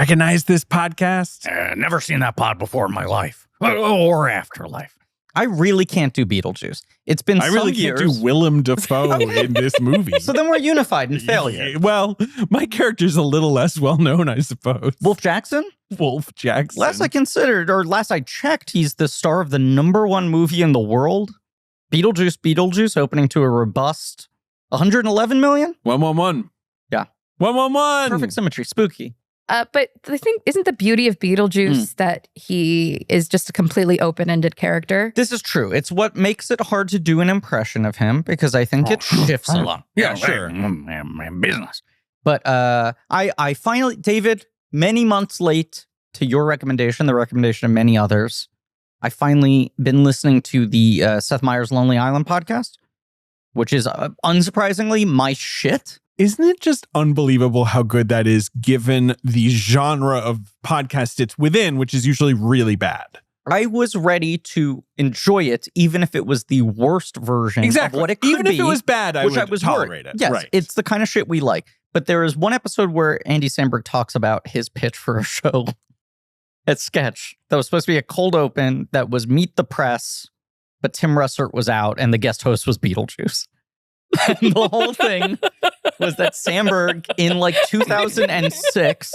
Recognize this podcast? Never seen that pod before in my life. Or afterlife. I really can't do Beetlejuice. It's been I really can't do Willem Dafoe in this movie. So then we're unified in failure. Well, my character's a little less well known, I suppose. Wolf Jackson? Wolf Jackson. Last I checked, he's the star of the #1 movie in the world. Beetlejuice Beetlejuice, opening to a robust 111 million? 111. Yeah. 111. Perfect symmetry. Spooky. But the thing, isn't the beauty of Beetlejuice that he is just a completely open-ended character? This is true. It's what makes it hard to do an impression of him because I think it shifts a lot. Yeah, sure. Business. But I finally, David, many months late to your recommendation, the recommendation of many others, I finally been listening to the Seth Meyers Lonely Island podcast, which is unsurprisingly my shit. Isn't it just unbelievable how good that is given the genre of podcast it's within, which is usually really bad? I was ready to enjoy it, even if it was the worst version of what it could even be. Even if it was bad, I would tolerate it. Yes, right. It's the kind of shit we like. But there is one episode where Andy Samberg talks about his pitch for a show at Sketch that was supposed to be a cold open that was Meet the Press, but Tim Russert was out and the guest host was Beetlejuice. And the whole thing was that Samberg in like 2006,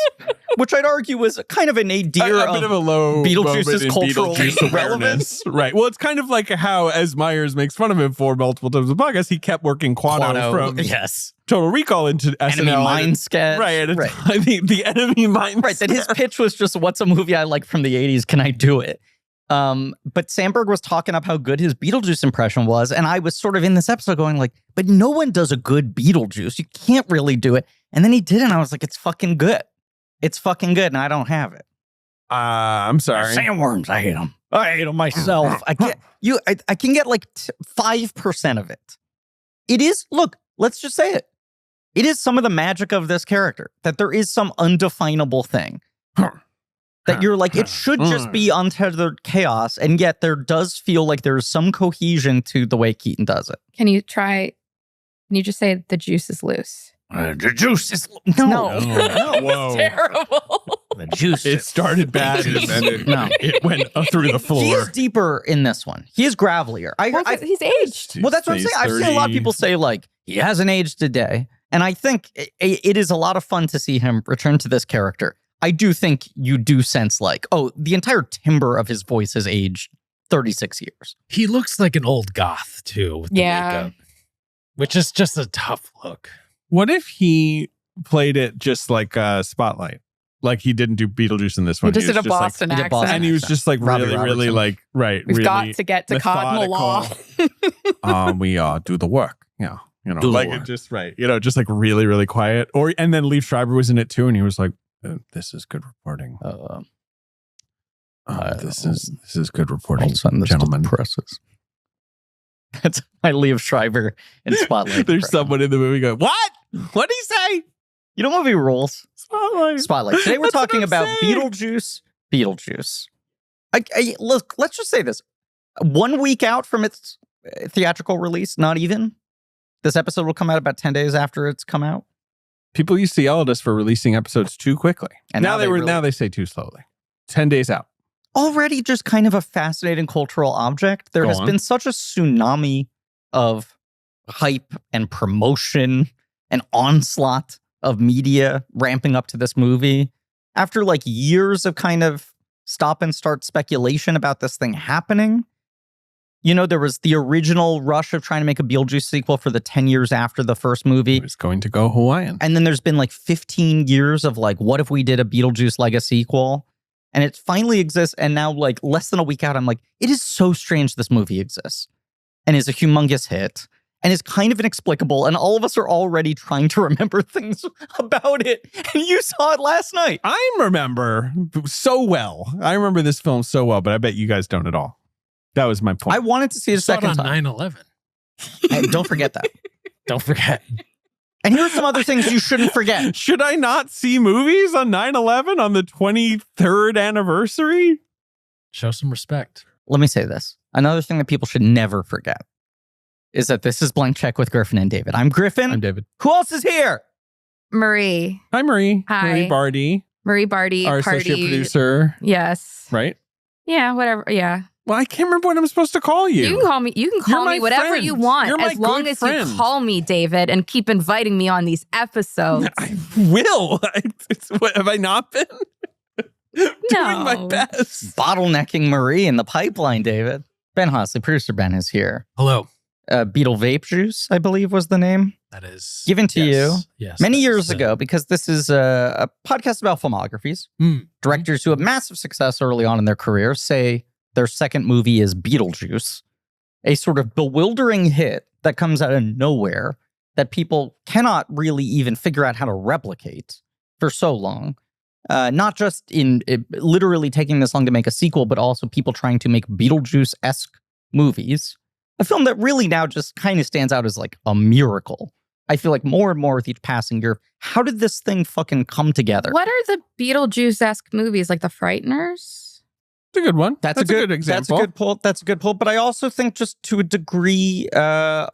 which I'd argue was kind of a nadir a bit of a low Beetlejuice's cultural Beetlejuice relevance. Right. Well, it's kind of like how, as Myers makes fun of him for multiple times in the podcast, he kept working Quano from Total Recall into SNL. Enemy Mind sketch. Right. And the Enemy Mind Right. That his pitch was just, what's a movie I like from the 80s? Can I do it? But Samberg was talking up how good his Beetlejuice impression was. And I was sort of in this episode going like, but no one does a good Beetlejuice. You can't really do it. And then he did it. And I was like, it's fucking good. It's fucking good. And I don't have it. I'm sorry. Sandworms, I hate them. I hate them myself. I can get like 5% of it. It is, look, let's just say it. It is some of the magic of this character, that there is some undefinable thing. That you're like, it should just be untethered chaos, and yet there does feel like there's some cohesion to the way Keaton does it. Can you just say the juice is loose? The juice is... No. Whoa. Terrible. The juice. It started bad and then it went through the floor. He is deeper in this one. He is gravelier. He's aged. Well, that's what I'm saying. I've seen a lot of people say, like, he hasn't aged a day. And I think it is a lot of fun to see him return to this character. I do think you do sense like, oh, the entire timbre of his voice has aged 36 years. He looks like an old goth, too, with the makeup, which is just a tough look. What if he played it just like Spotlight? Like he didn't do Beetlejuice in this one. He just did a Boston accent. And he was just like really like, right. We've really got to get to cardinal law. We do the work. Yeah. You know, like it just, right. You know, just like really, really quiet. And then Liev Schreiber was in it too. And he was like, this is good reporting. This is good reporting, gentlemen. Presses. That's my Liev Schreiber in Spotlight. There's someone in the movie going, what? What did he say? You know what movie rules? Spotlight. Today we're talking about Beetlejuice. Look, let's just say this. 1 week out from its theatrical release, not even. This episode will come out about 10 days after it's come out. People used to yell at us for releasing episodes too quickly. And now they say too slowly. 10 days out. Already just kind of a fascinating cultural object. There has been such a tsunami of hype and promotion and onslaught of media ramping up to this movie. After like years of kind of stop and start speculation about this thing happening. You know, there was the original rush of trying to make a Beetlejuice sequel for the 10 years after the first movie. It was going to go Hawaiian. And then there's been like 15 years of like, what if we did a Beetlejuice Legacy sequel? And it finally exists. And now like less than a week out, I'm like, it is so strange this movie exists and is a humongous hit and is kind of inexplicable. And all of us are already trying to remember things about it. And you saw it last night. I remember so well. I remember this film so well, but I bet you guys don't at all. That was my point. I wanted to see it a second time. 9/11. Don't forget that. Don't forget. And here's some other things you shouldn't forget. Should I not see movies on 9/11 on the 23rd anniversary? Show some respect. Let me say this. Another thing that people should never forget is that this is Blank Check with Griffin and David. I'm Griffin. I'm David. Who else is here? Marie. Hi, Marie. Hi. Marie Bardi. Marie Barty, our Party. associate producer. Yes. Right? Yeah, whatever. Yeah. Well, I can't remember what I'm supposed to call you. You can call me. You can call me whatever friend. you want, You're my as long good as friend. you call me David and keep inviting me on these episodes. I will. What, have I not been? Doing my best. Bottlenecking Marie in the pipeline, David. Ben Hosley, producer Ben, is here. Hello. Beetle Vape Juice, I believe was the name. That is given to you many years is, ago, because this is a podcast about filmographies. Directors who have massive success early on in their careers say their second movie is Beetlejuice, a sort of bewildering hit that comes out of nowhere that people cannot really even figure out how to replicate for so long. Not just in literally taking this long to make a sequel, but also people trying to make Beetlejuice-esque movies. A film that really now just kind of stands out as like a miracle. I feel like more and more with each passing year, how did this thing fucking come together? What are the Beetlejuice-esque movies, like The Frighteners? It's a good one. That's a good example. That's a good pull. But I also think just to a degree, a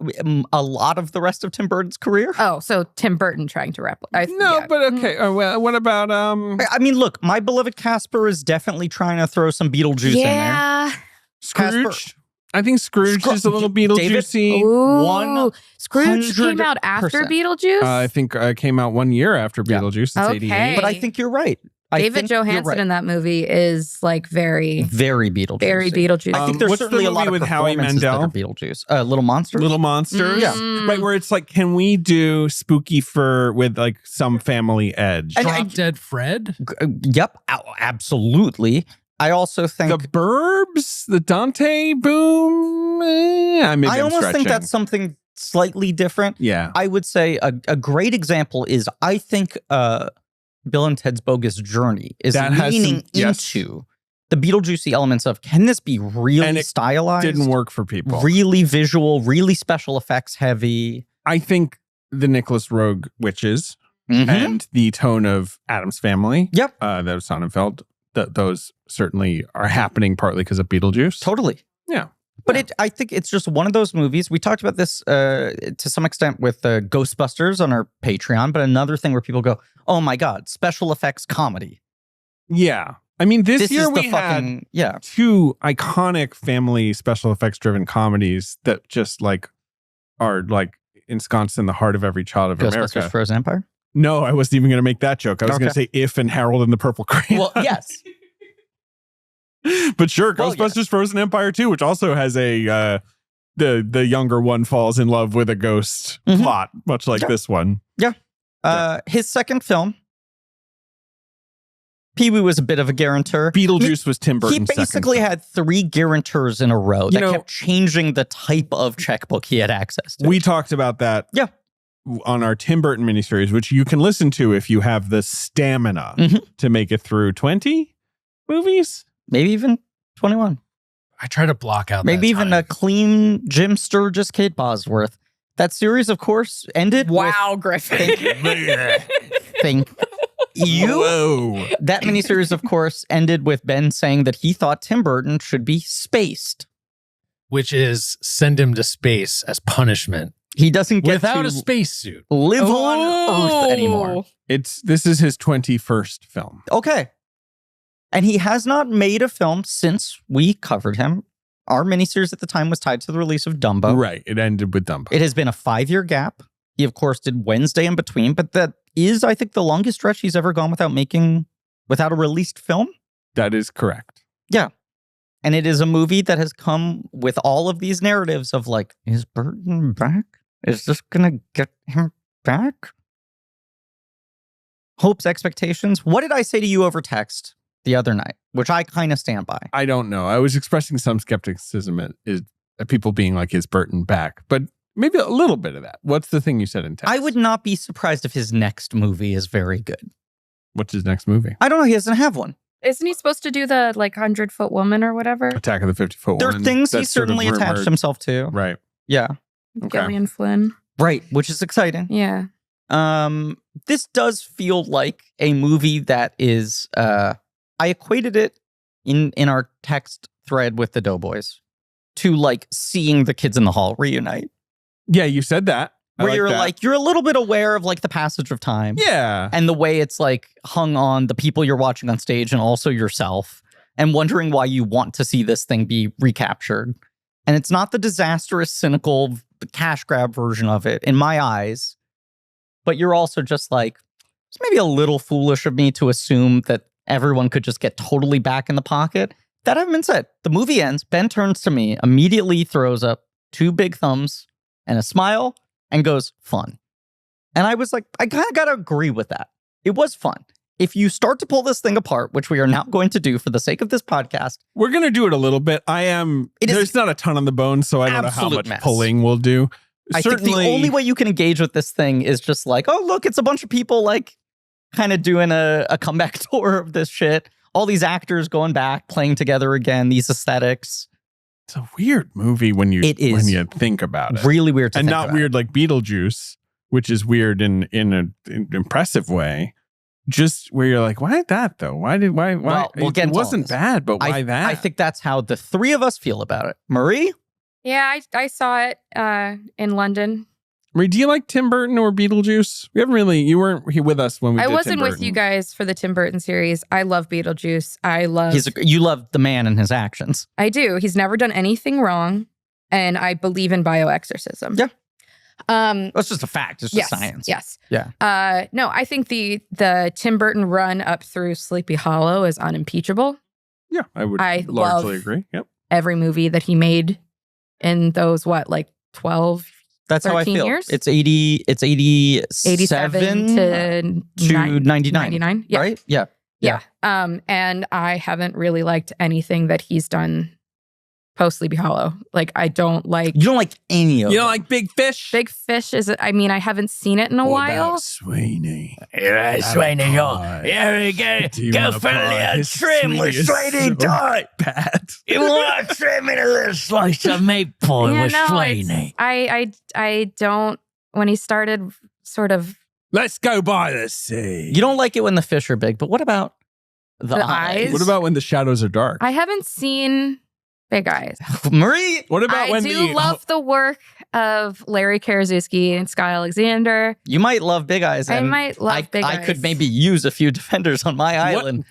lot of the rest of Tim Burton's career. Oh, so Tim Burton trying to replicate. But okay. Well, what about I mean, look, My Beloved Casper is definitely trying to throw some Beetlejuice in there. Scrooge? Casper. I think Scrooge is a little Beetlejuice-y. Ooh, Scrooge came out after Beetlejuice? I think it came out 1 year after Beetlejuice. It's 88. But I think you're right. David Johansen in that movie is like very Beetlejuice. Very Beetlejuice. I think there's certainly a lot with of Howie Mandel? Beetlejuice. Little Monsters? Little Monsters. Yeah. Right, where it's like, can we do spooky fur with like some family edge? Drop Dead Fred? Yep, absolutely. I also think The Burbs, the Dante boom. I almost think that's something slightly different. Yeah. I would say a great example is I think Bill and Ted's Bogus Journey is leaning into the Beetlejuicy elements of, can this be really stylized? Didn't work for people. Really visual, really special effects heavy. I think the Nicholas Roeg Witches and the tone of Addams Family. Yep. That was Sonnenfeld. Those certainly are happening partly because of Beetlejuice. Totally. Yeah. But I think it's just one of those movies. We talked about this to some extent with Ghostbusters on our Patreon, but another thing where people go, oh my God, special effects comedy. Yeah. I mean, this year we had two iconic family special effects driven comedies that just like are like ensconced in the heart of every child of America. Ghostbusters Frozen Empire? No, I wasn't even going to make that joke. I was going to say If and Harold and the Purple Crayon. Well, yes. But sure, Ghostbusters Frozen Empire 2, which also has a the younger one falls in love with a ghost plot, much like this one. Yeah. His second film, Pee-wee was a bit of a guarantor. Beetlejuice was Tim Burton's He basically had 3 guarantors in a row that kept changing the type of checkbook he had access to. We talked about that on our Tim Burton miniseries, which you can listen to if you have the stamina to make it through 20 movies. Maybe even 21. I try to block out maybe even a clean Jim Sturgis, Kate Bosworth. That series, of course, ended with... Griffin. Thank you. Whoa. That miniseries, of course, ended with Ben saying that he thought Tim Burton should be spaced. Which is send him to space as punishment. He doesn't get without a spacesuit live on Earth anymore. This is his 21st film. Okay. And he has not made a film since we covered him. Our miniseries at the time was tied to the release of Dumbo. Right. It ended with Dumbo. It has been a 5-year gap. He, of course, did Wednesday in between, but that is, I think, the longest stretch he's ever gone without a released film. That is correct. Yeah. And it is a movie that has come with all of these narratives of like, is Burton back? Is this going to get him back? Hopes, expectations. What did I say to you over text the other night, which I kind of stand by? I don't know. I was expressing some skepticism at people being like, is Burton back? But maybe a little bit of that. What's the thing you said in text? I would not be surprised if his next movie is very good. What's his next movie? I don't know. He doesn't have one. Isn't he supposed to do the like 100-foot woman or whatever? Attack of the 50-Foot There Woman. are things he certainly attached himself to. Right. Yeah. Okay. Gillian Flynn. Right, which is exciting. Yeah. This does feel like a movie that is, I equated it in our text thread with the Doughboys to like seeing the kids in the hall reunite. Yeah, you said that. Where you're like, you're a little bit aware of like the passage of time. Yeah. And the way it's like hung on the people you're watching on stage and also yourself, and wondering why you want to see this thing be recaptured. And it's not the disastrous, cynical, cash grab version of it, in my eyes. But you're also just like, it's maybe a little foolish of me to assume that everyone could just get totally back in the pocket. That having been said, the movie ends. Ben turns to me, immediately throws up 2 big thumbs and a smile, and goes, fun. And I was like, I kind of got to agree with that. It was fun. If you start to pull this thing apart, which we are now going to do for the sake of this podcast. We're going to do it a little bit. There's not a ton on the bone, so I don't know how much pulling we'll do. I think the only way you can engage with this thing is just like, oh, look, it's a bunch of people like kind of doing a comeback tour of this shit. All these actors going back, playing together again, these aesthetics. It's a weird movie when you think about it. Really weird to think about. And not weird like Beetlejuice, which is weird in an impressive way. Just where you're like, why that though? Why? Well, it wasn't bad, but why that? I think that's how the 3 of us feel about it. Marie? Yeah, I saw it in London. Marie, do you like Tim Burton or Beetlejuice? You weren't here with us when we did Tim Burton. I wasn't with you guys for the Tim Burton series. I love Beetlejuice. You love the man and his actions. I do. He's never done anything wrong, and I believe in bioexorcism. Yeah. That's just a fact. It's just science. Yes. Yeah. No, I think the Tim Burton run up through Sleepy Hollow is unimpeachable. Yeah, I would largely agree. Yep. Every movie that he made in those 12 That's how I feel. Years? It's 87 to 99. Yeah. Right? Yeah. And I haven't really liked anything that he's done post Sleepy Hollow. Like, I don't like... You don't like any of them. You don't like Big Fish? Big Fish is... I haven't seen it in a while. Sweeney. Yeah, Sweeney. Yeah, go for the trim with Sweeney dirt. Bad. You want to trim in a little slice of meat pie with Sweeney. I don't... When he started sort of... Let's go by the sea. You don't like it when the fish are big, but what about the eyes? What about when the shadows are dark? I haven't seen... Big Eyes. Marie, what about I do love the work of Larry Karaszewski and Sky Alexander. You might love Big Eyes. I might love Big Eyes. I could maybe use a few defenders on my island.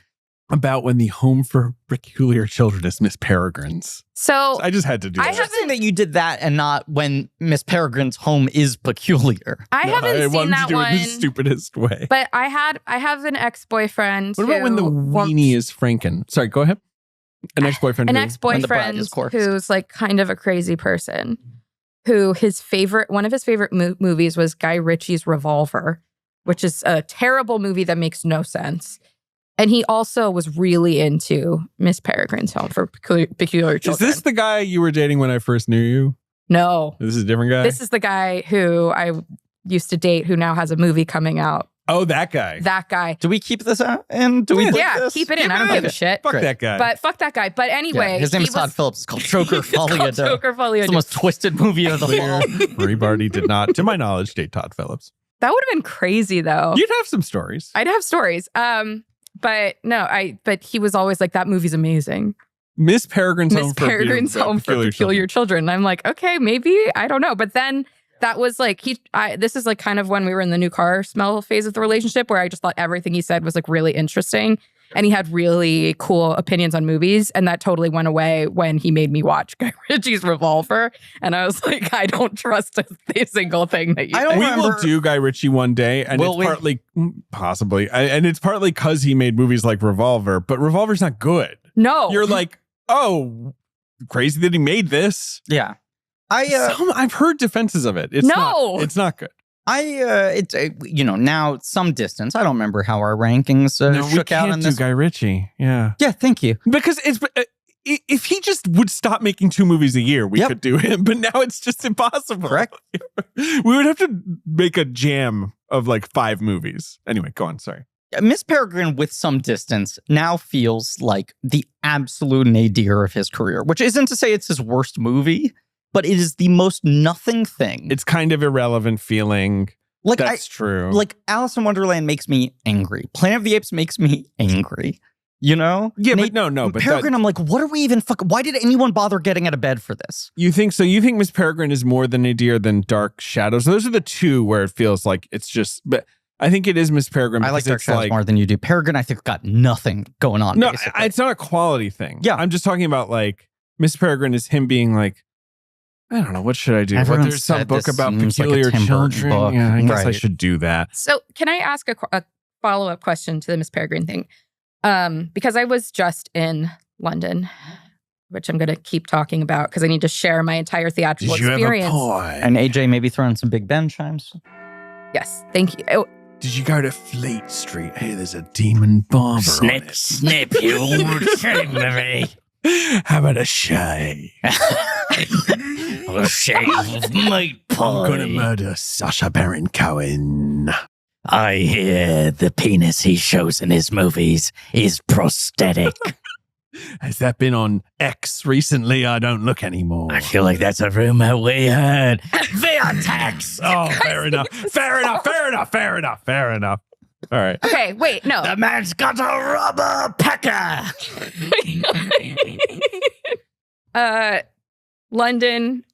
What about when the home for peculiar children is Miss Peregrine's? So I just had to do that. I haven't that you did that and not when Miss Peregrine's home is peculiar. I haven't seen that one. In the stupidest way. But I have an ex-boyfriend. What about when the weenie is Franken? Sorry, go ahead. An ex-boyfriend. An ex-boyfriend who's like kind of a crazy person. Who one of his favorite movies was Guy Ritchie's Revolver, which is a terrible movie that makes no sense. And he also was really into Miss Peregrine's Home for Peculiar Children. Is this the guy you were dating when I first knew you? No. This is a different guy? This is the guy who I used to date who now has a movie coming out. Oh, that guy. That guy. Do we keep this out? And do we this? Keep it in. I don't give a shit. Fuck that guy. But fuck that guy. But anyway. His name is Todd Phillips. It's called Choker Folia. It's the most twisted movie of the law. Marie Barty did not, to my knowledge, date Todd Phillips. That would have been crazy, though. You'd have some stories. I'd have stories. But no, but he was always like, that movie's amazing. Miss Peregrine's Home for Peculiar Children. And I'm like, okay, maybe. I don't know. But then that was like, this is like kind of when we were in the new car smell phase of the relationship where I just thought everything he said was like really interesting. And he had really cool opinions on movies. And that totally went away when he made me watch Guy Ritchie's Revolver. And I was like, I don't trust a single thing that you say. We will do Guy Ritchie one day. And it's partly, possibly, and it's partly because he made movies like Revolver. But Revolver's not good. No. You're like, oh, crazy that he made this. Yeah. I've heard defenses of it. It's not good. Now some distance. I don't remember how our rankings shook out on this. Guy Ritchie. Yeah. Yeah. Thank you. Because if he just would stop making 2 movies a year, we could do him. But now it's just impossible. Correct. We would have to make a jam of like 5 movies. Anyway, go on. Sorry. Miss Peregrine with some distance now feels like the absolute nadir of his career, which isn't to say it's his worst movie, but it is the most nothing thing. It's kind of irrelevant feeling. Like That's true. Like Alice in Wonderland makes me angry. Planet of the Apes makes me angry. You know? Yeah, but no. But Peregrine, I'm like, what are we even why did anyone bother getting out of bed for this? You think so? You think Miss Peregrine is more than Nadir than Dark Shadows? Those are the two where it feels like it's just, but I think it is Miss Peregrine. I like Dark Shadows more than you do. Peregrine, I think, got nothing going on. No, basically. it's not a quality thing. Yeah. I'm just talking about like Miss Peregrine is him being like, I don't know, what should I do? Everyone There's some said book this about seems like a peculiar Tim Burton children. book. Yeah, I guess I Right. should do that. So can I ask a follow-up question to the Miss Peregrine thing? Because I was just in London, which I'm going to keep talking about because I need to share my entire theatrical experience. And AJ maybe throwing some Big Ben chimes. Yes, thank you. Oh, Did you go to Fleet Street? Hey, there's a demon barber Snip, snip, you old shame of me. How about a shave? A shave of meat pie. I'm gonna murder Sacha Baron Cohen. I hear the penis he shows in his movies is prosthetic. Has that been on X recently? I don't look anymore. I feel like that's a rumor we heard. Vertex! Oh, fair enough. Fair enough. All right. okay, wait, no. The man's got a rubber pecker! London,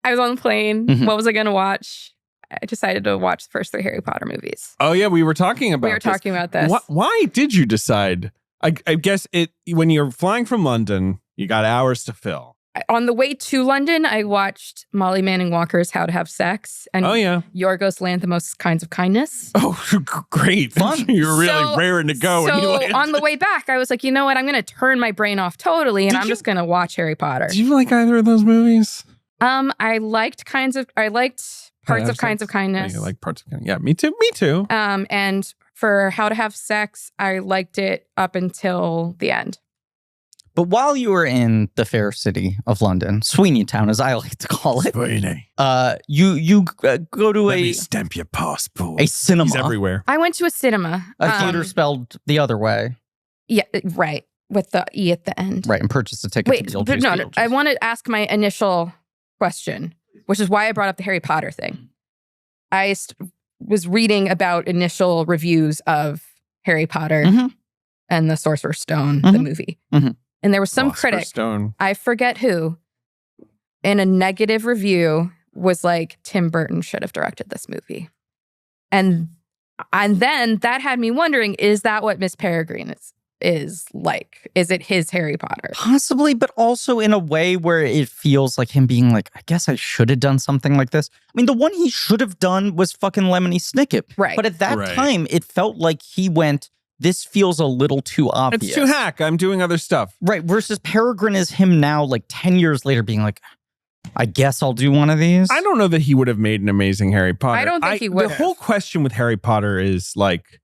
I was on the plane. Mhm. What was I going to watch? I decided to watch the first 3 Harry Potter movies. Oh yeah, we were talking about. We were talking about this. Why did you decide? I guess when you're flying from London, you got hours to fill. On the way to London, I watched Molly Manning Walker's How to Have Sex and Oh yeah. Yorgos Lanthimos' Kinds of Kindness. Oh, great. Fun. You're really So- raring to go. when you So land. on the way back, I was like, you know what? I'm going to turn my brain off totally, and I'm just going to watch Harry Potter. Did you like either of those movies? I liked parts of Kinds of Kindness. You like parts of Kindness? Yeah, me too. And for How to Have Sex, I liked it up until the end. But while you were in the fair city of London, Sweeney Town, as I like to call it, Sweeney. you go to Let me stamp your passport. a cinema. He's everywhere. I went to a cinema. A theater spelled the other way. Yeah, right. With the E at the end. Right, and purchase a ticket Wait, to but no, Beetlejuice. I want to ask my initial question, which is why I brought up the Harry Potter thing. I was reading about initial reviews of Harry Potter Mhm. and the Sorcerer's Stone, the Mhm. movie. Mhm. And there was some Philosopher's critic, Stone. I forget who, in a negative review was like, Tim Burton should have directed this movie. And then that had me wondering, is that what Miss Peregrine is like? Is it his Harry Potter? Possibly, but also in a way where it feels like him being like, I guess I should have done something like this. I mean, the one he should have done was fucking Lemony Snicket. Right. But at that Right. time, it felt like he went, this feels a little too obvious. It's too hack. I'm doing other stuff. Right. Versus Peregrine is him now, like 10 years later, being like, I guess I'll do one of these. I don't know that he would have made an amazing Harry Potter. I don't think he would The have. whole question with Harry Potter is like,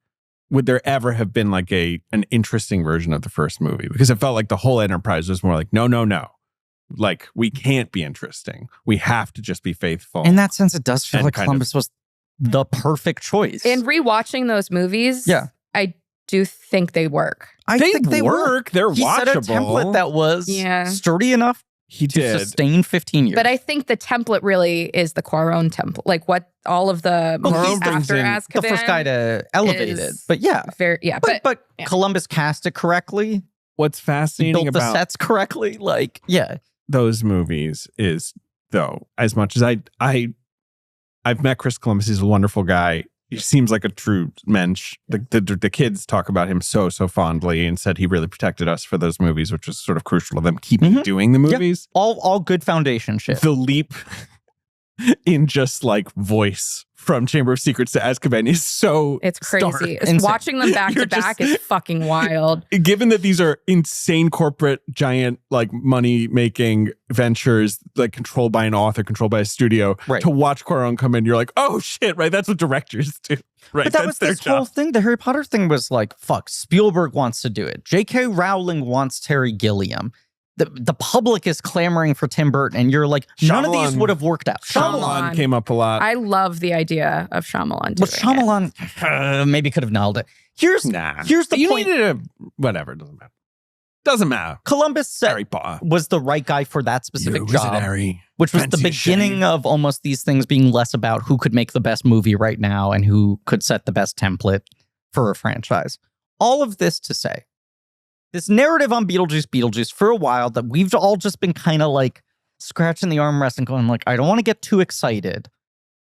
would there ever have been like an interesting version of the first movie? Because it felt like the whole enterprise was more like, no. Like, we can't be interesting. We have to just be faithful. In that sense, it does feel And like kind Columbus was the perfect choice. In rewatching those movies, Yeah. I do think they work. I they think they work. They're He watchable. set a template that was Yeah. sturdy enough he to did. sustain 15 years. But I think the template really is the Quaron template. Like what all of the Well, movies Quaron brings after in Azkaban. the first guy to elevate it. is But yeah. Very, yeah. But yeah. Columbus cast it correctly. What's He fascinating built the about sets correctly. Like, yeah. those movies is, though, as much as I've met Chris Columbus, he's a wonderful guy. He seems like a true mensch. The kids talk about him so fondly and said he really protected us for those movies, which was sort of crucial to them keeping doing the movies. All good foundation shit. The leap in just like voice from Chamber of Secrets to Azkaban is so It's stark. crazy. Insane. Watching them back You're to back just- is fucking wild. Given that these are insane corporate giant like money making ventures like controlled by an author, controlled by a studio, Right. to watch Quaron come in, you're like, oh shit, right? That's what directors do. Right. But that That's was their this whole job. thing. The Harry Potter thing was like, fuck, Spielberg wants to do it. J.K. Rowling wants Terry Gilliam. The public is clamoring for Tim Burton, and you're like, none of these Shyamalan. would have worked out. Shyamalan came up a lot. I love the idea of Shyamalan doing But Shyamalan maybe could have nailed it. Here's the you point. needed a whatever. Doesn't matter. Columbus said Harry Potter. was the right guy for that specific job, Harry. which was the Fancy a beginning shave. of almost these things being less about who could make the best movie right now and who could set the best template for a franchise. All of this to say, this narrative on Beetlejuice for a while that we've all just been kind of like scratching the armrest and going like, I don't want to get too excited,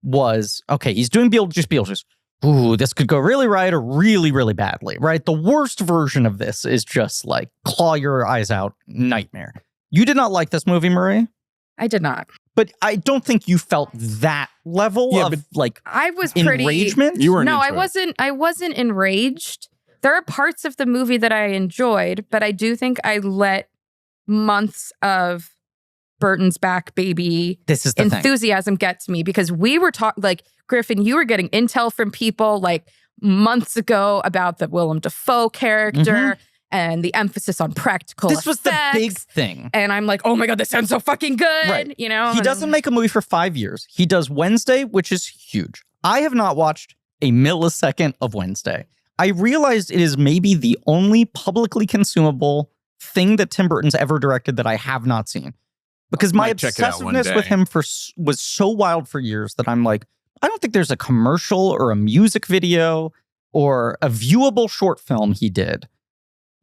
was, okay, he's doing Beetlejuice. Ooh, this could go really right or really, really badly, right? The worst version of this is just like claw your eyes out nightmare. You did not like this movie, Marie? I did not. But I don't think you felt that level of like I was pretty enragement. You weren't. No, I wasn't enraged. There are parts of the movie that I enjoyed, but I do think I let months of Burton's Back baby enthusiasm get to me, because we were talking, like, Griffin, you were getting intel from people like months ago about the Willem Dafoe character and the emphasis on practical effects. This was the big thing. And I'm like, oh my God, this sounds so fucking good. Right. You know? He doesn't make a movie for 5 years. He does Wednesday, which is huge. I have not watched a millisecond of Wednesday. I realized it is maybe the only publicly consumable thing that Tim Burton's ever directed that I have not seen. Because my obsessiveness with him was so wild for years that I'm like, I don't think there's a commercial or a music video or a viewable short film he did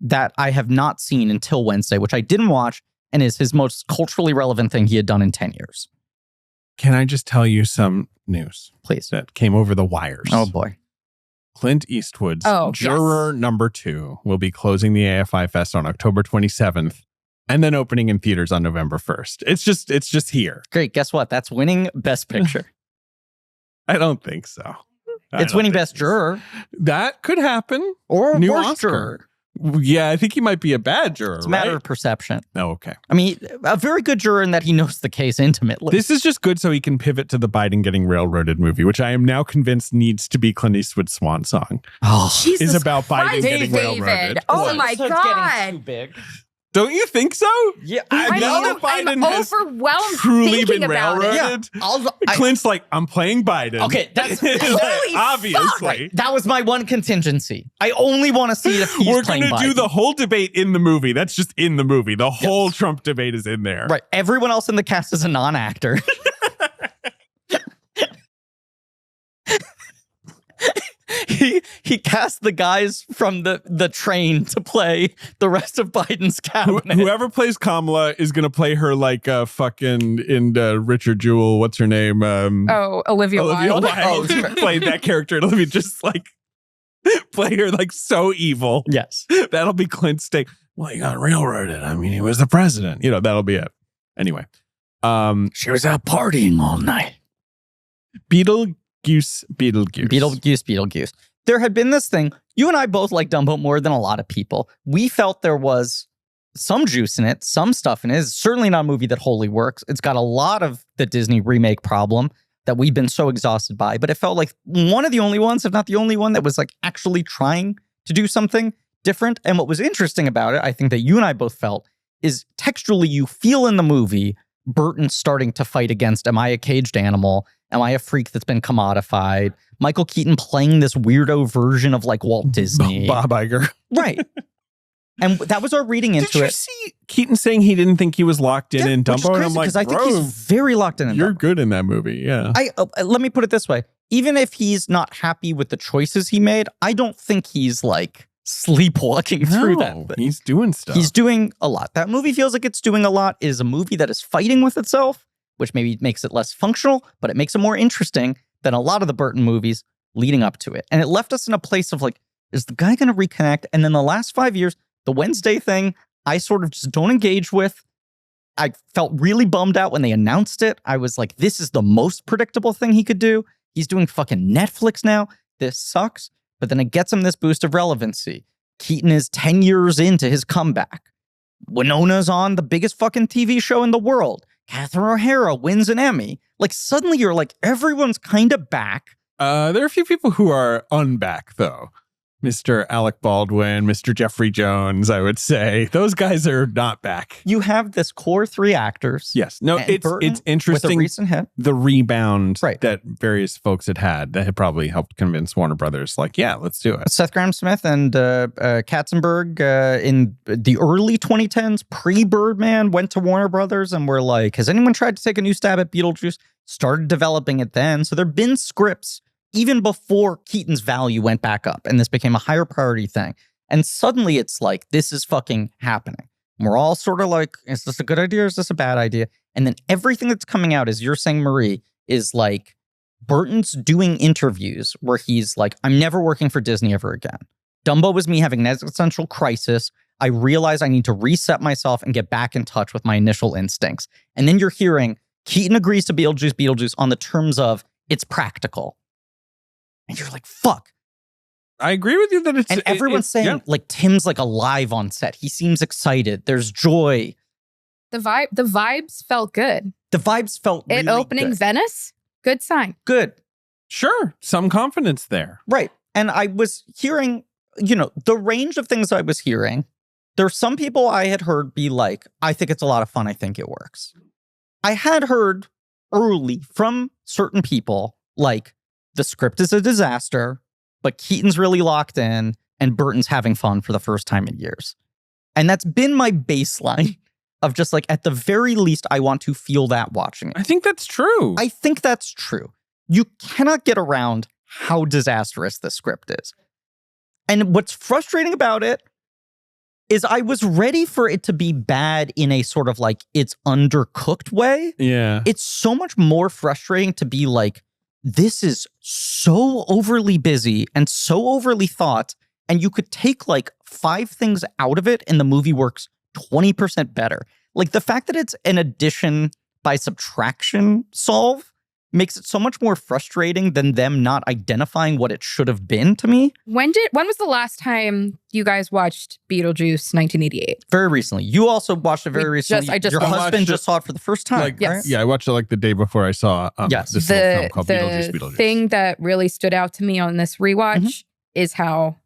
that I have not seen until Wednesday, which I didn't watch and is his most culturally relevant thing he had done in 10 years. Can I just tell you some news? Please. That came over the wires. Oh, boy. Clint Eastwood's Juror number 2 will be closing the AFI Fest on October 27th and then opening in theaters on November 1st. It's just here. Great. Guess what? That's winning Best Picture. I don't think so. It's winning Best Juror. That could happen. Or New worst Oscar. juror. Yeah, I think he might be a bad juror. It's a matter of perception. Oh, okay. I mean, a very good juror in that he knows the case intimately. This is just good so he can pivot to the Biden getting railroaded movie, which I am now convinced needs to be Clint Eastwood's swan song. Oh, is about Biden getting railroaded. Oh my God. Getting too big. Don't you think so? Yeah, I'm overwhelmed truly thinking been about railroaded. Yeah, Clint's like, I'm playing Biden. Okay, that's like, obviously. Right. That was my one contingency. I only want to see it if he's We're playing going to Biden. do the whole debate in the movie. That's just in the movie. The whole Trump debate is in there. Right. Everyone else in the cast is a non-actor. He cast the guys from the train to play the rest of Biden's cabinet. Whoever plays Kamala is going to play her like fucking in Richard Jewell. What's her name? Olivia Wilde. Played that character. Let me just like play her like so evil. Yes. That'll be Clint's take. Well, he got railroaded. I mean, he was the president. You know, that'll be it. Anyway. She was out partying all night. Beetlejuice. There had been this thing. You and I both like Dumbo more than a lot of people. We felt there was some juice in it, some stuff in it. It's certainly not a movie that wholly works. It's got a lot of the Disney remake problem that we've been so exhausted by, but it felt like one of the only ones, if not the only one, that was like actually trying to do something different. And what was interesting about it, I think that you and I both felt, is textually you feel in the movie Burton starting to fight against, am I a caged animal? Am I a freak that's been commodified? Michael Keaton playing this weirdo version of like Walt Disney. Bob Iger. Right. And that was our reading into it. Did you see Keaton saying he didn't think he was locked in Dumbo? And I'm like, because I think he's very locked in you're Dumbo. Good in that movie, yeah. Let me put it this way. Even if he's not happy with the choices he made, I don't think he's like sleepwalking through that. He's doing stuff. He's doing a lot. That movie feels like it's doing a lot. It is a movie that is fighting with itself, which maybe makes it less functional, but it makes it more interesting than a lot of the Burton movies leading up to it. And it left us in a place of like, is the guy going to reconnect? And then the last 5 years, the Wednesday thing, I sort of just don't engage with. I felt really bummed out when they announced it. I was like, this is the most predictable thing he could do. He's doing fucking Netflix now. This sucks. But then it gets him this boost of relevancy. Keaton is 10 years into his comeback. Winona's on the biggest fucking TV show in the world. Catherine O'Hara wins an Emmy. Like, suddenly you're like, everyone's kind of back. There are a few people who are unback, though. Mr. Alec Baldwin, Mr. Jeffrey Jones, I would say. Those guys are not back. You have this core 3 actors. Yes. No, it's interesting. With a recent hit. The rebound that various folks had that had probably helped convince Warner Brothers, like, yeah, let's do it. Seth Grahame-Smith and Katzenberg in the early 2010s, pre-Birdman, went to Warner Brothers and were like, has anyone tried to take a new stab at Beetlejuice? Started developing it then. So there have been scripts even before Keaton's value went back up and this became a higher priority thing. And suddenly it's like, this is fucking happening. And we're all sort of like, is this a good idea or is this a bad idea? And then everything that's coming out, as you're saying, Marie, is like, Burton's doing interviews where he's like, I'm never working for Disney ever again. Dumbo was me having an existential crisis. I realize I need to reset myself and get back in touch with my initial instincts. And then you're hearing Keaton agrees to Beetlejuice on the terms of it's practical. And you're like, fuck. I agree with you that it's... And everyone's saying, like, Tim's like alive on set. He seems excited. There's joy. The vibes felt good. The vibes felt really good. Opening Venice, good sign. Good. Sure. Some confidence there. Right. And I was hearing, the range of things I was hearing, there's some people I had heard be like, I think it's a lot of fun. I think it works. I had heard early from certain people, like, the script is a disaster, but Keaton's really locked in and Burton's having fun for the first time in years. And that's been my baseline of just like, at the very least, I want to feel that watching it. I think that's true. I think that's true. You cannot get around how disastrous this script is. And what's frustrating about it is I was ready for it to be bad in a sort of like, it's undercooked way. Yeah. It's so much more frustrating to be like, this is so overly busy and so overly thought, and you could take like 5 things out of it and the movie works 20% better. Like the fact that it's an addition by subtraction solve makes it so much more frustrating than them not identifying what it should have been to me. When was the last time you guys watched Beetlejuice 1988? Very recently. You also watched it very recently. Your husband just saw it for the first time. Like, right? Yeah, I watched it like the day before I saw this little film called Beetlejuice Beetlejuice. The thing that really stood out to me on this rewatch is how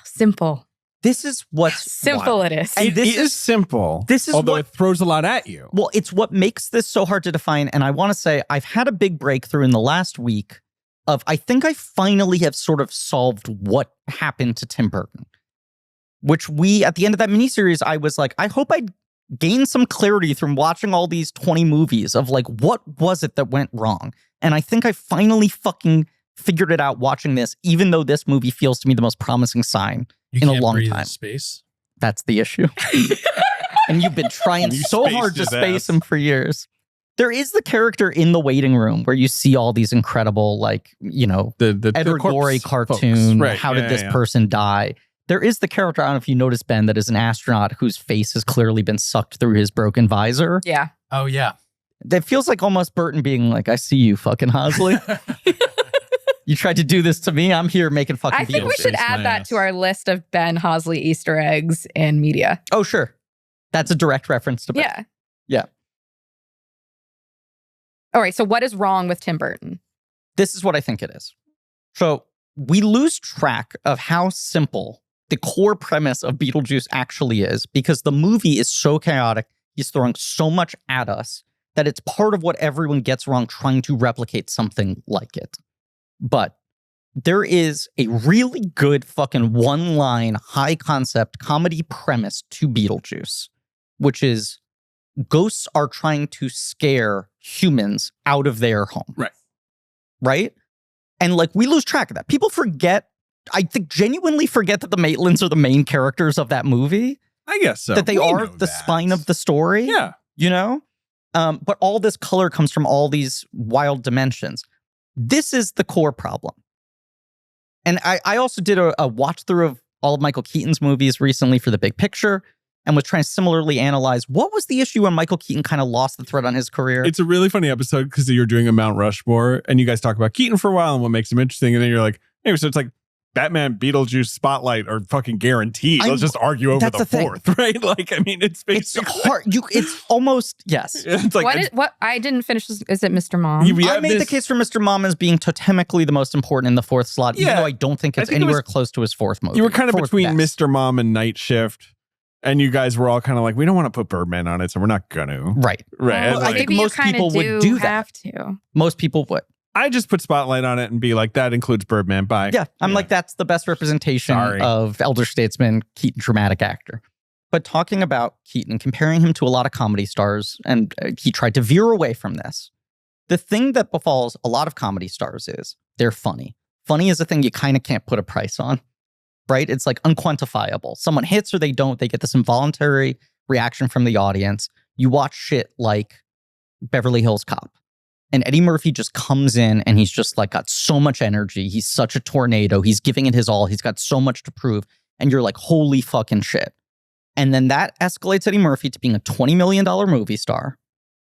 simple. This is what's simple it is. And this is simple. Although it throws a lot at you. Well, it's what makes this so hard to define. And I want to say I've had a big breakthrough in the last week of I think I finally have sort of solved what happened to Tim Burton. Which at the end of that miniseries, I was like, I hope I gain some clarity from watching all these 20 movies of like, what was it that went wrong? And I think I finally fucking figured it out watching this, even though this movie feels to me the most promising sign in a long time. Space. That's the issue. And you've been trying so hard to space him for years. There is the character in the waiting room where you see all these incredible, like, the Edward Gorey cartoon. Right. How did this person die? There is the character, I don't know if you noticed, Ben, that is an astronaut whose face has clearly been sucked through his broken visor. Yeah. Oh, yeah. That feels like almost Burton being like, I see you, fucking Hosley. You tried to do this to me. I'm here making fucking I think we should add that to our list of Ben Hosley Easter eggs in media. Oh, sure. That's a direct reference to Ben. Yeah. Yeah. All right. So what is wrong with Tim Burton? This is what I think it is. So we lose track of how simple the core premise of Beetlejuice actually is because the movie is so chaotic. He's throwing so much at us that it's part of what everyone gets wrong trying to replicate something like it. But there is a really good fucking one-line, high-concept comedy premise to Beetlejuice, which is ghosts are trying to scare humans out of their home. Right. Right? And like, we lose track of that. People forget, I think genuinely forget that the Maitlands are the main characters of that movie. I guess so. That they are the spine of the story. Yeah. But all this color comes from all these wild dimensions. This is the core problem. And I also did a watch through of all of Michael Keaton's movies recently for The Big Picture and was trying to similarly analyze what was the issue when Michael Keaton kind of lost the thread on his career. It's a really funny episode because you're doing a Mount Rushmore and you guys talk about Keaton for a while and what makes him interesting. And then you're like, anyway, so it's like Batman, Beetlejuice, Spotlight are fucking guaranteed. Let's just argue over the fourth, right? Like, I mean, it's basically it's hard. It's almost, yes. It's like, what I didn't finish is it Mr. Mom? I made the case for Mr. Mom as being totemically the most important in the fourth slot, even though I don't think it's anywhere close to his fourth movie. You were kind of between Mr. Mom and Night Shift. And you guys were all kind of like, we don't want to put Birdman on it, so we're not going to. Right. Well, I think most people would do that. Have to. Most people would. I just put Spotlight on it and be like, that includes Birdman. Bye. Yeah, I'm like, that's the best representation of elder statesman, Keaton, dramatic actor. But talking about Keaton, comparing him to a lot of comedy stars, and he tried to veer away from this. The thing that befalls a lot of comedy stars is they're funny. Funny is a thing you kind of can't put a price on. right? It's like unquantifiable. Someone hits or they don't. They get this involuntary reaction from the audience. You watch shit like Beverly Hills Cop. And Eddie Murphy just comes in and he's just like got so much energy. He's such a tornado. He's giving it his all. He's got so much to prove. And you're like, holy fucking shit. And then that escalates Eddie Murphy to being a $20 million movie star.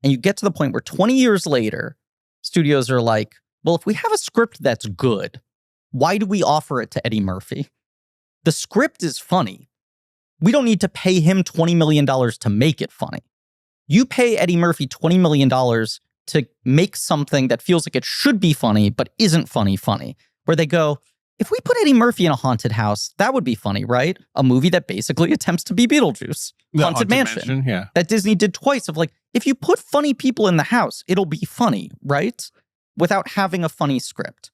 And you get to the point where 20 years later, studios are like, well, if we have a script that's good, why do we offer it to Eddie Murphy? The script is funny. We don't need to pay him $20 million to make it funny. You pay Eddie Murphy $20 million to make something that feels like it should be funny, but isn't funny, where they go, if we put Eddie Murphy in a haunted house, that would be funny, right? A movie that basically attempts to be Beetlejuice. Haunted Mansion. Yeah. That Disney did twice of like, if you put funny people in the house, it'll be funny, right? Without having a funny script.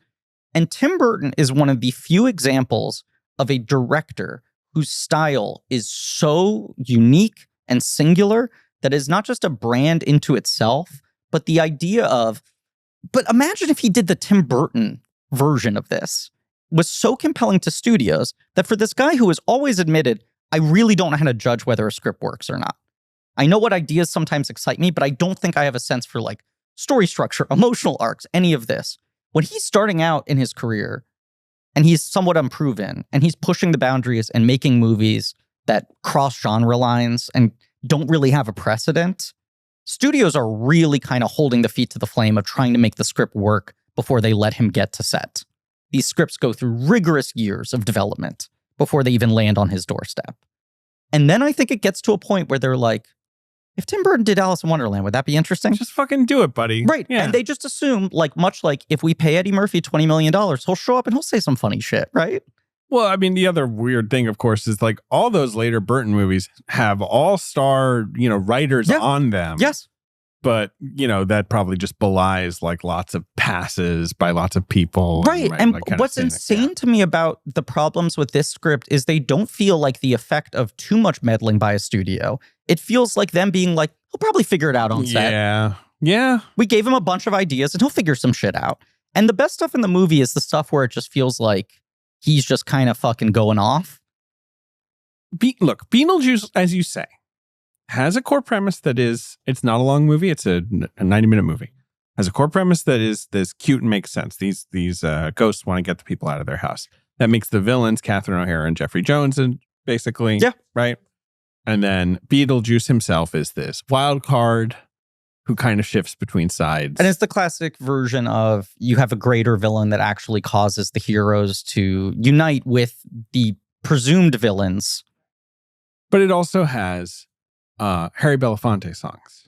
And Tim Burton is one of the few examples of a director whose style is so unique and singular that is not just a brand into itself, but the idea of, but imagine if he did the Tim Burton version of this, was so compelling to studios that for this guy who has always admitted, I really don't know how to judge whether a script works or not. I know what ideas sometimes excite me, but I don't think I have a sense for like story structure, emotional arcs, any of this. When he's starting out in his career and he's somewhat unproven and he's pushing the boundaries and making movies that cross genre lines and don't really have a precedent, studios are really kind of holding the feet to the flame of trying to make the script work before they let him get to set. These scripts go through rigorous years of development before they even land on his doorstep. And then I think it gets to a point where they're like, if Tim Burton did Alice in Wonderland, would that be interesting? Just fucking do it, buddy. Right. Yeah. And they just assume, like, much like if we pay Eddie Murphy $20 million, he'll show up and he'll say some funny shit, right? Well, I mean, the other weird thing, of course, is like all those later Burton movies have all-star, writers on them. Yes. But, that probably just belies like lots of passes by lots of people. Right. And what's insane to me about the problems with this script is they don't feel like the effect of too much meddling by a studio. It feels like them being like, he'll probably figure it out on set. Yeah. Yeah. We gave him a bunch of ideas and he'll figure some shit out. And the best stuff in the movie is the stuff where it just feels like he's just kind of fucking going off. Look, Beetlejuice, as you say, has a core premise that is, it's not a long movie. It's a 90-minute movie. Has a core premise that is this cute and makes sense. These ghosts want to get the people out of their house. That makes the villains Catherine O'Hara and Jeffrey Jones, and basically. Yeah. Right? And then Beetlejuice himself is this wild card who kind of shifts between sides. And it's the classic version of you have a greater villain that actually causes the heroes to unite with the presumed villains. But it also has Harry Belafonte songs,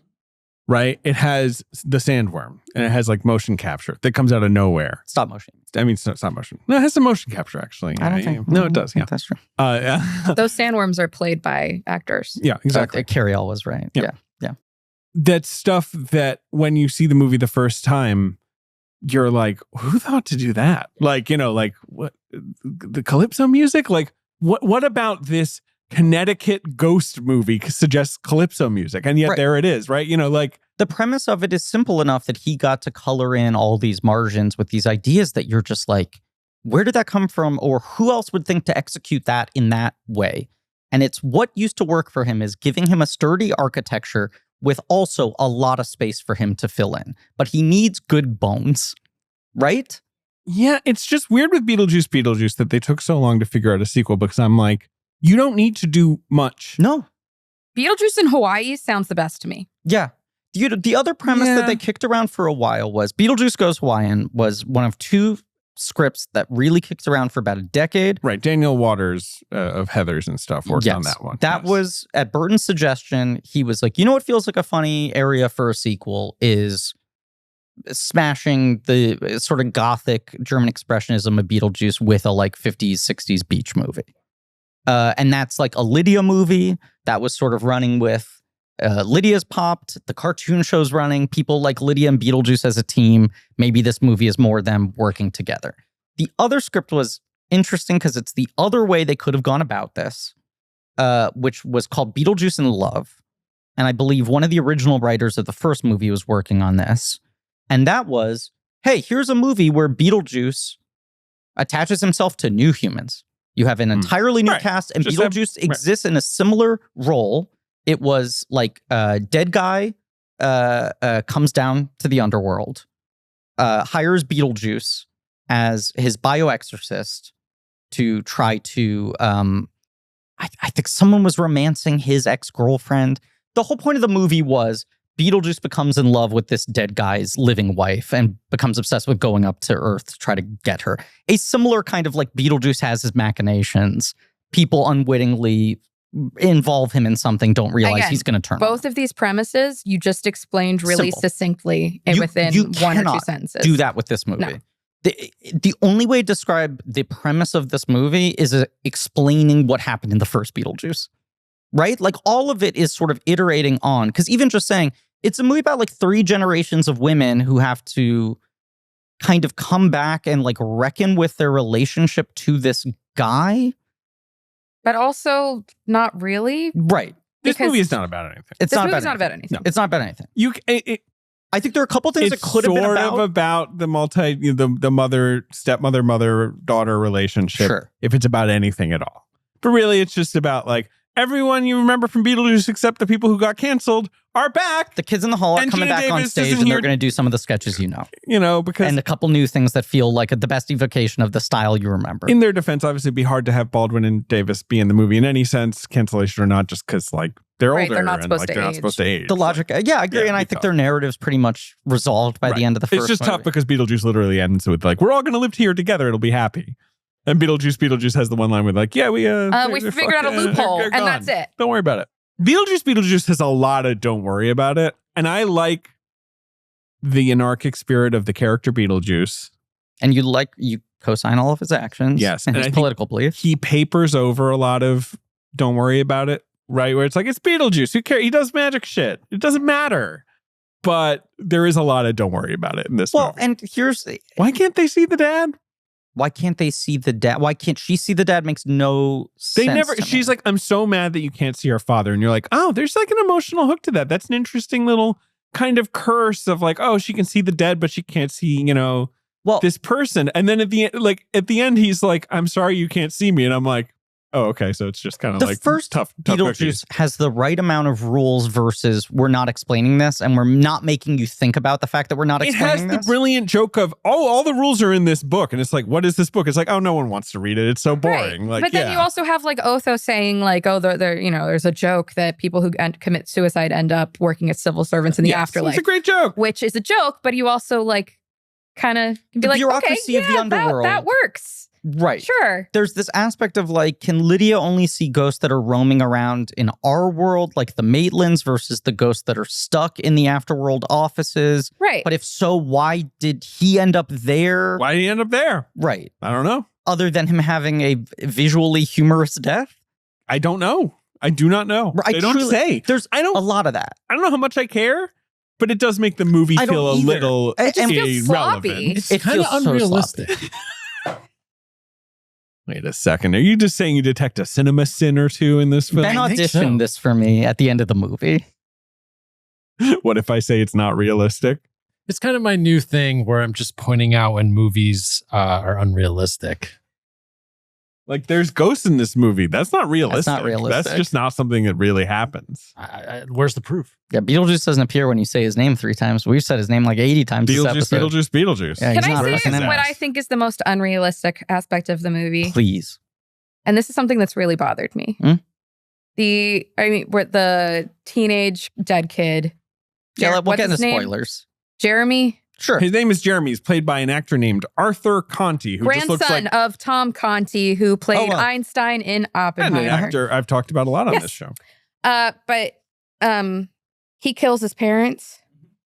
right? It has the Sandworm, and it has like motion capture that comes out of nowhere. Stop motion. I mean, stop motion. No, it has some motion capture, actually. I don't think. No, it does. Yeah, that's true. Those sandworms are played by actors. Yeah, exactly. Carrie All was right. Yeah. That's stuff that when you see the movie the first time, you're like, who thought to do that? Like, like what the Calypso music? Like, what about this Connecticut ghost movie suggests Calypso music? And yet there it is, right? Like the premise of it is simple enough that he got to color in all these margins with these ideas that you're just like, where did that come from? Or who else would think to execute that in that way? And it's what used to work for him is giving him a sturdy architecture with also a lot of space for him to fill in. But he needs good bones, right? Yeah, it's just weird with Beetlejuice that they took so long to figure out a sequel, because I'm like, you don't need to do much. No. Beetlejuice in Hawaii sounds the best to me. Yeah. The other premise that they kicked around for a while was Beetlejuice Goes Hawaiian was one of two scripts that really kicked around for about a decade. Right. Daniel Waters of Heathers and stuff worked on that one. That was at Burton's suggestion. He was like, what feels like a funny area for a sequel is smashing the sort of gothic German expressionism of Beetlejuice with a like 50s, 60s beach movie. And that's like a Lydia movie that was sort of running with Lydia's popped, the cartoon show's running, people like Lydia and Beetlejuice as a team. Maybe this movie is more them working together. The other script was interesting because it's the other way they could have gone about this, which was called Beetlejuice in Love. And I believe one of the original writers of the first movie was working on this. And that was, hey, here's a movie where Beetlejuice attaches himself to new humans. You have an entirely new cast, and Beetlejuice exists in a similar role. It was like a dead guy comes down to the underworld, hires Beetlejuice as his bioexorcist to try to, I think someone was romancing his ex-girlfriend. The whole point of the movie was Beetlejuice becomes in love with this dead guy's living wife and becomes obsessed with going up to Earth to try to get her. A similar kind of like Beetlejuice has his machinations. People unwittingly involve him in something, don't realize he's going to turn both on. of these premises you just explained really succinctly within one or two sentences. Do that with this movie. No. The only way to describe the premise of this movie is explaining what happened in the first Beetlejuice, right? Like all of it is sort of iterating on, because even just saying it's a movie about like 3 generations of women who have to kind of come back and like reckon with their relationship to this guy. But also not really. Right. This movie is not about anything. It's not about anything. No. It's not about anything. I think there are a couple things that could have been about. It's sort of about the mother, stepmother, mother-daughter relationship. Sure. If it's about anything at all. But really, it's just about like everyone you remember from Beetlejuice except the people who got canceled are back. The kids in the hall are coming back on stage and they're going to do some of the sketches because and a couple new things that feel like the best evocation of the style you remember. In their defense, obviously it'd be hard to have Baldwin and Davis be in the movie in any sense, cancellation or not, just because like they're older they're not and supposed like to they're age. not supposed to age. The logic, I agree, and I think their narrative's pretty much resolved by the end of the first It's just movie. tough because Beetlejuice literally ends with like, we're all going to live here together, it'll be happy. And Beetlejuice has the one line with like, yeah, we figured out a loophole, and that's it. Don't worry about it. Beetlejuice has a lot of don't worry about it. And I like the anarchic spirit of the character Beetlejuice. And you co-sign all of his actions. Yes. And his political beliefs. He papers over a lot of don't worry about it, right? Where it's like, it's Beetlejuice. Who cares? He does magic shit. It doesn't matter. But there is a lot of don't worry about it in this movie. And here's... Why can't they see the dad? Why can't they see the dad? Why can't she see the dad? Makes no sense. She's like, I'm so mad that you can't see our father. And you're like, oh, there's like an emotional hook to that. That's an interesting little kind of curse of like, oh, she can see the dead, but she can't see, this person. And then at the end, he's like, I'm sorry you can't see me. And I'm like, oh, okay. So it's just kind of like first tough Beetlejuice cookies. has the right amount of rules versus we're not explaining this and we're not making you think about the fact that we're not explaining this. It has the brilliant joke of, oh, all the rules are in this book. And it's like, what is this book? It's like, oh, no one wants to read it. It's so boring. Right. Like, but then you also have like Otho saying like, oh, there's a joke that people who commit suicide end up working as civil servants in the afterlife. It's a great joke. Which is a joke, but you also like kind of be the like, bureaucracy of the underworld. That works. Right. Sure. There's this aspect of like, can Lydia only see ghosts that are roaming around in our world, like the Maitlands, versus the ghosts that are stuck in the afterworld offices? Right. But if so, why did he end up there? Why did he end up there? Right. I don't know. Other than him having a visually humorous death? I don't know. I do not know. They don't say. There's a lot of that. I don't know how much I care, but it does make the movie feel a little irrelevant. It's kind of unrealistic. Wait a second. Are you just saying you detect a cinema sin or two in this film? Ben auditioned this for me at the end of the movie. What if I say it's not realistic? It's kind of my new thing where I'm just pointing out when movies are unrealistic. Like, there's ghosts in this movie. That's not realistic. That's not realistic. That's just not something that really happens. Where's the proof? Yeah, Beetlejuice doesn't appear when you say his name 3 times. We've said his name like 80 times this episode. Beetlejuice. Yeah, Can I say what I think is the most unrealistic aspect of the movie? Please. And this is something that's really bothered me. Where the teenage dead kid. Yeah, we'll get into spoilers. Jeremy? Sure. His name is Jeremy. He's played by an actor named Arthur Conti, who grandson just looks like of Tom Conti, who played Einstein in Oppenheimer. And an actor I've talked about a lot on this show. But he kills his parents,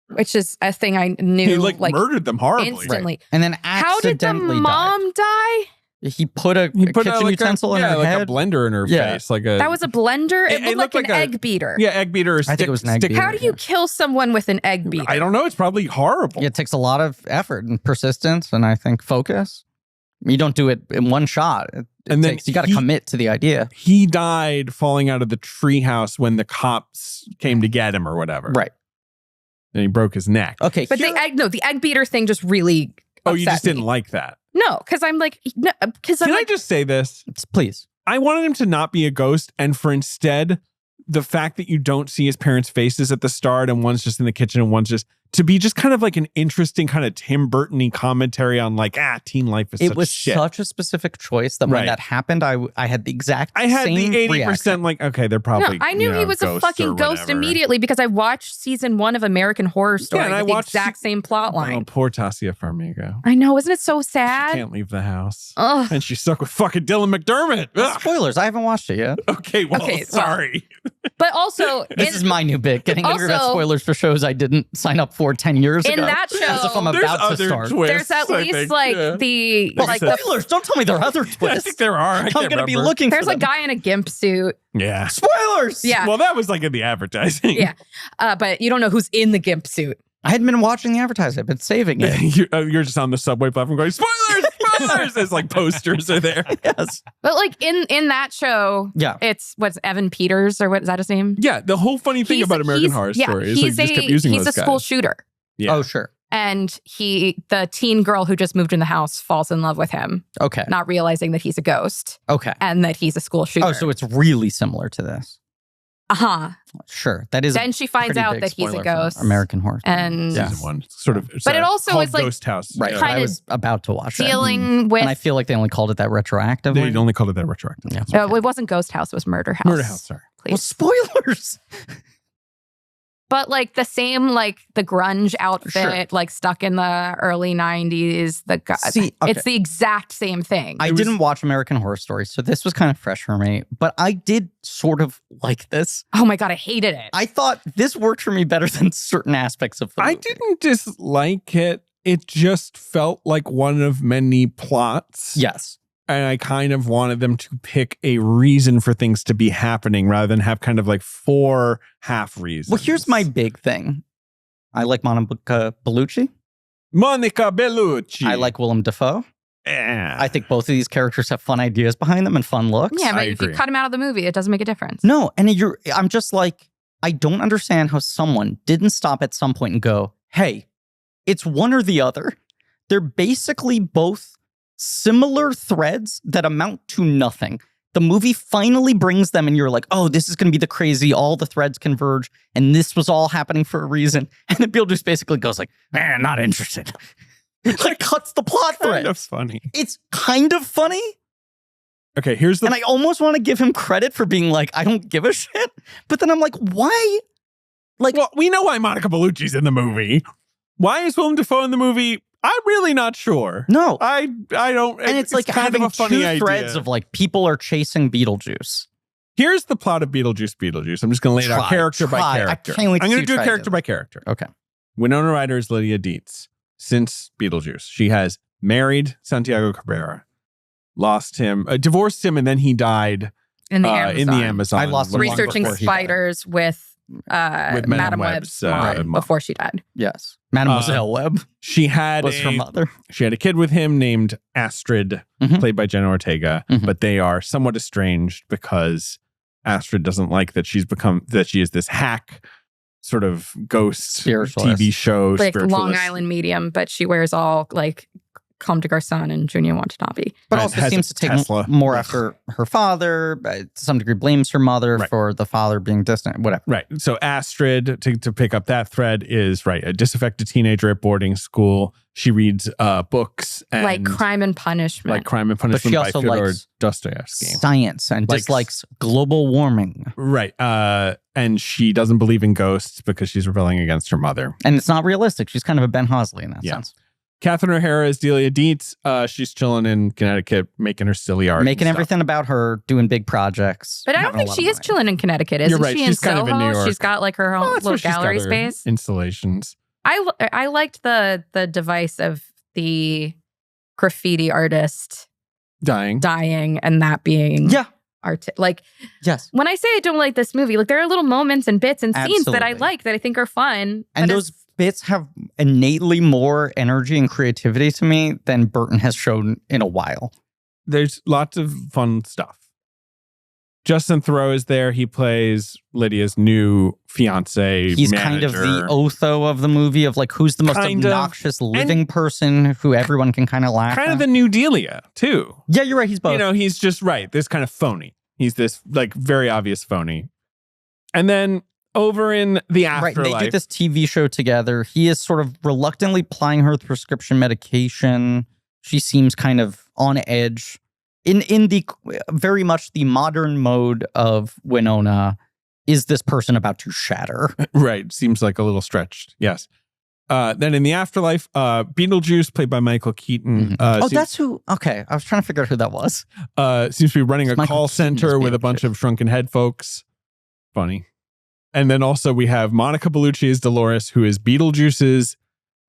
which is a thing I knew. He like murdered them horribly. Instantly. Right. And then accidentally How did the mom die? He put a kitchen utensil in her head. A blender in her face. That was a blender? It looked like an egg beater. Yeah, egg beater. I think it was an egg beater. How do you kill someone with an egg beater? I don't know. It's probably horrible. Yeah, it takes a lot of effort and persistence and I think focus. You don't do it in one shot. You got to commit to the idea. He died falling out of the treehouse when the cops came to get him or whatever. Right. And he broke his neck. Okay. But the egg beater thing just really Oh, you just didn't like that? No, because I'm like, Can I just say this? Please. I wanted him to not be a ghost, and for instead, the fact that you don't see his parents' faces at the start, and one's just in the kitchen and one's just to be just kind of like an interesting kind of Tim Burton-y commentary on like, teen life is such shit. It was such a specific choice that when that happened, I had the exact same the 80% reaction. like, okay, they're probably I knew he was a fucking ghost immediately because I watched season 1 of American Horror Story with the exact same plot line. Oh, poor Tasia Farmiga. I know, isn't it so sad? She can't leave the house. Ugh. And she's stuck with fucking Dylan McDermott. Spoilers, I haven't watched it yet. Okay, sorry. But also... This is my new bit, getting angry about spoilers for shows I didn't sign up for 10 years ago. In that show, as if I'm about to start. There's at least the spoilers. Don't tell me there are other twists. I think there are. I'm going to be looking. There's for a guy in a gimp suit. Yeah. Spoilers. Yeah. Well, that was like in the advertising. Yeah. But you don't know who's in the gimp suit. I hadn't been watching the advertising. I've been saving it. You're just on the subway platform going, spoilers, spoilers. As like posters are there. Yes. But like in that show, it's Evan Peters or what is that his name? Yeah. The whole funny thing about American Horror Story is like, just kept using he's those a school shooter. Yeah. Oh, sure. And the teen girl who just moved in the house falls in love with him. Okay. Not realizing that he's a ghost. Okay. And that he's a school shooter. Oh, so it's really similar to this. Uh-huh. Sure. That is. Then she finds out that he's a ghost. American Horror Story. And season 1. Sort of. But it also is like Ghost House. Right. I was about to watch dealing with. And I feel like they only called it that retroactively. They only called it that retroactively. Yeah. It wasn't Ghost House. It was Murder House. Murder House, sorry. Please. Well, spoilers. But like the same, like the grunge outfit, like stuck in the early 90s. It's the exact same thing. I didn't watch American Horror Story, so this was kind of fresh for me. But I did sort of like this. Oh my God, I hated it. I thought this worked for me better than certain aspects of the movie. I didn't dislike it. It just felt like one of many plots. Yes. And I kind of wanted them to pick a reason for things to be happening rather than have kind of like 4 half reasons. Well, here's my big thing. I like Monica Bellucci. Monica Bellucci. I like Willem Dafoe. Yeah. I think both of these characters have fun ideas behind them and fun looks. Yeah, but if you cut them out of the movie, it doesn't make a difference. No, and I'm just like, I don't understand how someone didn't stop at some point and go, hey, it's one or the other. They're basically both similar threads that amount to nothing. The movie finally brings them and you're like, oh, this is going to be the crazy, all the threads converge and this was all happening for a reason. And then Beetlejuice basically goes like, man, not interested. It like cuts the plot thread. Kind of funny. It's kind of funny. Okay, here's the... And I almost want to give him credit for being like, I don't give a shit. But then I'm like, why? Like, well, we know why Monica Bellucci's in the movie. Why is Willem Dafoe in the movie? I'm really not sure. No. I don't. And it's like kind having of a funny two threads idea. of like people are chasing Beetlejuice. Here's the plot of Beetlejuice Beetlejuice. I'm just going to lay it out character by character. I can't wait I'm going to do a character by character. Okay. Winona Ryder is Lydia Dietz. Since Beetlejuice, she has married Santiago Cabrera, lost him, divorced him, and then he died in the Amazon. I lost him researching spiders with Madame Web's mom before she died. Yes. Mademoiselle Webb. She had her mother. She had a kid with him named Astrid, played by Jenna Ortega, but they are somewhat estranged because Astrid doesn't like that she is this hack sort of ghost TV show, like Long Island medium, but she wears all like Comme des Garçons and Junior Watanabe. But also seems to take more after her father, to some degree blames her mother for the father being distant, whatever. Right. So Astrid, to pick up that thread, is a disaffected teenager at boarding school. She reads books and like Crime and Punishment. But she also by Fyodor likes Dostoevsky. Science and dislikes global warming. Right. And she doesn't believe in ghosts because she's rebelling against her mother. And it's not realistic. She's kind of a Ben Hosley in that sense. Catherine O'Hara is Delia Dietz. She's chilling in Connecticut, making her silly art. Making everything about her, doing big projects. But I don't think she is chilling in Connecticut. Isn't she she's in Soho? Kind of in New York. She's got like her own little gallery space. Installations. I liked the device of the graffiti artist dying and that being yes. When I say I don't like this movie, like there are little moments and bits and scenes that I like that I think are fun. And those bits have innately more energy and creativity to me than Burton has shown in a while. There's lots of fun stuff. Justin Theroux is there. He plays Lydia's new fiance. He's manager. kind of the Otho of the movie of like who's the most obnoxious living person who everyone can kind of laugh kind at. of the new Delia, too. Yeah, you're right. He's both. You know, he's just this kind of phony. He's this like very obvious phony. And then over in the afterlife. They do this TV show together. He is sort of reluctantly plying her with prescription medication. She seems kind of on edge. In the very much the modern mode of Winona, is this person about to shatter? Right. Seems like a little stretched. Yes. Then in the afterlife, Beetlejuice, played by Michael Keaton. That's who. Okay. I was trying to figure out who that was. Seems to be running a call center with a bunch of shrunken head folks. Funny. And then also we have Monica Bellucci as Dolores, who is Beetlejuice's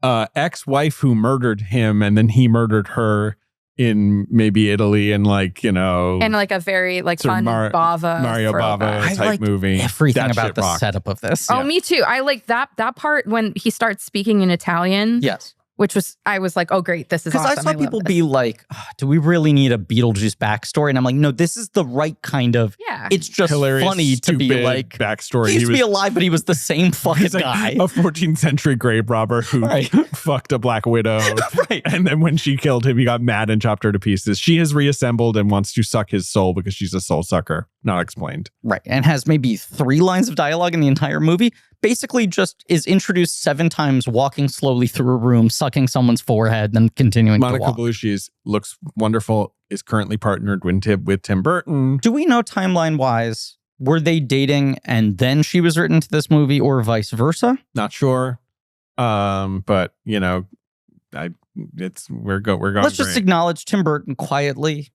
ex-wife who murdered him, and then he murdered her in maybe Italy and like, you know. And like a very like fun Mario Bava type movie. Everything that about the setup of this. Oh, me too. I like that part when he starts speaking in Italian. Yes. Which was, I was like, oh, great, this is awesome. Because I saw people be like, oh, do we really need a Beetlejuice backstory? And I'm like, no, this is the right kind of, it's just hilarious, funny to be like, backstory. He used to be alive, but he was the same fucking guy. A 14th century grave robber who fucked a black widow. And then when she killed him, he got mad and chopped her to pieces. She has reassembled and wants to suck his soul because she's a soul sucker. Not explained. Right. And has maybe 3 lines of dialogue in the entire movie. Basically just is introduced 7 times, walking slowly through a room, sucking someone's forehead, then continuing Monica to walk. Bellucci looks wonderful, is currently partnered with Tim Burton. Do we know timeline-wise, were they dating and then she was written to this movie or vice versa? Not sure. But, you know, we're going Let's just acknowledge Tim Burton quietly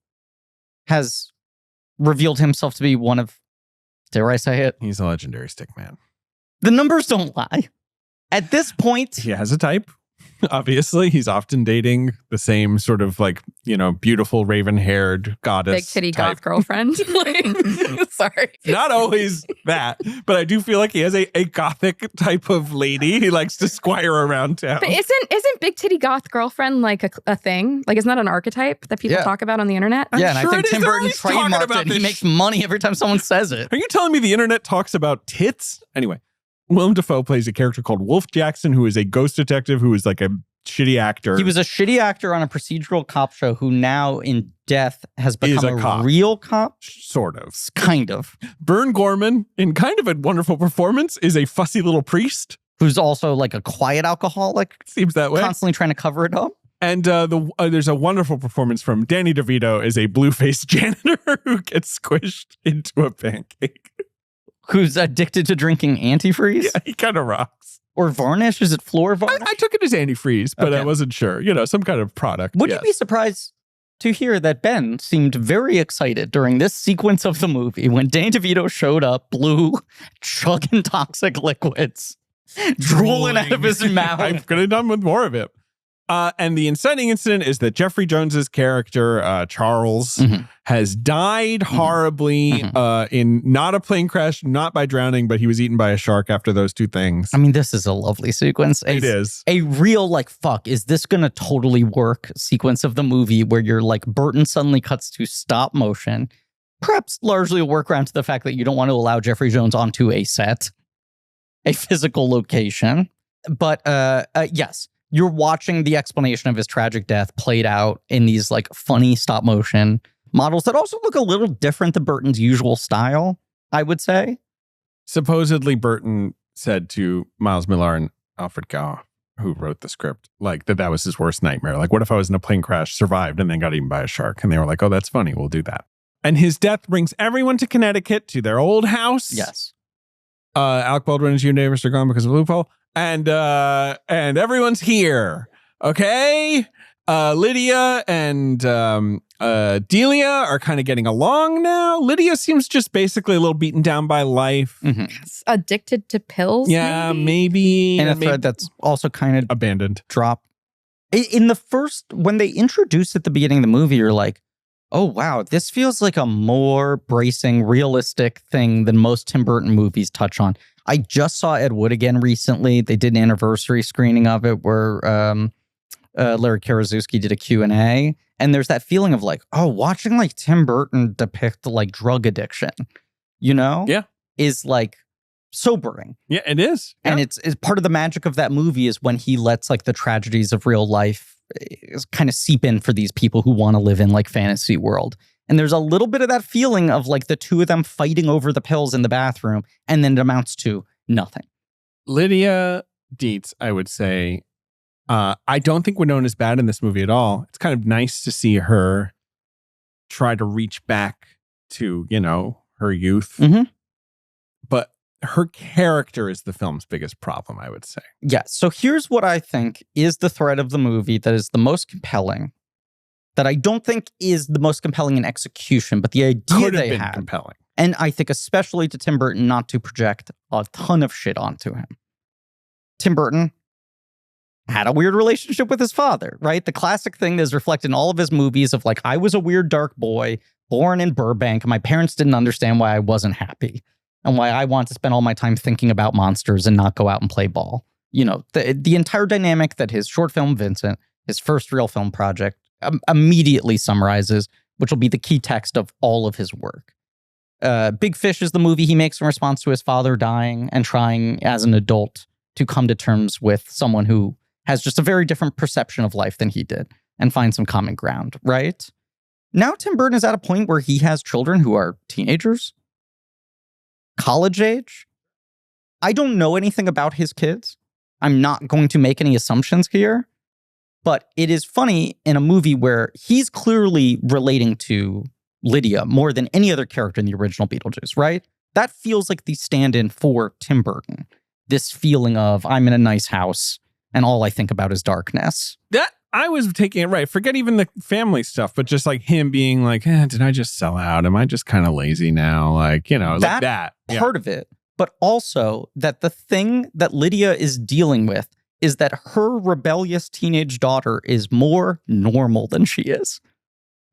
has revealed himself to be one of, dare I say it? He's a legendary stick man. The numbers don't lie. At this point, he has a type. Obviously, he's often dating the same sort of like, you know, beautiful raven-haired goddess. Big titty goth girlfriend. Sorry. Not always that, but I do feel like he has a gothic type of lady he likes to squire around town. But isn't big titty goth girlfriend like a thing? Like, isn't that an archetype that people talk about on the internet? And I think Tim Burton trademarked it. He makes money every time someone says it. Are you telling me the internet talks about tits? Anyway. Willem Dafoe plays a character called Wolf Jackson, who is a ghost detective who is like a shitty actor. He was a shitty actor on a procedural cop show who now in death has become a real cop. Sort of. Kind of. Vern Gorman, in kind of a wonderful performance, is a fussy little priest. Who's also like a quiet alcoholic. Seems that way. Constantly trying to cover it up. And there's a wonderful performance from Danny DeVito as a blue-faced janitor who gets squished into a pancake. Who's addicted to drinking antifreeze? Yeah, he kind of rocks. Or varnish? Is it floor varnish? I took it as antifreeze, but I wasn't sure. You know, some kind of product. Would you be surprised to hear that Ben seemed very excited during this sequence of the movie when Danny DeVito showed up, blue, chugging toxic liquids, drooling out of his mouth? I could have done with more of it. And the inciting incident is that Jeffrey Jones's character, Charles, has died horribly in not a plane crash, not by drowning, but he was eaten by a shark after those 2 things. I mean, this is a lovely sequence. It is. A real, like, fuck, is this going to totally work sequence of the movie where you're like, Burton suddenly cuts to stop motion. Perhaps largely a workaround to the fact that you don't want to allow Jeffrey Jones onto a set, a physical location. But yes. You're watching the explanation of his tragic death played out in these like funny stop motion models that also look a little different than Burton's usual style, I would say. Supposedly Burton said to Miles Millar and Alfred Gough, who wrote the script, like that was his worst nightmare. Like, what if I was in a plane crash, survived, and then got eaten by a shark? And they were like, oh, that's funny. We'll do that. And his death brings everyone to Connecticut to their old house. Yes. Alec Baldwin and June Davis are gone because of a loophole. And everyone's here. Okay? Lydia and Delia are kind of getting along now. Lydia seems just basically a little beaten down by life. Addicted to pills? Yeah, maybe. And a thread that's also kind of abandoned. Dropped. In the first, when they introduced at the beginning of the movie, you're like, oh, wow, this feels like a more bracing, realistic thing than most Tim Burton movies touch on. I just saw Ed Wood again recently. They did an anniversary screening of it where Larry Karaszewski did a Q&A. And there's that feeling of like, oh, watching like Tim Burton depict like drug addiction, you know? Yeah. Is like sobering. Yeah, it is. Yeah. And it's part of the magic of that movie is when he lets like the tragedies of real life kind of seep in for these people who want to live in like fantasy world. And there's a little bit of that feeling of like the two of them fighting over the pills in the bathroom, and then it amounts to nothing. Lydia Dietz, I would say, I don't think Winona's bad in this movie at all. It's kind of nice to see her try to reach back to, you know, her youth. Mm-hmm. But her character is the film's biggest problem, I would say. Yeah. So here's what I think is the thread of the movie that is the most compelling, that I don't think is the most compelling in execution, but the idea they had. Compelling. And I think especially to Tim Burton not to project a ton of shit onto him. Tim Burton had a weird relationship with his father, right? The classic thing that is reflected in all of his movies of like, I was a weird dark boy born in Burbank, and my parents didn't understand why I wasn't happy and why I want to spend all my time thinking about monsters and not go out and play ball. You know, the entire dynamic that his short film, Vincent, his first real film project, immediately summarizes, which will be the key text of all of his work. Big Fish is the movie he makes in response to his father dying and trying as an adult to come to terms with someone who has just a very different perception of life than he did and find some common ground, right? Now Tim Burton is at a point where he has children who are teenagers, college age. I don't know anything about his kids. I'm not going to make any assumptions here, but it is funny in a movie where he's clearly relating to Lydia more than any other character in the original Beetlejuice, right? That feels like the stand-in for Tim Burton. This feeling of, I'm in a nice house and all I think about is darkness. That I was taking it right. Forget even the family stuff, but just like him being like, did I just sell out? Am I just kind of lazy now? Like, you know, like that. Part of it. But also that the thing that Lydia is dealing with is that her rebellious teenage daughter is more normal than she is.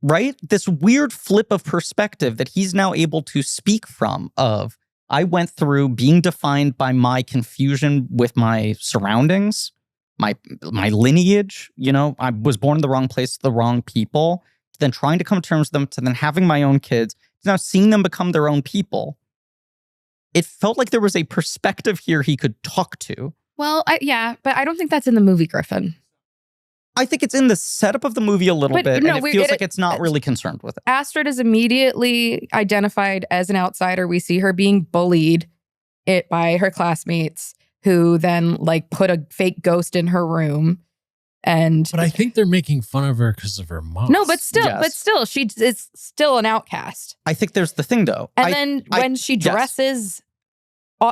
Right? This weird flip of perspective that he's now able to speak from of, I went through being defined by my confusion with my surroundings, my lineage, you know, I was born in the wrong place to the wrong people, to then trying to come to terms with them, to then having my own kids, to now seeing them become their own people. It felt like there was a perspective here he could talk to. Well, yeah, but I don't think that's in the movie, Griffin. I think it's in the setup of the movie a little bit, and it feels like it's not really concerned with it. Astrid is immediately identified as an outsider. We see her being bullied by her classmates, who then like put a fake ghost in her room. But I think they're making fun of her because of her mom. No, but still, she is still an outcast. I think there's the thing, though. And then when she dresses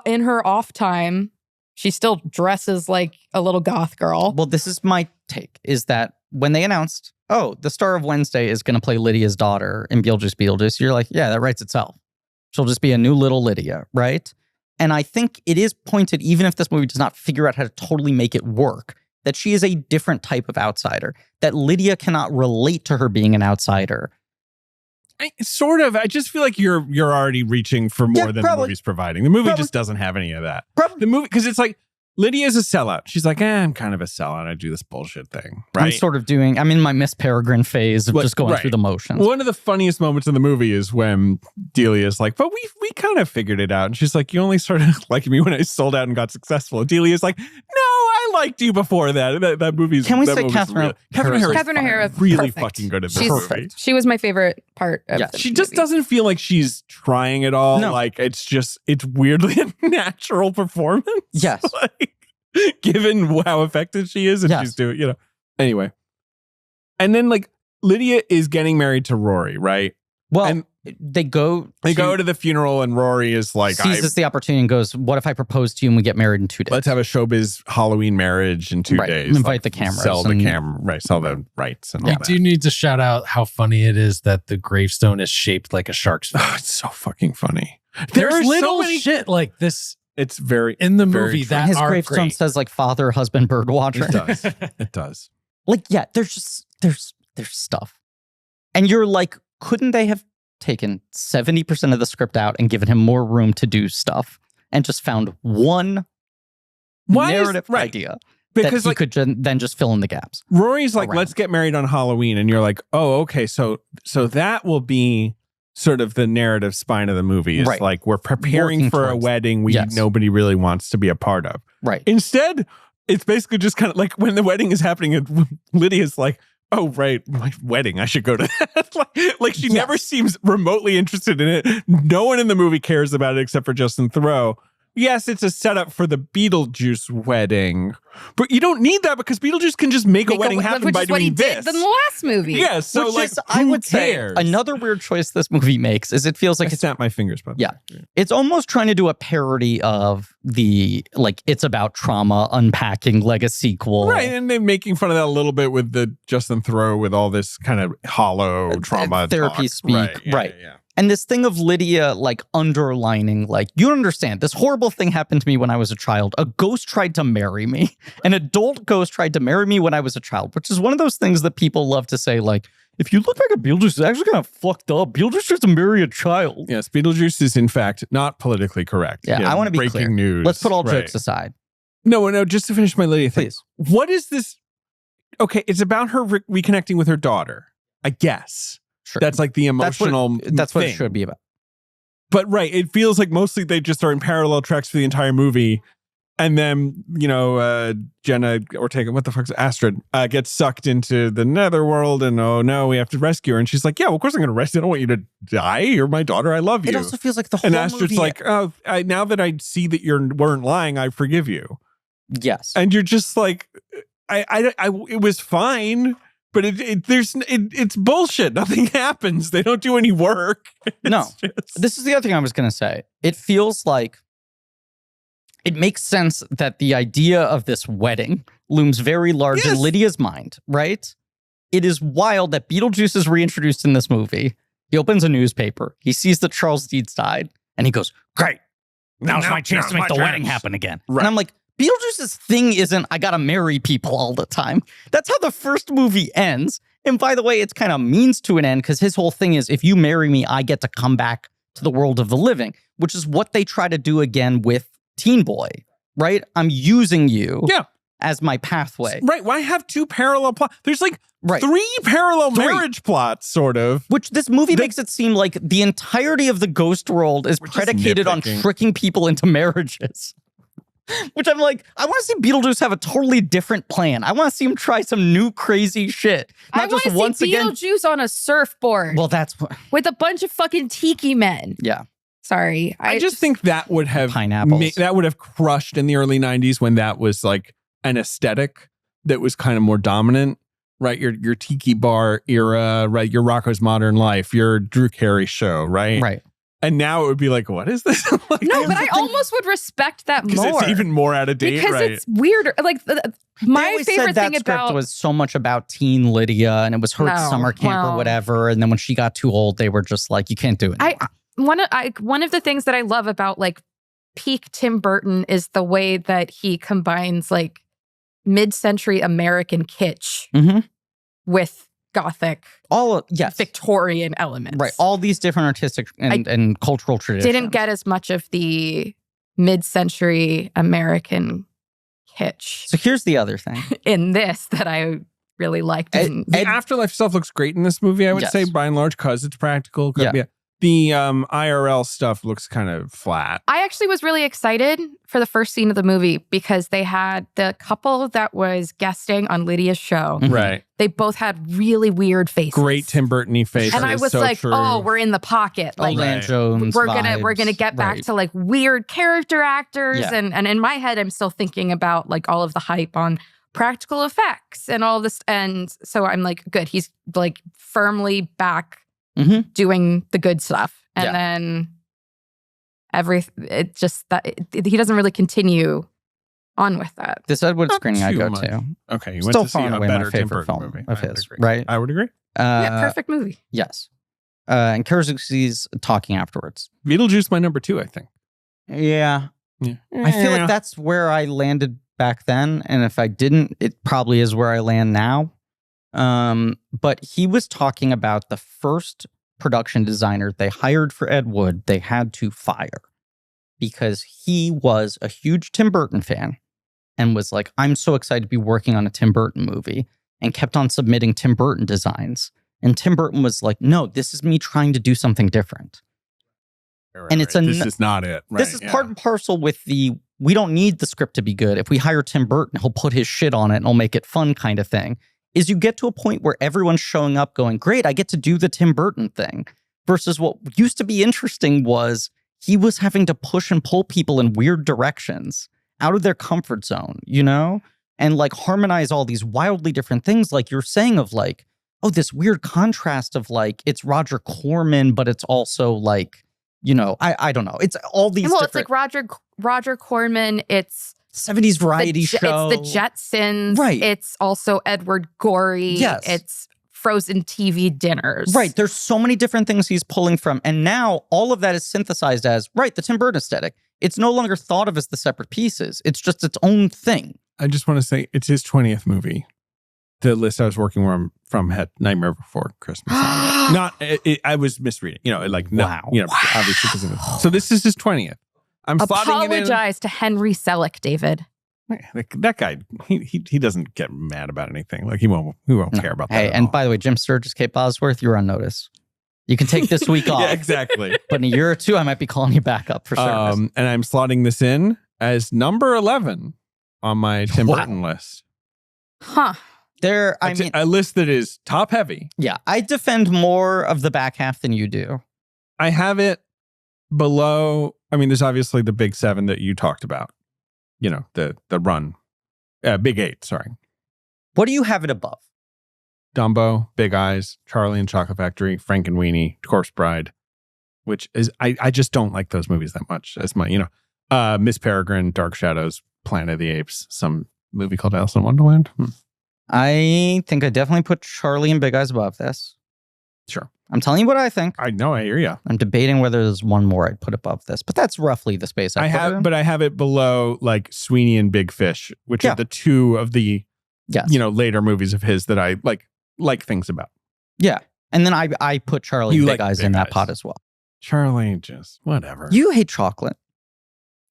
in her off time, she still dresses like a little goth girl. Well, this is my take, is that when they announced, oh, the star of Wednesday is going to play Lydia's daughter in Beetlejuice Beetlejuice, you're like, yeah, that writes itself. She'll just be a new little Lydia, right? And I think it is pointed, even if this movie does not figure out how to totally make it work, that she is a different type of outsider, that Lydia cannot relate to her being an outsider. I just feel like you're already reaching for more than the movie's providing. The movie just doesn't have any of that. The movie, because it's like, Lydia's a sellout. She's like, I'm kind of a sellout. I do this bullshit thing, right? I'm in my Miss Peregrine phase of just going through the motions. One of the funniest moments in the movie is when Delia's like, but we kind of figured it out. And she's like, you only started liking me when I sold out and got successful. Delia's like, no, I liked you before that. That movie's... Can we say Catherine O'Hara really fucking good at this movie. She was my favorite part of the She just doesn't feel like she's trying at all. No. Like, it's weirdly a natural performance. Yes. Like, given how effective she is and she's doing, you know. Anyway. And then, like, Lydia is getting married to Rory, right? Well, and they go to the funeral and Rory is like, seizes the opportunity and goes, what if I propose to you and we get married in 2 days? Let's have a showbiz Halloween marriage in 2 days. Invite the cameras. Sell the rights and all that. I do need to shout out how funny it is that the gravestone is shaped like a shark's fin. Oh, it's so fucking funny. There's little shit like this. It's very in the movie that his gravestone says like father, husband, bird watcher. It does. It does. Like, yeah, there's stuff. And you're like, couldn't they have taken 70% of the script out and given him more room to do stuff and just found one narrative idea Because he could then just fill in the gaps. Rory's like, let's get married on Halloween. And you're like, oh, okay. So that will be sort of the narrative spine of the movie. Is like, we're preparing for a wedding nobody really wants to be a part of. Right. Instead, it's basically just kind of like when the wedding is happening and Lydia's like, oh, right, my wedding, I should go to that. like she never seems remotely interested in it. No one in the movie cares about it except for Justin Theroux. Yes, it's a setup for the Beetlejuice wedding, but you don't need that because Beetlejuice can just make a wedding happen by doing this. Which is what he did in the last movie. Yeah, so which like, is, I would say another weird choice this movie makes is it feels like I snap my fingers, by the way. It's almost trying to do a parody of the like It's About Trauma unpacking legacy sequel, right? And then making fun of that a little bit with the Justin Theroux with all this kind of hollow trauma therapy talk. speak, right? And this thing of Lydia, like, underlining, like, you understand, this horrible thing happened to me when I was a child. A ghost tried to marry me. An adult ghost tried to marry me when I was a child, which is one of those things that people love to say, like, if you look back at Beetlejuice, it's actually kind of fucked up. Beetlejuice tries to marry a child. Yes, Beetlejuice is, in fact, not politically correct. Yeah, I want to be breaking clear. News. Let's put all jokes aside. No, just to finish my Lydia thing. Please. What is this? Okay, it's about her reconnecting with her daughter, I guess. Sure. That's like the emotional That's what thing. it should be about. But right, it feels like mostly they just are in parallel tracks for the entire movie. And then, Jenna Ortega, what the fuck's Astrid, gets sucked into the netherworld and oh no, we have to rescue her. And she's like, yeah, well, of course I'm going to rescue you. I don't want you to die. You're my daughter. I love you. It also feels like the whole And Astrid's movie... like, oh, now that I see that you weren't lying, I forgive you. Yes. And you're just like, it was fine. But it's bullshit. Nothing happens. They don't do any work. This is the other thing I was going to say. It feels like it makes sense that the idea of this wedding looms very large in Lydia's mind, right? It is wild that Beetlejuice is reintroduced in this movie. He opens a newspaper. He sees that Charles Deeds died, and he goes, great. Now's my chance to make the wedding happen again. Right. And I'm like, Beetlejuice's thing isn't, I gotta marry people all the time. That's how the first movie ends. And by the way, it's kind of means to an end because his whole thing is, if you marry me, I get to come back to the world of the living, which is what they try to do again with Teen Boy, right? I'm using you as my pathway. Right. Why have two parallel plots? There's like three parallel marriage plots, sort of. Which this movie makes it seem like the entirety of the ghost world is predicated on tricking people into marriages. Which I'm like, I want to see Beetlejuice have a totally different plan. I want to see him try some new crazy shit. I want to see Beetlejuice on a surfboard. Well, that's what... with a bunch of fucking tiki men. Yeah. Sorry. I just think that would have... Pineapples. That would have crushed in the early 90s when that was like an aesthetic that was kind of more dominant. Right? Your tiki bar era, right? Your Rocko's Modern Life, your Drew Carey show, right? Right. And now it would be like, what is this? Like, no, but I almost would respect that more. Because it's even more out of date, because it's weirder. Like, my favorite thing about... was so much about teen Lydia, and it was her summer camp or whatever. And then when she got too old, they were just like, you can't do it anymore. One of the things that I love about, like, peak Tim Burton is the way that he combines, like, mid-century American kitsch with Gothic, Victorian elements. Right. All these different artistic and cultural traditions. Didn't get as much of the mid-century American kitsch. So here's the other thing. In this that I really liked. The afterlife stuff looks great in this movie, I would say, by and large, because it's practical. Yeah. The IRL stuff looks kind of flat. I actually was really excited for the first scene of the movie because they had the couple that was guesting on Lydia's show. Right. They both had really weird faces. Great Tim Burton-y faces. And I was like, true. oh, we're in the pocket. Like, Jones we're gonna get back to like weird character actors. Yeah. And in my head, I'm still thinking about like all of the hype on practical effects and all this. And so I'm like, good. He's like firmly back doing the good stuff. And then he doesn't really continue on with that. This Edward screening I go to. Okay, you still went to see a better Tim Burton film movie. of his, right? I would agree. Perfect movie. Yes. And Kurzuski's talking afterwards. Beetlejuice, my number 2, I think. Yeah. I feel like that's where I landed back then. And if I didn't, it probably is where I land now. But he was talking about the first production designer they hired for Ed Wood, they had to fire because he was a huge Tim Burton fan. and was like, I'm so excited to be working on a Tim Burton movie, and kept on submitting Tim Burton designs. And Tim Burton was like, no, this is me trying to do something different. Right, and it's this is not it. Right, this is part and parcel with we don't need the script to be good. If we hire Tim Burton, he'll put his shit on it and he'll make it fun kind of thing. Is you get to a point where everyone's showing up going, great, I get to do the Tim Burton thing. Versus what used to be interesting was he was having to push and pull people in weird directions out of their comfort zone, you know? And like harmonize all these wildly different things like you're saying of like, oh, this weird contrast of like, it's Roger Corman, but it's also like, you know, I don't know. It's all these it's like Roger Corman, it's 70s variety show. It's the Jetsons. Right. It's also Edward Gorey. Yes. It's frozen TV dinners. Right. There's so many different things he's pulling from. And now all of that is synthesized as, right, the Tim Burton aesthetic. It's no longer thought of as the separate pieces. It's just its own thing. I just want to say it's his 20th movie. The list I was working from had Nightmare Before Christmas. I was misreading. You know, like, no, wow. You know, obviously because of it. So this is his 20th. I'm slotting it in. Apologize to Henry Selick, David. That guy, he doesn't get mad about anything. Like he won't care about that. Hey, and by the way, Jim Sturgis, Kate Bosworth, you're on notice. You can take this week off. Yeah, exactly. But in a year or two, I might be calling you back up for service. And I'm slotting this in as number 11 on my Tim Burton list. Huh. A list that is top heavy. Yeah, I defend more of the back half than you do. I have it below. I mean, there's obviously the big 7 that you talked about. You know, the run. Big 8, sorry. What do you have it above? Dumbo, Big Eyes, Charlie and Chocolate Factory, Frankenweenie, Corpse Bride, which is, I just don't like those movies that much. As my, you know, Miss Peregrine, Dark Shadows, Planet of the Apes, some movie called Alice in Wonderland. I think I definitely put Charlie and Big Eyes above this. Sure. I'm telling you what I think. I know, I hear you. I'm debating whether there's one more I'd put above this, but that's roughly the space I have. But I have it below like Sweeney and Big Fish, which are the two of the, you know, later movies of his that I like things about. Yeah. And then I put Charlie and Big Eyes in that pot as well. Charlie, just whatever. You hate chocolate.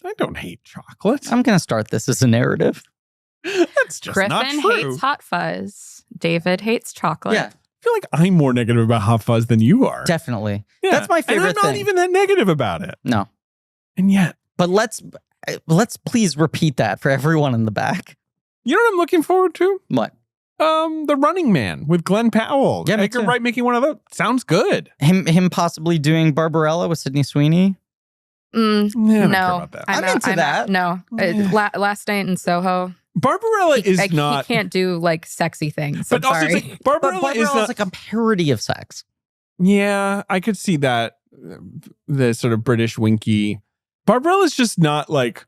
I don't hate chocolate. I'm going to start this as a narrative. That's just Griffin not true. hates Hot Fuzz. David hates chocolate. Yeah. I feel like I'm more negative about Hot Fuzz than you are. Definitely. Yeah. That's my favorite thing. I'm not even that negative about it. No. And yet. But let's please repeat that for everyone in the back. You know what I'm looking forward to? What? The Running Man with Glenn Powell. Yeah, Edgar Wright making one of those. Sounds good. Him possibly doing Barbarella with Sydney Sweeney. No. I'm into that. No. Last Night in Soho. Barbarella is not. He can't do like sexy things. But I'm also, sorry. Barbarella is not, like a parody of sex. Yeah, I could see that. The sort of British winky. Barbarella is just not like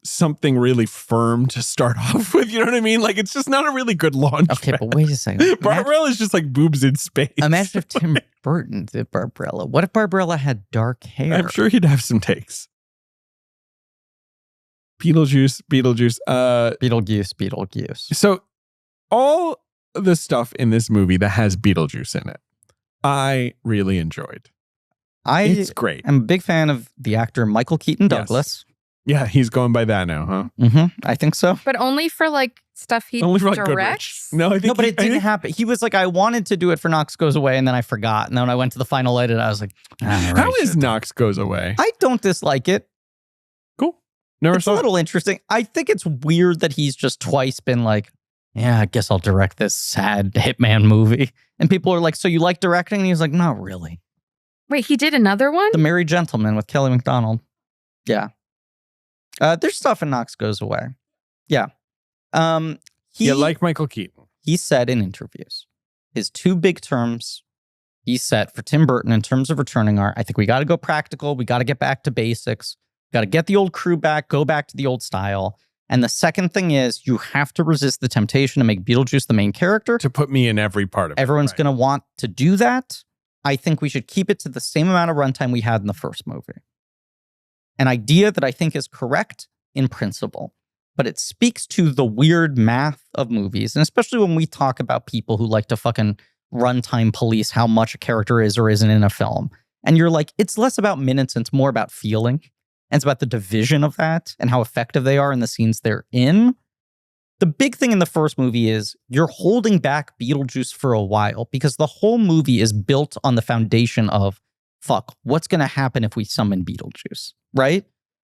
something really firm to start off with. You know what I mean? Like it's just not a really good launch. Okay, but wait a second. Barbarella is just like boobs in space. Imagine if Tim Burton did Barbarella. What if Barbarella had dark hair? I'm sure he'd have some takes. Beetlejuice. So all the stuff in this movie that has Beetlejuice in it, I really enjoyed. It's great. I'm a big fan of the actor Michael Keaton Douglas. Yeah, he's going by that now, huh? Mm-hmm. I think so. But only for like stuff he directs. No, I think but it didn't happen. He was like, I wanted to do it for Knox Goes Away, and then I forgot. And then when I went to the final edit, I was like, how is Knox Goes Away? I don't dislike it. Cool. Never saw it. It's a little interesting. I think it's weird that he's just twice been like, yeah, I guess I'll direct this sad hitman movie. And people are like, so you like directing? And he's like, not really. Wait, he did another one? The Merry Gentleman with Kelly MacDonald. Yeah. There's stuff in Knox Goes Away. Yeah. Like Michael Keaton. He said in interviews, his two big terms he set for Tim Burton in terms of returning are, I think we got to go practical. We got to get back to basics. Got to get the old crew back, go back to the old style. And the second thing is you have to resist the temptation to make Beetlejuice the main character. To put me in every part of it. Everyone's going to want to do that. I think we should keep it to the same amount of runtime we had in the first movie. An idea that I think is correct in principle, but it speaks to the weird math of movies. And especially when we talk about people who like to fucking runtime police how much a character is or isn't in a film. And you're like, it's less about minutes and it's more about feeling. And it's about the division of that and how effective they are in the scenes they're in. The big thing in the first movie is you're holding back Beetlejuice for a while because the whole movie is built on the foundation of, fuck, what's going to happen if we summon Beetlejuice, right?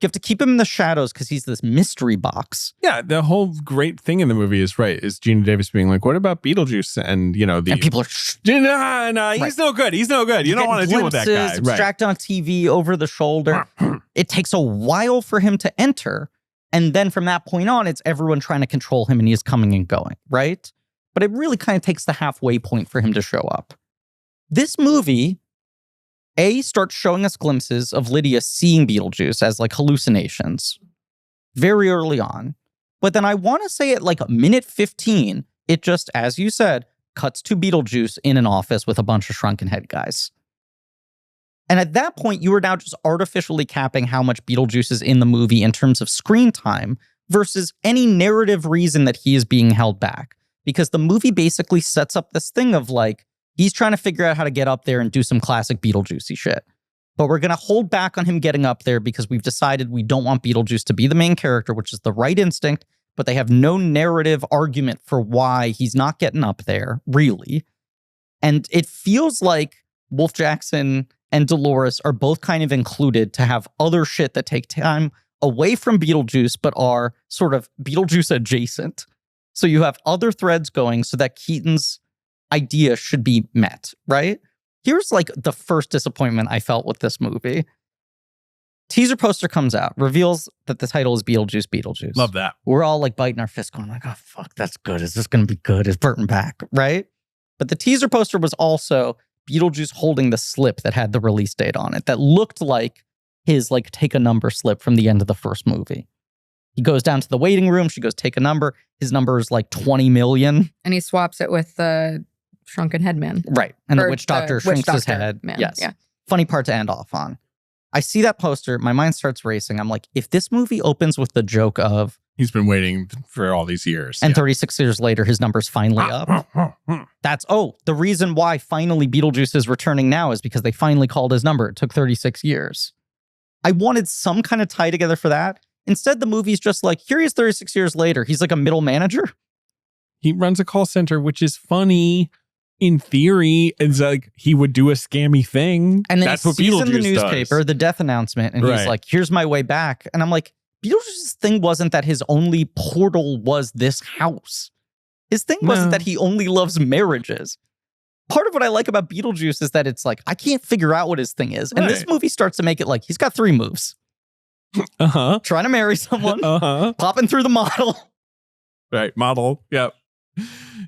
You have to keep him in the shadows because he's this mystery box. Yeah, the whole great thing in the movie is Gina Davis being like, what about Beetlejuice? And, and people are, no, he's no good. He's no good. You don't want to deal with that guy. Abstract on TV over the shoulder. It takes a while for him to enter. And then from that point on, it's everyone trying to control him and he's coming and going, right? But it really kind of takes the halfway point for him to show up. This movie, starts showing us glimpses of Lydia seeing Beetlejuice as like hallucinations very early on. But then I want to say at like minute 15, it just, as you said, cuts to Beetlejuice in an office with a bunch of shrunken head guys. And at that point, you are now just artificially capping how much Beetlejuice is in the movie in terms of screen time versus any narrative reason that he is being held back. Because the movie basically sets up this thing of like, he's trying to figure out how to get up there and do some classic Beetlejuicy shit. But we're going to hold back on him getting up there because we've decided we don't want Beetlejuice to be the main character, which is the right instinct, but they have no narrative argument for why he's not getting up there, really. And it feels like Wolf Jackson and Dolores are both kind of included to have other shit that take time away from Beetlejuice, but are sort of Beetlejuice adjacent. So you have other threads going so that Keaton's idea should be met, right? Here's like the first disappointment I felt with this movie. Teaser poster comes out, reveals that the title is Beetlejuice Beetlejuice. Love that. We're all like biting our fists going like, oh, fuck, that's good. Is this going to be good? Is Burton back, right? But the teaser poster was also Beetlejuice holding the slip that had the release date on it that looked like his like take a number slip from the end of the first movie. He goes down to the waiting room. She goes, take a number. His number is like 20 million. And he swaps it with the shrunken head man. Right. And the witch doctor shrinks his head. Man. Yes. Yeah. Funny part to end off on. I see that poster. My mind starts racing. I'm like, if this movie opens with the joke of he's been waiting for all these years. And 36 years later, his number's finally up. That's, the reason why finally Beetlejuice is returning now is because they finally called his number. It took 36 years. I wanted some kind of tie together for that. Instead, the movie's just like, here he is 36 years later. He's like a middle manager. He runs a call center, which is funny. In theory, it's like he would do a scammy thing. And then that's he what sees Beetlejuice in the newspaper does. the death announcement, and he's like, here's my way back. And I'm like, Beetlejuice's thing wasn't that his only portal was this house. His thing wasn't that he only loves marriages. Part of what I like about Beetlejuice is that it's like, I can't figure out what his thing is. And this movie starts to make it like, he's got 3 moves. Trying to marry someone. Popping through the model. Right, model. Yep.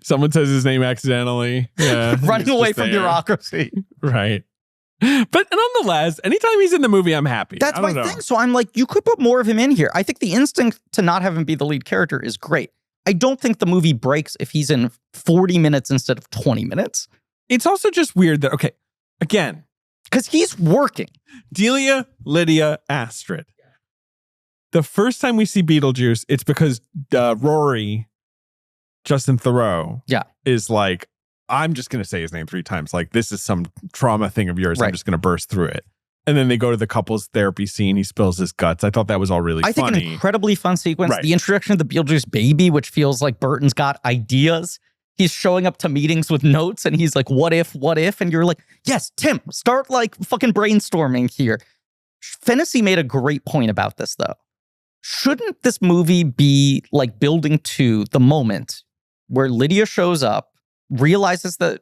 Someone says his name accidentally. Yeah. Running away from bureaucracy. Right. But nonetheless, anytime he's in the movie, I'm happy. That's my thing. So I'm like, you could put more of him in here. I think the instinct to not have him be the lead character is great. I don't think the movie breaks if he's in 40 minutes instead of 20 minutes. It's also just weird that, okay, again. Because he's working. Delia, Lydia, Astrid. The first time we see Beetlejuice, it's because Rory, Justin Theroux, is like, I'm just going to say his name 3 times. Like, this is some trauma thing of yours. I'm just going to burst through it. And then they go to the couples therapy scene. He spills his guts. I thought that was all really funny. I think an incredibly fun sequence. The introduction of the Beetlejuice baby, which feels like Burton's got ideas. He's showing up to meetings with notes and he's like, what if? And you're like, yes, Tim, start like fucking brainstorming here. Fennessy made a great point about this, though. Shouldn't this movie be like building to the moment where Lydia shows up, realizes that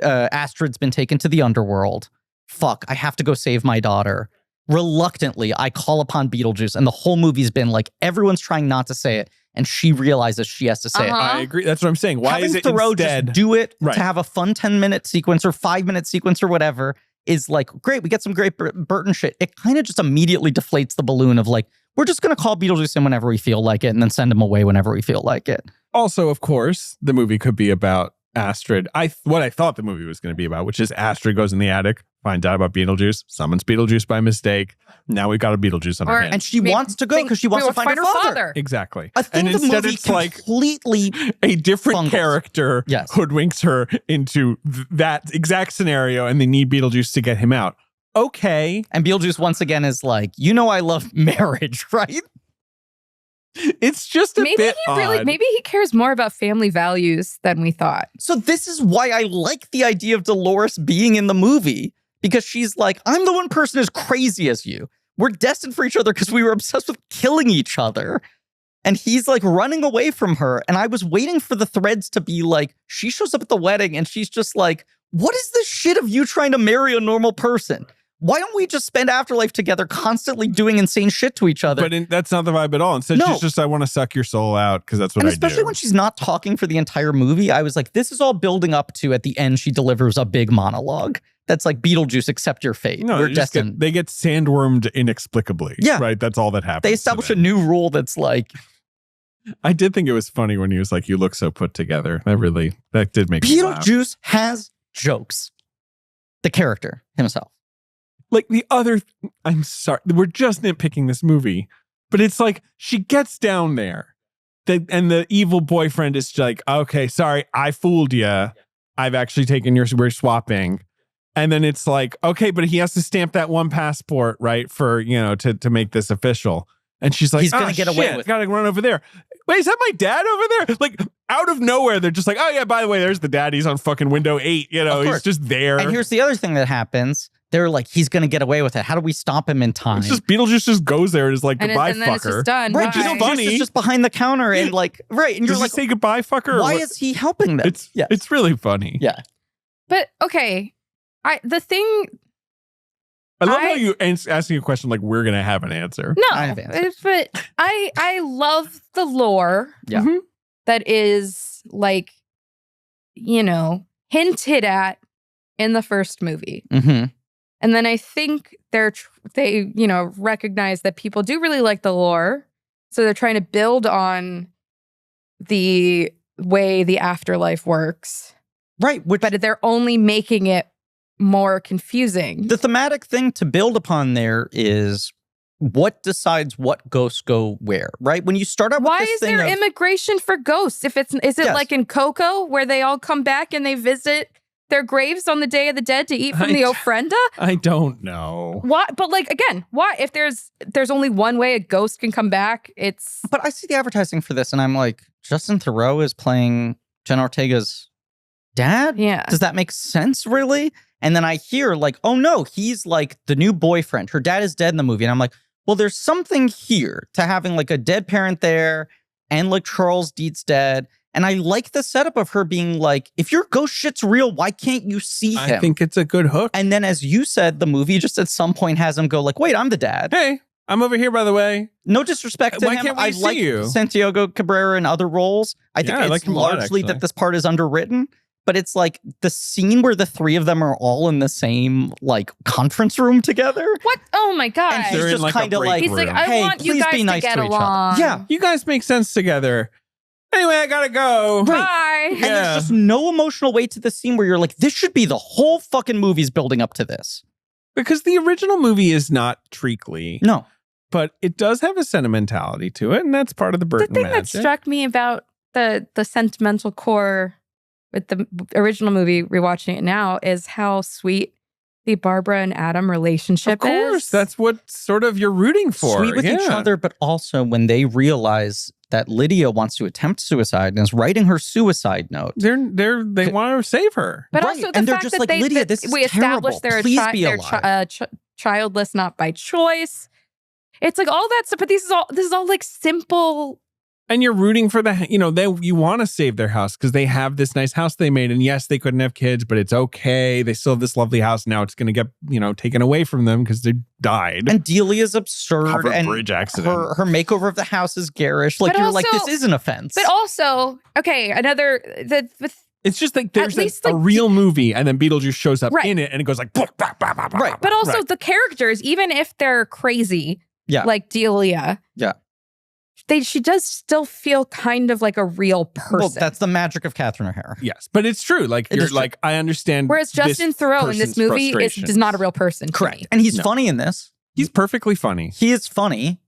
Astrid's been taken to the underworld. Fuck, I have to go save my daughter. Reluctantly, I call upon Beetlejuice, and the whole movie's been like, everyone's trying not to say it, and she realizes she has to say it. I agree. That's what I'm saying. Why is it Theroux instead? Just do it to have a fun 10-minute sequence or 5-minute sequence or whatever is like, great, we get some great Burton shit. It kind of just immediately deflates the balloon of like, we're just going to call Beetlejuice in whenever we feel like it and then send him away whenever we feel like it. Also, of course, the movie could be about Astrid. What I thought the movie was going to be about, which is Astrid goes in the attic, finds out about Beetlejuice, summons Beetlejuice by mistake. Now we got a Beetlejuice on her hands. And she wants to go because she wants to find her father. Exactly. I think and the instead movie it's like completely a different character hoodwinks her into that exact scenario, and they need Beetlejuice to get him out. okay. And Beetlejuice once again is like, I love marriage, right? It's just a bit odd. Maybe he cares more about family values than we thought. So this is why I like the idea of Dolores being in the movie, because she's like, I'm the one person as crazy as you. We're destined for each other because we were obsessed with killing each other. And he's like running away from her. And I was waiting for the threads to be like, she shows up at the wedding and she's just like, what is this shit of you trying to marry a normal person? Why don't we just spend afterlife together constantly doing insane shit to each other? But that's not the vibe at all. Instead, she's just, I want to suck your soul out because that's what I do. Especially when she's not talking for the entire movie, I was like, this is all building up to, at the end, she delivers a big monologue. That's like Beetlejuice, accept your fate. No, they get sandwormed inexplicably. Yeah. Right? That's all that happens. They establish a new rule that's like... I did think it was funny when he was like, you look so put together. That did make me laugh. Beetlejuice has jokes. The character himself. Like I'm sorry, we're just nitpicking this movie, but it's like she gets down there and the evil boyfriend is like, okay, sorry, I fooled you. I've actually taken we're swapping. And then it's like, okay, but he has to stamp that one passport, right? For, to make this official. And she's like, he's going to get away with it. Gotta run over there. Wait, is that my dad over there? Like, out of nowhere, they're just like, oh yeah, by the way, there's the dad. He's on fucking window 8. He's just there. And here's the other thing that happens. They're like, he's going to get away with it. How do we stop him in time? It's just Beetlejuice just goes there and is like, goodbye, and fucker. then it's just done. Right, Which is funny. Beetlejuice is just behind the counter and like, right. And you're you're like, like, say goodbye, fucker. Why is he helping them? It's really funny. Yeah. But okay, I love how you asking a question like we're gonna have an answer. No, I have answers. But I love the lore. Yeah. That is like, hinted at in the first movie. Mm-hmm. And then I think they recognize that people do really like the lore. So they're trying to build on the way the afterlife works. Right. But they're only making it more confusing. The thematic thing to build upon there is what decides what ghosts go where, right? When you start out with Why is there immigration for ghosts? Is it like in Coco where they all come back and they visit their graves on the Day of the Dead to eat from the ofrenda? I don't know. Why? But like, again, why? If there's only one way a ghost can come back, it's... But I see the advertising for this and I'm like, Justin Theroux is playing Jenna Ortega's dad? Yeah. Does that make sense, really? And then I hear like, oh no, he's like the new boyfriend. Her dad is dead in the movie. And I'm like, well, there's something here to having like a dead parent there and like Charles Deet's dead. And I like the setup of her being like, if your ghost shit's real, why can't you see him? I think it's a good hook. And then as you said, the movie just at some point has him go like, wait, I'm the dad. Hey, I'm over here, by the way. No disrespect to him. Can't we I see like you? Santiago Cabrera in other roles. I think it's largely that this part is underwritten. But it's like the scene where the three of them are all in the same like conference room together. What? Oh my God. And he's just kind of like, he's like, I hey, want you please guys be nice to get to each other. along. Yeah. You guys make sense together. Anyway, I gotta go. Bye. And there's just no emotional weight to the scene where you're like, this should be the whole fucking movie's building up to this. Because the original movie is not treacly. No. But it does have a sentimentality to it, and that's part of the Burton thing magic. That struck me about the sentimental core with the original movie, rewatching it now, is how sweet the Barbara and Adam relationship is. Of course, that's what sort of you're rooting for. Sweet with each other, but also when they realize that Lydia wants to attempt suicide and is writing her suicide note. They want to save her. But also the and fact just that like, Lydia, this is we established they're childless, not by choice. It's like all that stuff, but this is all like simple. And you're rooting for you want to save their house because they have this nice house they made. And yes, they couldn't have kids, but it's okay. They still have this lovely house. Now it's going to get, taken away from them because they died. And Delia's absurd. Covered and bridge accident. Her makeover of the house is garish. Like, you're like, this is an offense. But also, okay, it's just like there's a real movie and then Beetlejuice shows up in it and it goes like, right. But also the characters, even if they're crazy, like Delia. Yeah. She does still feel kind of like a real person. Well, that's the magic of Catherine O'Hara. Yes, but it's true. Like you're like, I understand. Whereas Justin Theroux in this movie is not a real person. Correct. And he's funny in this. He's perfectly funny. He is funny,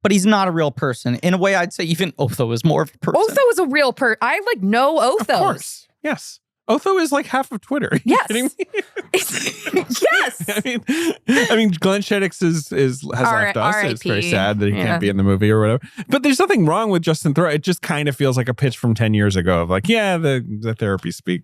but he's not a real person. In a way, I'd say even Otho is more of a person. Otho is a real person. I know Otho. Of course. Yes. Otho is like half of Twitter. Are you kidding me? Yes. I mean, Glenn Sheddix has left us. It's very sad that he can't be in the movie or whatever. But there's nothing wrong with Justin Theroux. It just kind of feels like a pitch from 10 years ago of like, yeah, the therapy speak,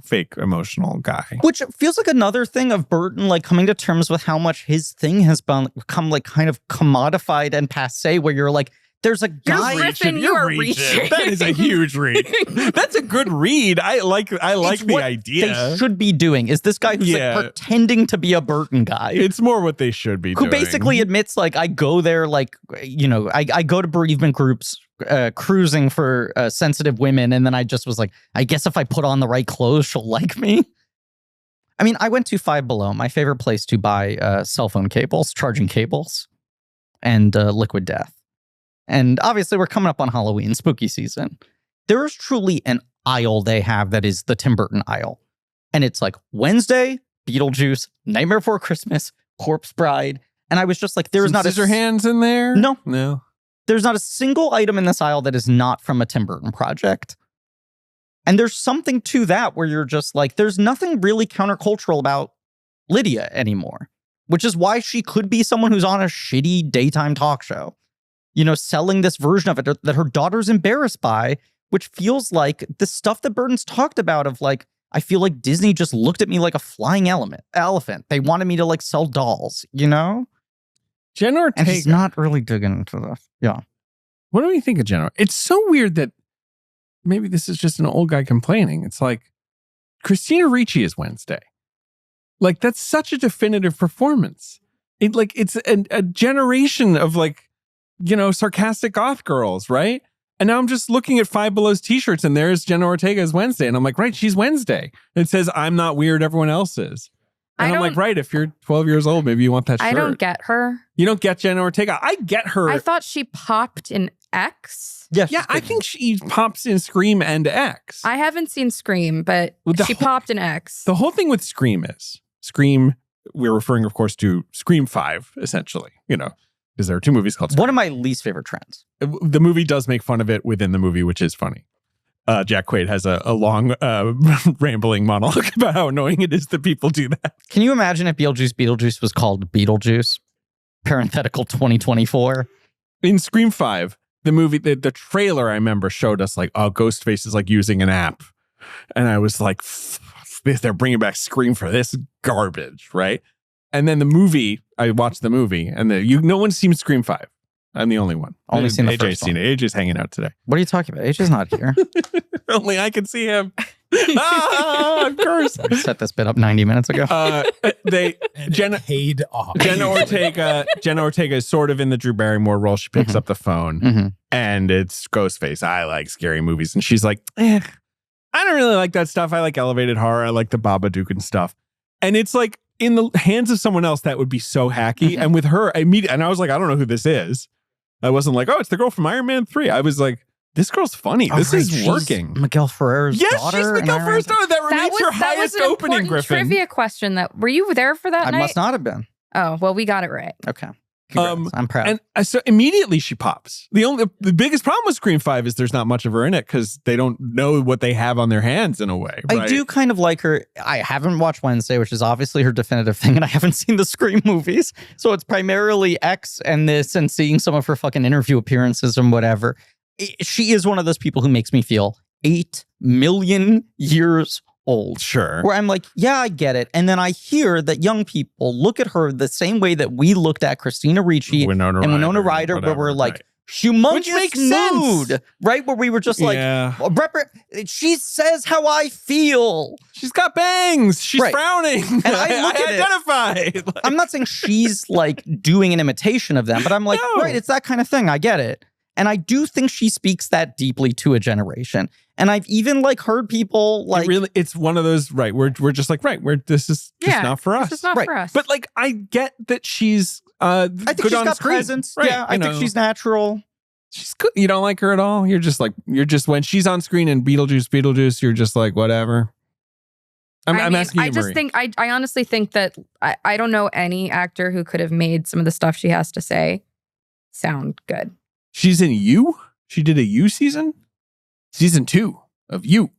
fake emotional guy. Which feels like another thing of Burton like coming to terms with how much his thing has become like kind of commodified and passé, where you're like, there's a guy. You're reaching. That is a huge read. That's a good read. I like the idea. They should be doing is this guy who's like pretending to be a Burton guy. It's more what they should be doing. Who basically admits like, I go there like, I go to bereavement groups cruising for sensitive women. And then I just was like, I guess if I put on the right clothes, she'll like me. I mean, I went to Five Below, my favorite place to buy cell phone cables, charging cables, and Liquid Death. And obviously, we're coming up on Halloween, spooky season. There is truly an aisle they have that is the Tim Burton aisle. And it's like Wednesday, Beetlejuice, Nightmare Before Christmas, Corpse Bride. And I was just like, there's not Scissorhands in there? No. There's not a single item in this aisle that is not from a Tim Burton project. And there's something to that where you're just like, there's nothing really countercultural about Lydia anymore, which is why she could be someone who's on a shitty daytime talk show. Selling this version of it that her daughter's embarrassed by, which feels like the stuff that Burton's talked about of like, I feel like Disney just looked at me like a flying elephant. They wanted me to like sell dolls, Jenna Ortega. And he's not really digging into this. Yeah. What do we think of Jenna? It's so weird that maybe this is just an old guy complaining. It's like Christina Ricci is Wednesday. Like that's such a definitive performance. It's a generation of like, sarcastic goth girls, right? And now I'm just looking at Five Below's t-shirts and there's Jenna Ortega's Wednesday. And I'm like, right, she's Wednesday. And it says, I'm not weird, everyone else is. And I'm like, right, if you're 12 years old, maybe you want that shirt. I don't get her. You don't get Jenna Ortega? I get her. I thought she popped in X. Yes. Yeah, I think she pops in Scream and X. I haven't seen Scream, but she popped in X. The whole thing with Scream is, we're referring, of course, to Scream 5, essentially, because there are two movies called Scream. One of my least favorite trends. The movie does make fun of it within the movie, which is funny. Jack Quaid has a long rambling monologue about how annoying it is that people do that. Can you imagine if Beetlejuice was called Beetlejuice? Parenthetical 2024. In Scream 5, the movie, the trailer I remember showed us like, oh, Ghostface is like using an app. And I was like, they're bringing back Scream for this garbage, right? And then the movie, I watched the movie, and no one's seen Scream 5. I'm the only one. Only seen the AJ's first seen one. it. AJ's hanging out today. What are you talking about? AJ's not here. Only I can see him. Of course. I set this bit up 90 minutes ago. Jenna paid off. Jenna Ortega is sort of in the Drew Barrymore role. She picks up the phone, and it's Ghostface. I like scary movies, and she's like, I don't really like that stuff. I like elevated horror. I like the Babadook and stuff. And it's like in the hands of someone else that would be so hacky. And with her, and I was like, I don't know who this is. I wasn't like, oh, it's the girl from Iron Man 3. I was like, this girl's funny. This is working. Miguel Ferrer's daughter. Yes, she's Miguel Ferrer's daughter. That remains her highest opening, Griffin. Trivia question. Were you there for that night? I must not have been. Oh, well, we got it right. Okay. I'm proud. And so immediately she pops. The biggest problem with Scream 5 is there's not much of her in it because they don't know what they have on their hands in a way. Right? I do kind of like her. I haven't watched Wednesday, which is obviously her definitive thing, and I haven't seen the Scream movies. So it's primarily X and this and seeing some of her fucking interview appearances and whatever. She is one of those people who makes me feel 8 million years old. Sure. Where I'm like, yeah, I get it. And then I hear that young people look at her the same way that we looked at Christina Ricci and Winona Ryder, where we're like, humongous mood, right? Where we were just like, she says how I feel. She's got bangs. She's frowning. And I identify. I'm not saying she's like doing an imitation of them, but I'm like, right, it's that kind of thing. I get it. And I do think she speaks that deeply to a generation. And I've even like heard people like it's one of those, right? We're just like, right, this is just not for us. This is not for us. But like I get that she's I think she's got presence. Right. Yeah, I think she's natural. She's good. You don't like her at all? You're just when she's on screen in Beetlejuice, you're just like, whatever. I'm asking you, Marie. I honestly think that I don't know any actor who could have made some of the stuff she has to say sound good. She's in You? She did a You season? Season 2 of You.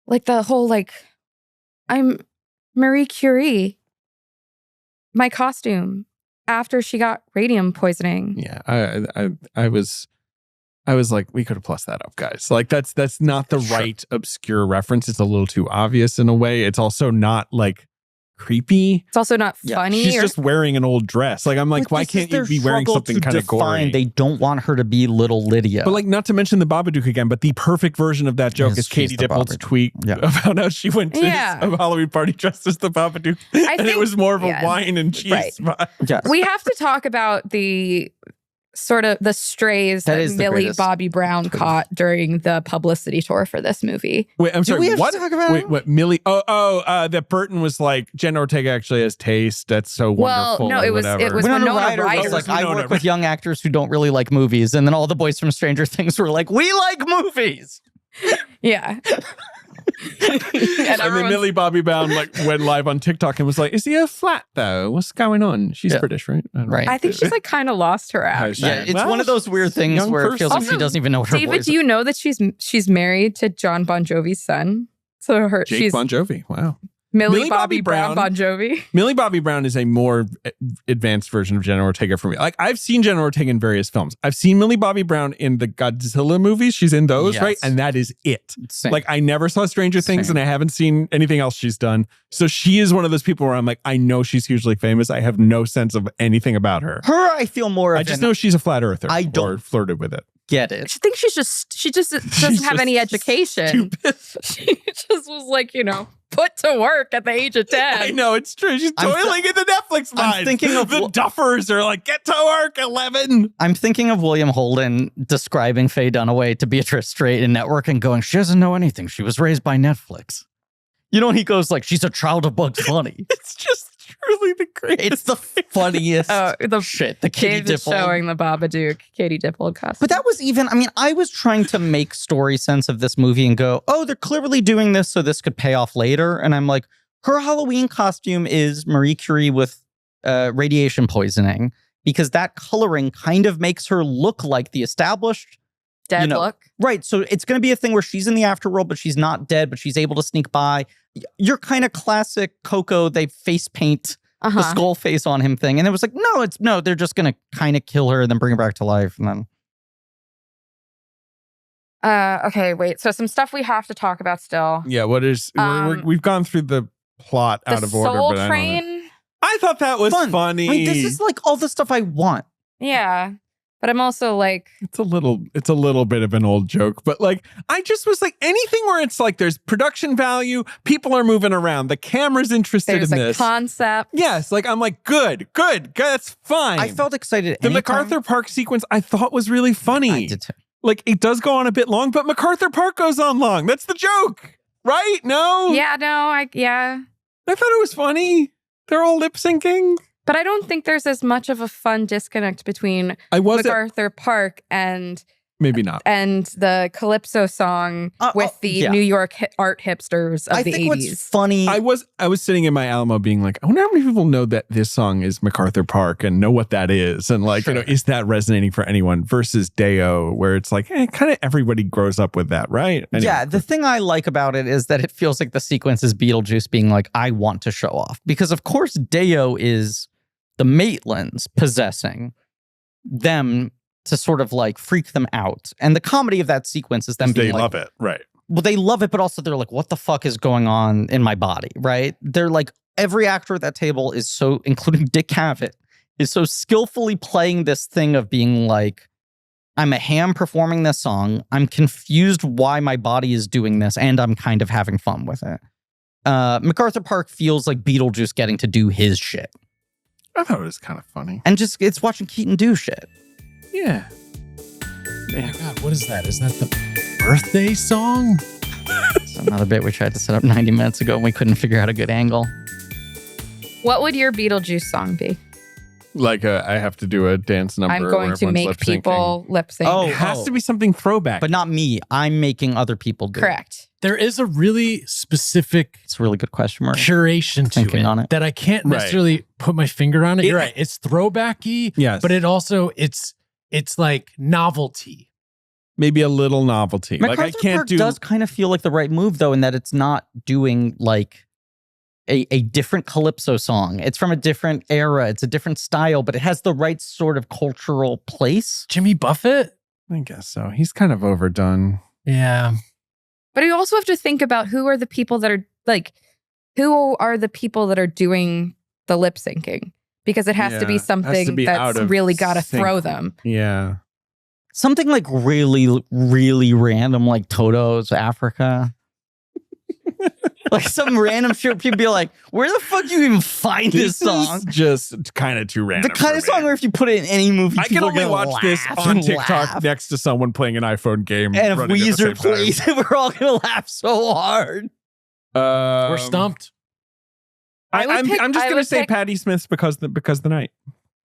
Like the whole like, I'm Marie Curie, my costume after she got radium poisoning. Yeah, I was like, we could have plussed that up, guys. Like that's not the right obscure reference. It's a little too obvious in a way. It's also not like creepy. It's also not funny. She's just wearing an old dress. Like I'm like, why can't you be wearing something kind of gory? They don't want her to be little Lydia. But like, not to mention the Babadook again, but the perfect version of that joke is Katie Dippold's tweet about how she went to a Halloween party dressed as the Babadook. And it was more of a wine and cheese spot. Yes. We have to talk about the sort of the strays that Millie Bobby Brown caught during the publicity tour for this movie. Wait, I'm sorry. Do we have to talk about it? What Millie? That Burton was like, Jenna Ortega actually has taste. That's so wonderful. Well, no, it was Winona Ryder. Was like, I work with young actors who don't really like movies, and then all the boys from Stranger Things were like, we like movies. Yeah. and then Millie Bobby Brown like went live on TikTok and was like, "Is he a flat though? What's going on?" She's British, right? I think she's like kind of lost her accent. Yeah, it's one of those weird things where it feels like she doesn't even know what her David, voice do you know that she's married to John Bon Jovi's son? So she's Bon Jovi. Wow. Millie Bobby Brown Bon Jovi. Millie Bobby Brown is a more advanced version of Jenna Ortega for me. Like I've seen Jenna Ortega in various films. I've seen Millie Bobby Brown in the Godzilla movies. She's in those, right? And that is it. Same. Like I never saw Stranger Things and I haven't seen anything else she's done. So she is one of those people where I'm like, I know she's hugely famous. I have no sense of anything about her. I feel more. I just know she's a flat earther. I don't or flirted with it. Get it. I think she just doesn't have any education. Stupid. She just was like, put to work at the age of 10. I know, it's true. She's toiling in the Netflix line. I'm thinking of the Duffers are like, get to work, 11. I'm thinking of William Holden describing Faye Dunaway to Beatrice Straight in Network and going, she doesn't know anything. She was raised by Netflix. And he goes like, she's a child of Bugs Bunny. It's just truly the greatest. It's the funniest shit. The Katie Dippold. Showing the Babadook, Katie Dippold costume. But that was I was trying to make story sense of this movie and go, oh, they're clearly doing this so this could pay off later. And I'm like, her Halloween costume is Marie Curie with radiation poisoning because that coloring kind of makes her look like the established dead look. Right. So it's going to be a thing where she's in the afterworld, but she's not dead, but she's able to sneak by. Your kind of classic Coco, they face paint the skull face on him thing. And it was like, no, they're just going to kind of kill her and then bring her back to life. And then. Okay, wait. So some stuff we have to talk about still. Yeah, what is, we've gone through the plot out of order. Soul but Train. I thought that was funny. This is like all the stuff I want. Yeah. But I'm also like, it's a little bit of an old joke, but like, I just was like, anything where it's like, there's production value, people are moving around, the camera's interested in this concept. Yes. Like, I'm like, good, that's fine. I felt excited. The MacArthur Park sequence I thought was really funny. I did too. Like, it does go on a bit long, but MacArthur Park goes on long. That's the joke, right? No? Yeah, no, I thought it was funny. They're all lip syncing. But I don't think there's as much of a fun disconnect between MacArthur Park and maybe not and the Calypso song with the New York art hipsters of the 80s. I think what's funny. I was sitting in my Alamo being like, I wonder how many people know that this song is MacArthur Park and know what that is, and like is that resonating for anyone? Versus Deo, where it's like kind of everybody grows up with that, right? Anyway. Yeah, the thing I like about it is that it feels like the sequence is Beetlejuice being like, I want to show off, because of course Deo is the Maitlands possessing them to sort of like freak them out. And the comedy of that sequence is them being like, they love it, right? Well, they love it, but also they're like, what the fuck is going on in my body, right? They're like, every actor at that table is so, including Dick Cavett, is so skillfully playing this thing of being like, I'm a ham performing this song. I'm confused why my body is doing this, and I'm kind of having fun with it. MacArthur Park feels like Beetlejuice getting to do his shit. I thought it was kind of funny. And just, it's watching Keaton do shit. Yeah. Oh my God, what is that? Is that the birthday song? It's another bit we tried to set up 90 minutes ago and we couldn't figure out a good angle. What would your Beetlejuice song be? Like I have to do a dance number. I'm going to make people lip sync. Oh, it has to be something throwback. But not me. I'm making other people do Correct. There is a really specific It's a really good question mark. curation to it, on it that I can't necessarily put my finger on it. You're right. It's throwbacky. Yes. But it also, it's like novelty. Maybe a little novelty. MacArthur like I can't Park do. does kind of feel like the right move though, in that it's not doing like a different Calypso song. It's from a different era. It's a different style, but it has the right sort of cultural place. Jimmy Buffett? I guess so. He's kind of overdone. Yeah. But you also have to think about who are the people that are doing the lip syncing, because it has to be something that's really got to throw them. Yeah. Something like really, really random, like Toto's Africa. Like some random shit, people be like, where the fuck do you even find this song? Is just kind of too random. The kind of song where if you put it in any movie, I can only watch this on TikTok next to someone playing an iPhone game. And if Weezer plays it, we're all going to laugh so hard. We're stumped. I'm just going to say Patti Smith's because the night.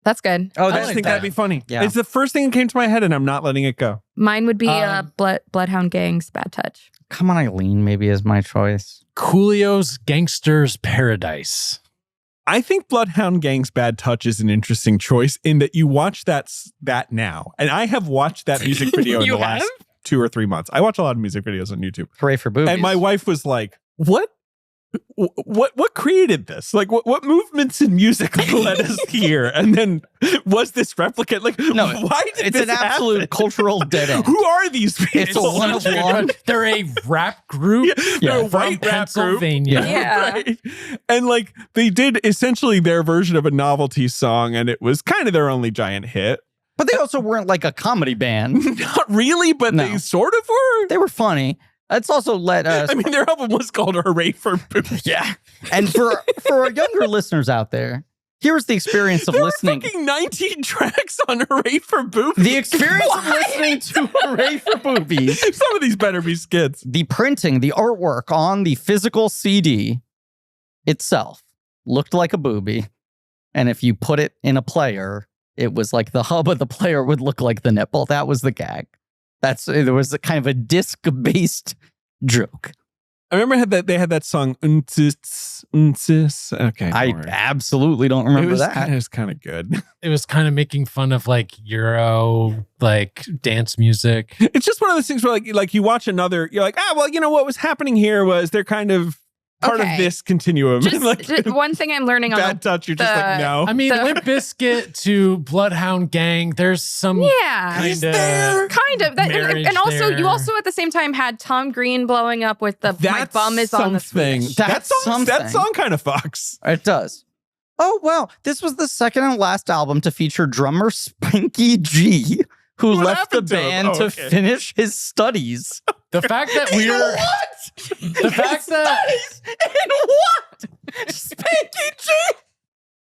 That's good. Oh, I just think that'd be funny. Yeah. It's the first thing that came to my head, and I'm not letting it go. Mine would be Bloodhound Gang's Bad Touch. Come on, Eileen, maybe is my choice. Coolio's Gangster's Paradise. I think Bloodhound Gang's Bad Touch is an interesting choice in that you watch that now. And I have watched that music video in the last 2 or 3 months. I watch a lot of music videos on YouTube. Hooray for boobies. And my wife was like, what created this? Like, what movements in music led us here? And then was this replicant? Like, no, why did it's this an absolute happen? cultural dead end. Who are these people? It's a one-of-one. They're a rap group. They're a from white rap group. Pennsylvania. Yeah. Right? And like, they did essentially their version of a novelty song, and it was kind of their only giant hit. But they also weren't like a comedy band. Not really, but they sort of were. They were funny. It's also let us. I mean, their album was called Hooray for Boobies. Yeah. And for our younger listeners out there, here's the experience of listening. There were fucking 19 tracks on Hooray for Boobies. The experience of listening to Hooray for Boobies. Some of these better be skits. The printing, the artwork on the physical CD itself looked like a boobie. And if you put it in a player, it was like the hub of the player would look like the nipple. That was the gag. There was a kind of a disc-based joke. I remember they had that song Untis. Okay, I absolutely don't remember that. It was kind of good. It was kind of making fun of like Euro like dance music. It's just one of those things where like you watch another, you're like, well, you know what was happening here was they're kind of part of this continuum. Just one thing I'm learning on Bad Touch, you're just like, no. I mean, Limp Bizkit to Bloodhound Gang, there's some kind of. And also, you also at the same time had Tom Green blowing up with the My Bum Is on the Switch. That song kind of fucks. It does. Oh, well, this was the second and last album to feature drummer Spanky G, who left the band to finish his studies. The fact that we're the fact that in what? Spanky G.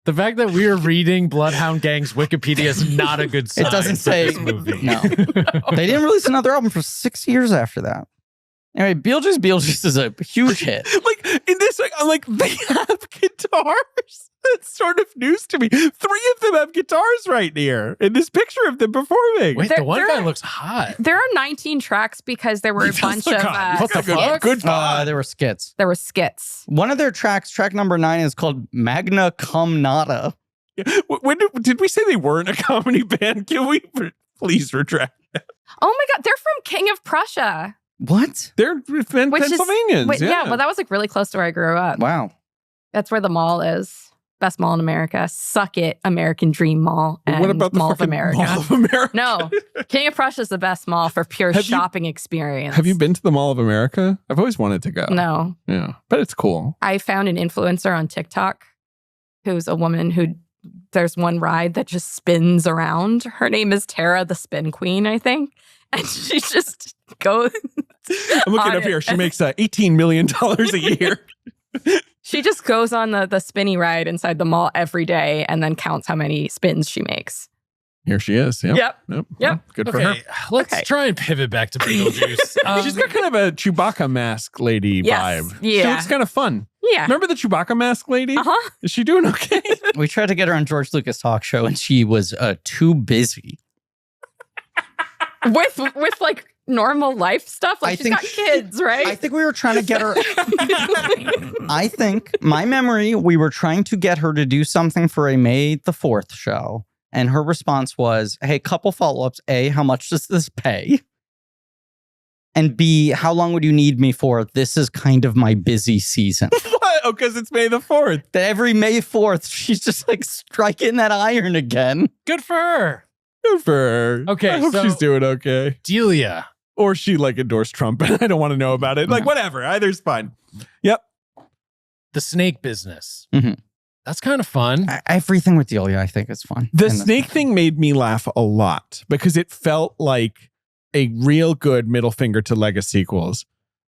The fact that we're reading Bloodhound Gang's Wikipedia is not a good sign. It doesn't say this movie. No. They didn't release another album for 6 years after that. Anyway, Beetlejuice is a huge hit. Like in this, I'm like, they have guitars. That's sort of news to me. 3 of them have guitars right here in this picture of them performing. Wait, the one guy looks hot. There are 19 tracks because there were a bunch of what the fuck? Good there were skits. There were skits. One of their tracks, track number 9, is called Magna Cum Nada. When did we say they weren't a comedy band? Can we please retract that? Oh my God, they're from King of Prussia. What? They're Pennsylvanians. Yeah, well, that was like really close to where I grew up. Wow. That's where the mall is. Best mall in America. Suck it, American Dream Mall. And what about the Mall of America? Mall of America? No, King of Prussia is the best mall for pure shopping experience. Have you been to the Mall of America? I've always wanted to go. No. Yeah, but it's cool. I found an influencer on TikTok who's a woman who there's one ride that just spins around. Her name is Tara the Spin Queen, I think. And she just goes. I'm looking up here. She makes $18 million a year. She just goes on the spinny ride inside the mall every day and then counts how many spins she makes. Here she is. Yep. Well, good for her. Let's try and pivot back to Beetlejuice. She's got kind of a Chewbacca mask lady vibe. Yeah. She looks kind of fun. Yeah. Remember the Chewbacca mask lady? Uh-huh. Is she doing okay? We tried to get her on George Lucas' talk show and she was too busy. With like normal life stuff? Like she's got kids, right? I think we were trying to get her. I think, my memory, we were trying to get her to do something for a May the 4th show. And her response was, hey, couple follow-ups. A, how much does this pay? And B, how long would you need me for? This is kind of my busy season. What? What? Oh, because it's May the 4th. Every May 4th, she's just like striking that iron again. Good for her. Good for her. Okay, I hope she's doing okay. Delia. Or she like endorsed Trump, and I don't want to know about it. Like, whatever. Either's fine. Yep. The snake business. Mm-hmm. That's kind of fun. Everything with Delia, I think, is fun. The snake thing made me laugh a lot because it felt like a real good middle finger to Lego sequels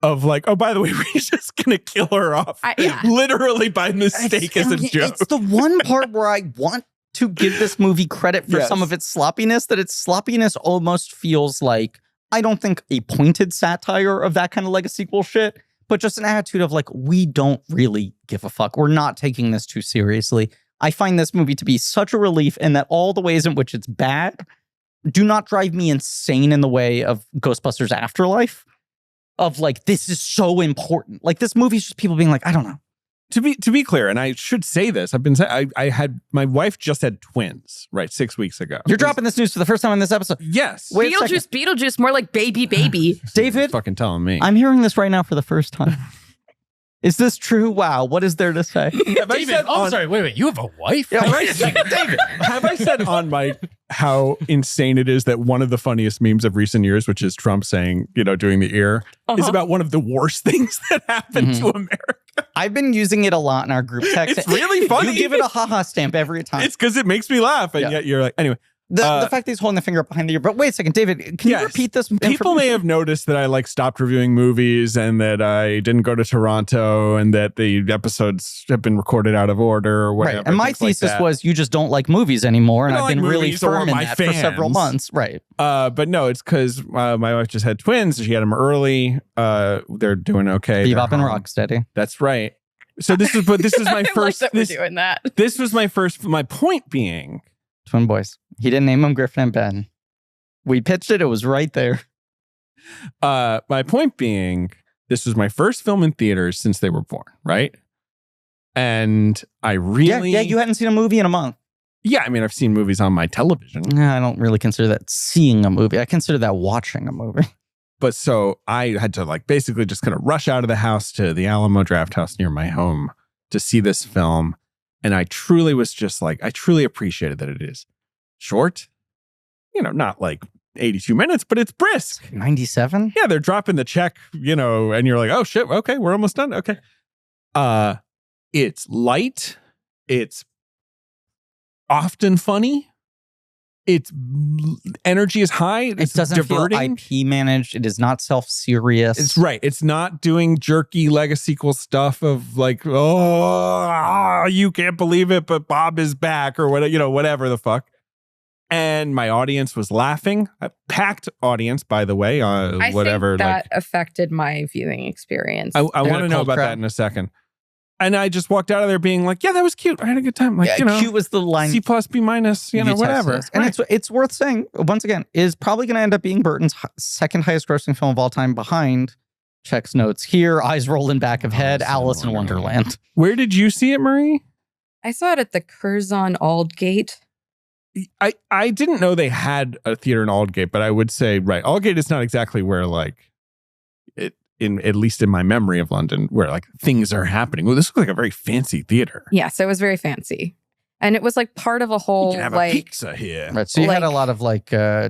of like, oh, by the way, we're just going to kill her off literally by mistake as a joke. It's the one part where I want to give this movie credit for some of its sloppiness, that its sloppiness almost feels like, I don't think a pointed satire of that kind of Lego sequel shit, but just an attitude of like, we don't really give a fuck. We're not taking this too seriously. I find this movie to be such a relief in that all the ways in which it's bad do not drive me insane in the way of Ghostbusters Afterlife. Of like, this is so important. Like, this movie's just people being like, I don't know. To be clear, and I should say this, I had my wife just had twins, right, 6 weeks ago. You're dropping this news for the first time in this episode. Yes. Wait Beetlejuice, more like baby. David, fucking telling me. I'm hearing this right now for the first time. Is this true? Wow. What is there to say? David, sorry. Wait. You have a wife? Yeah, right. David, have I said on mic how insane it is that one of the funniest memes of recent years, which is Trump saying, doing the ear, is about one of the worst things that happened to America? I've been using it a lot in our group text. It's really funny. You give it a haha stamp every time. It's because it makes me laugh. And yet you're like, anyway. The fact that he's holding the finger up behind the ear. But wait a second, David, can you repeat this? People may have noticed that I like stopped reviewing movies and that I didn't go to Toronto and that the episodes have been recorded out of order or whatever. Right. And my thesis was you just don't like movies anymore. And I've been really firm in that for several months. Right. But no, it's because my wife just had twins. She had them early. They're doing okay. Bebop and Rocksteady. That's right. So this is my first. Like that we're doing that. This was my first. My point being, twin boys. He didn't name them Griffin and Ben. We pitched it. It was right there. My point being, this was my first film in theaters since they were born, right? And I really... Yeah, you hadn't seen a movie in a month. Yeah, I mean, I've seen movies on my television. I don't really consider that seeing a movie. I consider that watching a movie. But so I had to like basically just kind of rush out of the house to the Alamo Draft House near my home to see this film. And I truly was just like, I truly appreciated that it is short, not like 82 minutes, but it's brisk. 97? Yeah, they're dropping the check, and you're like, oh shit, okay, we're almost done. Okay. It's light. It's often funny. Its energy is high. It doesn't diverting. Feel IP managed. It is not self-serious. It's right. It's not doing jerky Lego sequel stuff of like, you can't believe it, but Bob is back or whatever, whatever the fuck. And my audience was laughing. A packed audience, by the way. I think that affected my viewing experience. I want to know about that in a second. And I just walked out of there being like, yeah, that was cute. I had a good time. Like, cute was the line. C+, B-, whatever. And it's worth saying, once again, is probably going to end up being Burton's second highest grossing film of all time behind Check's Notes Here, Eyes Rolling Back of Head, Alice in Wonderland. Where did you see it, Marie? I saw it at the Curzon Aldgate. I didn't know they had a theater in Aldgate, but I would say, right, Aldgate is not exactly where like it, at least in my memory of London, where like things are happening. Well, this looks like a very fancy theater. Yes, it was very fancy. And it was like part of a whole, you can have like, a pizza here. Right, so you had a lot of like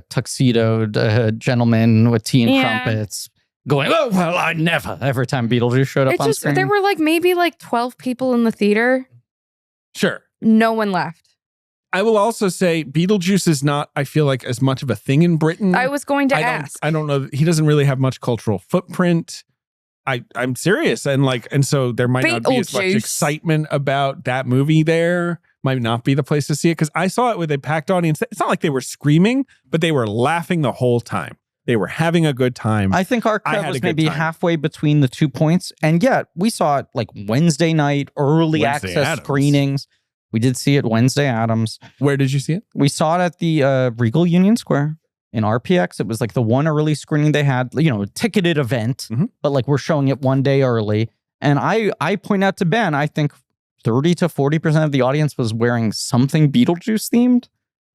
tuxedoed gentlemen with tea and crumpets going, oh, well, I never, every time Beetlejuice showed up on screen. There were like maybe like 12 people in the theater. Sure. No one left. I will also say Beetlejuice is not, I feel like, as much of a thing in Britain. I was going to ask. I don't know. He doesn't really have much cultural footprint. I'm serious. And so there might not be as much excitement about that movie there. Might not be the place to see it. Because I saw it with a packed audience. It's not like they were screaming, but they were laughing the whole time. They were having a good time. I think our crowd was maybe halfway between the 2 points. And yet, we saw it like Wednesday night, early access screenings. We did see it Wednesday Adams. Where did you see it? We saw it at the Regal Union Square in RPX. It was like the one early screening they had, a ticketed event, but like we're showing it one day early. And I point out to Ben, I think 30 to 40% of the audience was wearing something Beetlejuice themed.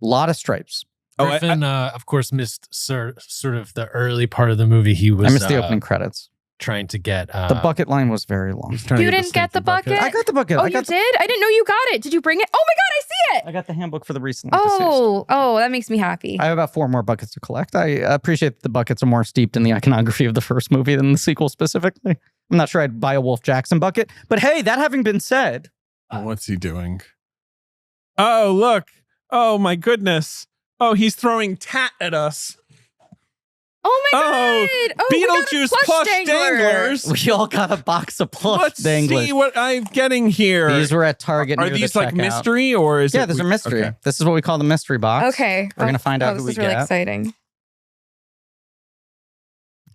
A lot of stripes. Griffin, of course, missed sort of the early part of the movie. I missed the opening credits. trying to get the bucket line was very long. You didn't get the bucket? I got the bucket. Oh, you did? I didn't know you got it. Did you bring it? Oh my God, I see it. I got the handbook for the recently deceased. Oh, that makes me happy. I have about 4 more buckets to collect. I appreciate that the buckets are more steeped in the iconography of the first movie than the sequel specifically. I'm not sure I'd buy a Wolf Jackson bucket. But hey, that having been said. What's he doing? Oh, look. Oh, my goodness. Oh, he's throwing tat at us. Oh my God! Oh, Beetlejuice plush danglers. We all got a box of plush danglers. Let's see what I'm getting here. These were at Target. Are these like mystery or is it? Yeah, these are mystery. Okay. This is what we call the mystery box. Okay, we're gonna find out who we get. This is really exciting.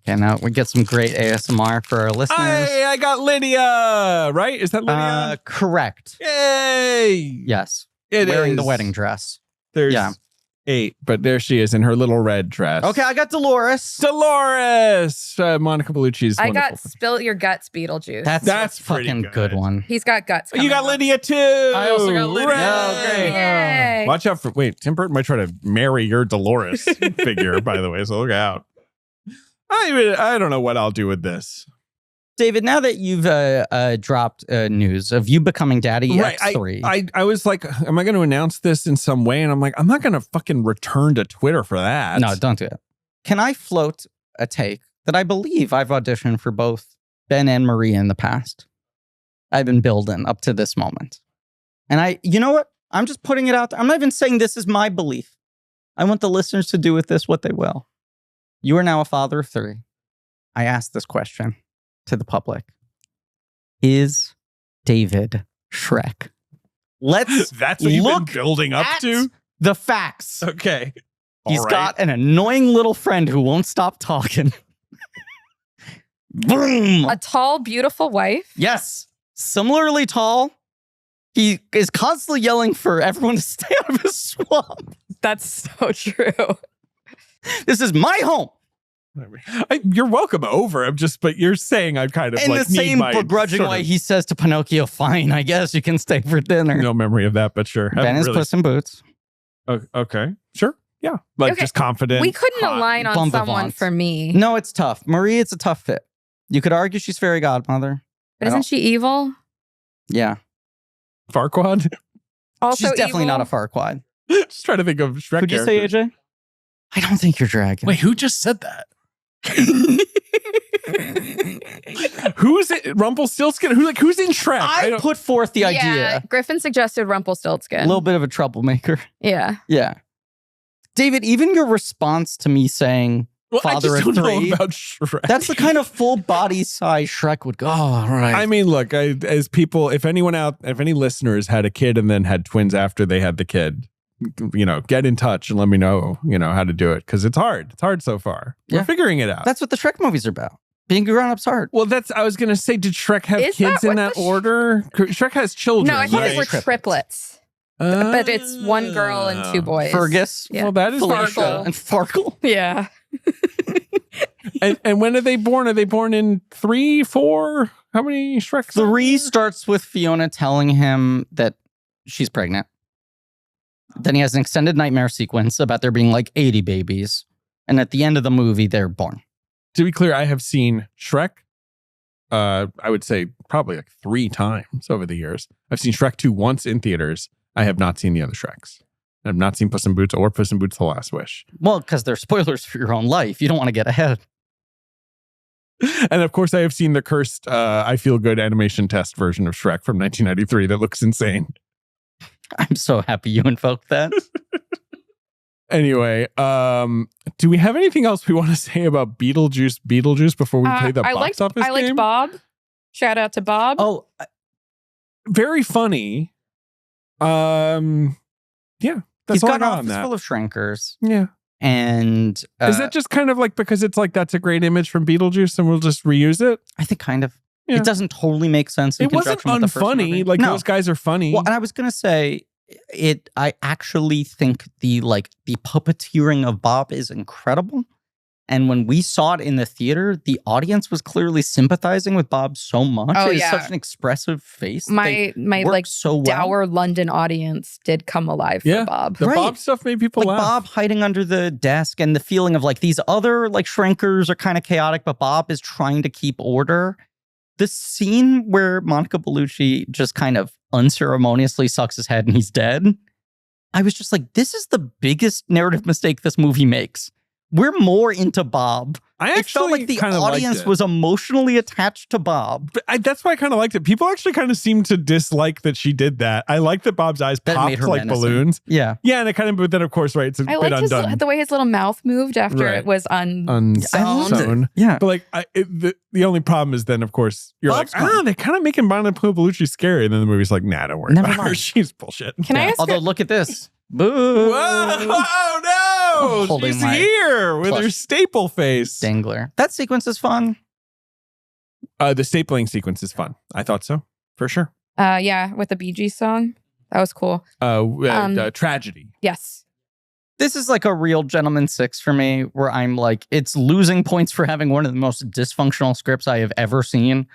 Okay, now we get some great ASMR for our listeners. Hey, I got Lydia. Right? Is that Lydia? Correct. Yay! Yes, it wearing is. the wedding dress. There's 8, but there she is in her little red dress. Okay, I got Dolores. Dolores! Monica Bellucci's I got Spill Your Guts Beetlejuice. That's fucking good one. He's got guts. You got Lydia too. I also got Lydia. Oh, great. Yay. Watch out for, Tim Burton might try to marry your Dolores figure, by the way, so look out. I don't know what I'll do with this. David, now that you've dropped news of you becoming Daddy X3. I was like, am I going to announce this in some way? And I'm like, I'm not going to fucking return to Twitter for that. No, don't do it. Can I float a take that I believe I've auditioned for both Ben and Marie in the past? I've been building up to this moment. And you know what? I'm just putting it out there. I'm not even saying this is my belief. I want the listeners to do with this what they will. You are now a father of 3. I asked this question to the public. Is David Shrek? That's what you've been building up to? The facts. Okay. He's got an annoying little friend who won't stop talking. Boom. A tall, beautiful wife. Yes. Similarly tall. He is constantly yelling for everyone to stay out of his swamp. That's so true. This is my home. You're welcome over. But you're saying I'm kind of in like the same begrudging way he says to Pinocchio, "Fine, I guess you can stay for dinner." No memory of that, but sure. Ben is Puss in Boots. Okay, sure, yeah, just confident. We couldn't align on someone for me. No, it's tough. Marie, it's a tough fit. You could argue she's fairy godmother, but isn't she evil? Yeah, Farquaad. Also, she's definitely not a Farquaad. Just trying to think of Shrek. Who'd you say, AJ? I don't think you're dragging. Wait, who just said that? Who's it? Rumpelstiltskin? Who's in Shrek? I put forth the idea. Yeah, Griffin suggested Rumpelstiltskin. A little bit of a troublemaker. Yeah. Yeah. David, even your response to me saying father of 3, know about Shrek. That's the kind of full body size Shrek would go. Oh, right. I mean, look, as people, if any listeners had a kid and then had twins after they had the kid, get in touch and let me know, how to do it. Because it's hard. It's hard so far. We're figuring it out. That's what the Shrek movies are about. Being grown-up's hard. Well, I was going to say, did Shrek have kids in that order? Shrek has children. No, I thought it were triplets. But it's 1 girl and 2 boys. Fergus. Yeah. Well, that is Felicia and Farkle. Yeah. and when are they born? Are they born in 3, 4? How many Shreks? 3 starts with Fiona telling him that she's pregnant. Then he has an extended nightmare sequence about there being like 80 babies. And at the end of the movie, they're born. To be clear, I have seen Shrek, I would say probably like 3 times over the years. I've seen Shrek 2 once in theaters. I have not seen the other Shreks. I've not seen Puss in Boots or Puss in Boots The Last Wish. Well, because they're spoilers for your own life. You don't want to get ahead. And of course, I have seen the cursed I Feel Good animation test version of Shrek from 1993 that looks insane. I'm so happy you invoked that. Anyway, do we have anything else we want to say about Beetlejuice before we play the box office game? I liked Bob. Shout out to Bob. Oh, very funny. Yeah, that's all I got on that. He's full of shrinkers. Yeah. And is that just kind of like because it's like that's a great image from Beetlejuice and we'll just reuse it? I think kind of. Yeah. It doesn't totally make sense. It wasn't unfunny. Like those guys are funny. Well, and I was gonna say I actually think the puppeteering of Bob is incredible. And when we saw it in the theater, the audience was clearly sympathizing with Bob so much. Oh, It is such an expressive face. My like so well. dour London audience did come alive for Bob. The Bob stuff made people laugh. Bob hiding under the desk and the feeling of like these other like shrinkers are kind of chaotic, but Bob is trying to keep order. The scene where Monica Bellucci just kind of unceremoniously sucks his head and he's dead. I was just like, this is the biggest narrative mistake this movie makes. We're more into Bob. I It felt like the audience was emotionally attached to Bob. But that's why I kind of liked it. People actually kind of seemed to dilik that she did that. I like that Bob's eyes popped like balloons. Yeah. Yeah, and it kind of, but then of course, right, it's a bit undone. The way his little mouth moved after it was unsewn. Yeah. But like, the only problem is then, of course, you're Bob's like, they're kind of making Monica Bellucci scary. And then the movie's like, nah, don't worry Never about her. mind. She's bullshit. Can I ask Although, look at this. Boo. Whoa, no! Holding She's my here with her staple face. Dangler. That sequence is fun. The stapling sequence is fun. I thought so, for sure. Yeah, with the Bee Gees song. That was cool. Tragedy. Yes. This is like a real Gentleman 6 for me, where I'm like, it's losing points for having one of the most dysfunctional scripts I have ever seen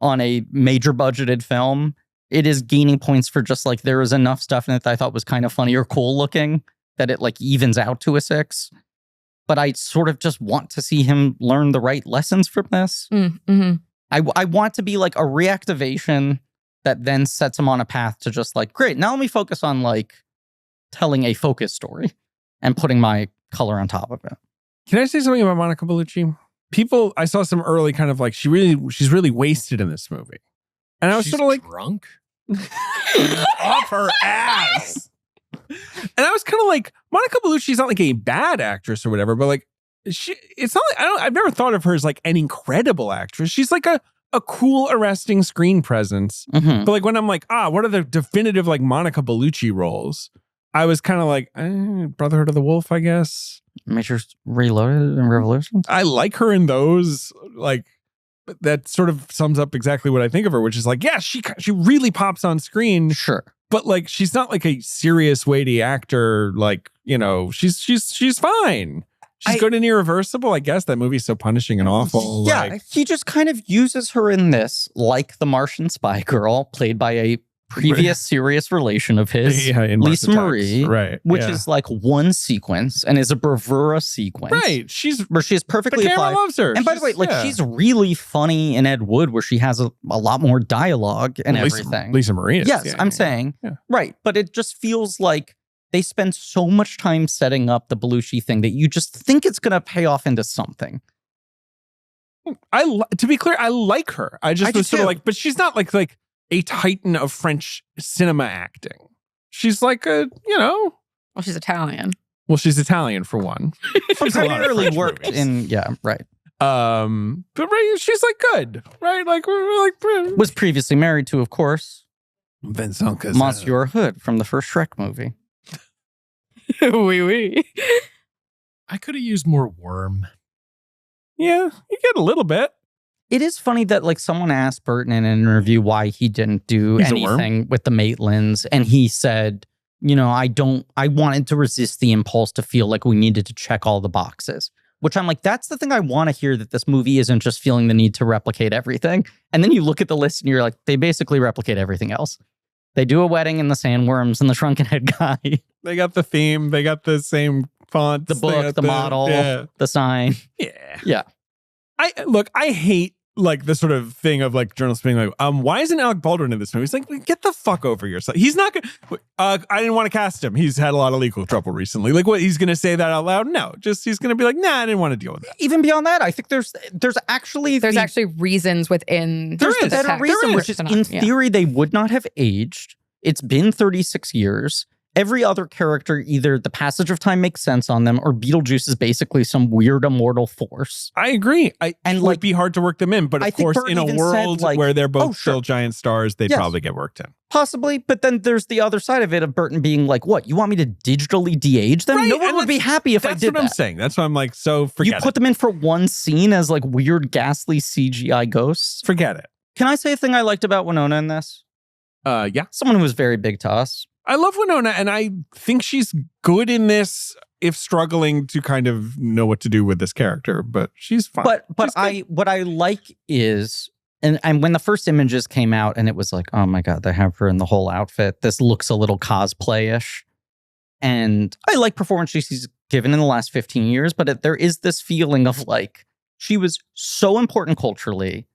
on a major budgeted film. It is gaining points for just like there was enough stuff in it that I thought was kind of funny or cool looking that it like evens out to a 6. But I sort of just want to see him learn the right lessons from this. Mm-hmm. I want to be like a reactivation that then sets him on a path to just like, great, now let me focus on like telling a focus story and putting my color on top of it. Can I say something about Monica Bellucci? I saw some early kind of like, she's really wasted in this movie. And I was sort of like drunk off her ass. And I was kind of like, Monica Bellucci's not like a bad actress or whatever, but like it's not like, I've never thought of her as like an incredible actress. She's like a cool, arresting screen presence. Mm-hmm. But like when I'm like, what are the definitive like Monica Bellucci roles? I was kind of like, Brotherhood of the Wolf, I guess. Matrix Reloaded and Revolutions. I like her in those, like, that sort of sums up exactly what I think of her, which is like, yeah, she really pops on screen. Sure. But like, she's not like a serious, weighty actor. Like, you know, she's fine. She's good in Irreversible. I guess that movie's so punishing and awful. Yeah, like, he just kind of uses her in this, like the Martian spy girl, played by a previous serious relation of his, Lisa Marie, right? Which is like one sequence and is a bravura sequence, right? Where she's perfectly the camera applied. loves her. And by the way, like she's really funny in Ed Wood, where she has a lot more dialogue and everything. Lisa Marie is. Yes, I'm saying right, but it just feels like they spend so much time setting up the Bellucci thing that you just think it's going to pay off into something. To be clear, I like her. I was sort of like, but she's not like a titan of French cinema acting. She's like well, she's Italian. Well, she's Italian for one. She primarily worked in, right. But she's like good, right? Like was previously married to, of course, Vincent Cassel. Monsieur Hood from the first Shrek movie. Oui. I could have used more worm. Yeah, you get a little bit. It is funny that like someone asked Burton in an interview why he didn't do anything with the Maitlands, and he said, I wanted to resist the impulse to feel like we needed to check all the boxes. Which I'm like, that's the thing I want to hear, that this movie isn't just feeling the need to replicate everything. And then you look at the list and you're like, they basically replicate everything else. They do a wedding in the Sandworms and the Shrunken Head Guy. They got the theme. They got the same fonts. The book, the model, the sign. Yeah. I hate like the sort of thing of like journalists being like, why isn't Alec Baldwin in this movie? It's like, get the fuck over yourself. He's not gonna, I didn't want to cast him. He's had a lot of legal trouble recently. Like, what, he's gonna say that out loud? No, just he's gonna be like, nah, I didn't want to deal with that. Even beyond that, I think there's actually reasons within there's a better reason, which is in theory they would not have aged. It's been 36 years. Every other character, either the passage of time makes sense on them, or Beetlejuice is basically some weird immortal force. I agree. It would be hard to work them in, but of course, in a world where they're both still giant stars, they'd probably get worked in. Possibly, but then there's the other side of it of Burton being like, what, you want me to digitally de-age them? Right, no one would be happy if I did that. That's what I'm saying. That's why I'm like, so forget it. You put them in for one scene as like weird, ghastly CGI ghosts? Forget it. Can I say a thing I liked about Winona in this? Yeah. Someone who was very big to us. I love Winona, and I think she's good in this if struggling to kind of know what to do with this character, but she's fine. But what I like is, and when the first images came out and it was like, oh my God, they have her in the whole outfit. This looks a little cosplay-ish. And I like performances she's given in the last 15 years, but there is this feeling of like, she was so important culturally,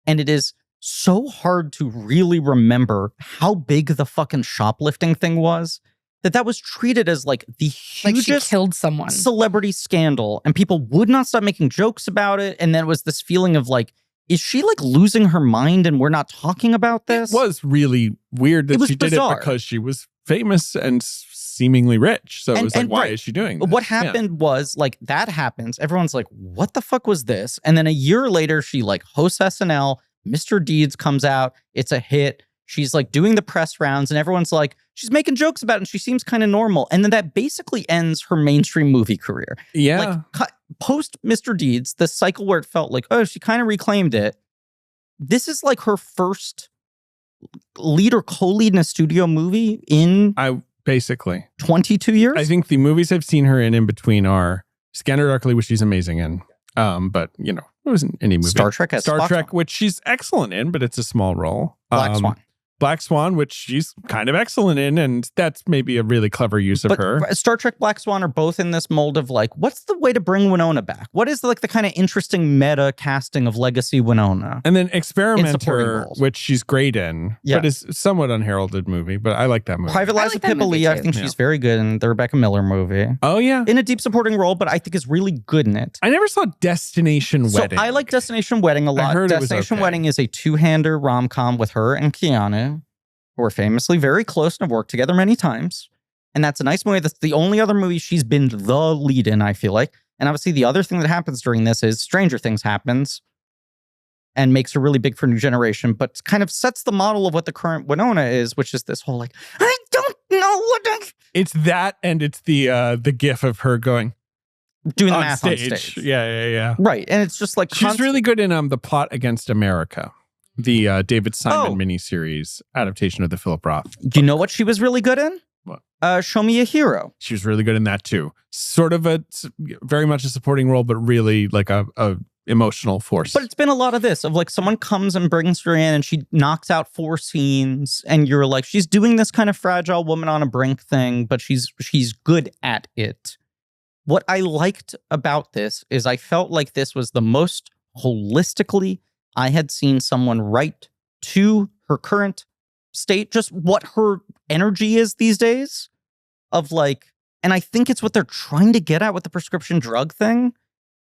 and it is so hard to really remember how big the fucking shoplifting thing was, that was treated as like the hugest like she killed someone celebrity scandal, and people would not stop making jokes about it. And then it was this feeling of like, is she like losing her mind and we're not talking about this? It was really weird that she did it because she was famous and seemingly rich. So it was like, why is she doing this? What happened was like, that happens. Everyone's like, what the fuck was this? And then a year later, she like hosts SNL. Mr. Deeds comes out. It's a hit. She's like doing the press rounds and everyone's like, she's making jokes about it and she seems kind of normal. And then that basically ends her mainstream movie career. Yeah. Like post Mr. Deeds, the cycle where it felt like, oh, she kind of reclaimed it. This is like her first lead or co-lead in a studio movie in basically 22 years. I think the movies I've seen her in between are Scanner Darkly, which she's amazing in. But you know, it wasn't any movie. Star Trek, which she's excellent in, but it's a small role. Black Swan, which she's kind of excellent in, and that's maybe a really clever use of her. Star Trek, Black Swan are both in this mold of like, what's the way to bring Winona back? What is like the kind of interesting meta casting of legacy Winona? And then Experimenter, which she's great in, but is somewhat unheralded movie. But I like that movie. Private Lives of Pippa Lee, I think she's very good in the Rebecca Miller movie. Oh yeah, in a deep supporting role, but I think is really good in it. I never saw Destination Wedding. I like Destination Wedding a lot. I heard Destination Wedding is a two-hander rom-com with her and Keanu, who are famously very close and have worked together many times. And that's a nice movie. That's the only other movie she's been the lead in, I feel like. And obviously the other thing that happens during this is Stranger Things happens and makes her really big for a new generation, but kind of sets the model of what the current Winona is, which is this whole like, I don't know what It's that, and it's the gif of her doing the math on stage. Yeah. Right. And it's just like she's really good in The Plot Against America. The David Simon miniseries adaptation of the Philip Roth. You know what she was really good in? What? Show Me a Hero. She was really good in that too. Sort of very much a supporting role, but really like a emotional force. But it's been a lot of this, of like someone comes and brings her in and she knocks out 4 scenes and you're like, she's doing this kind of fragile woman on a brink thing, but she's good at it. What I liked about this is I felt like this was the most holistically I had seen someone write to her current state, just what her energy is these days of like, and I think it's what they're trying to get at with the prescription drug thing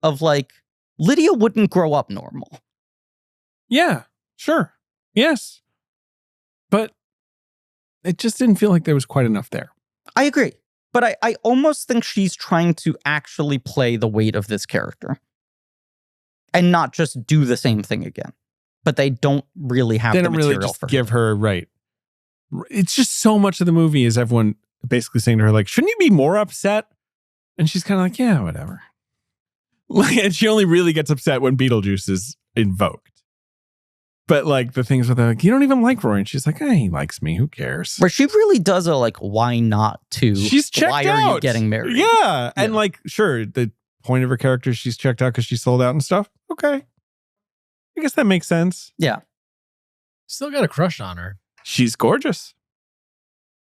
of like, Lydia wouldn't grow up normal. Yeah, sure. Yes. But it just didn't feel like there was quite enough there. I agree. But I almost think she's trying to actually play the weight of this character. And not just do the same thing again. But they don't really have the material really just for give her right. It's just so much of the movie is everyone basically saying to her, like, shouldn't you be more upset? And she's kind of like, yeah, whatever. And she only really gets upset when Beetlejuice is invoked. But like the things with her, like, you don't even like Rory. And she's like, he likes me. Who cares? Where she really does a like, why not to? She's checked why out. Are you getting married? Yeah. And like, sure, the point of her character, she's checked out because she sold out and stuff. Okay. I guess that makes sense. Yeah. Still got a crush on her. She's gorgeous.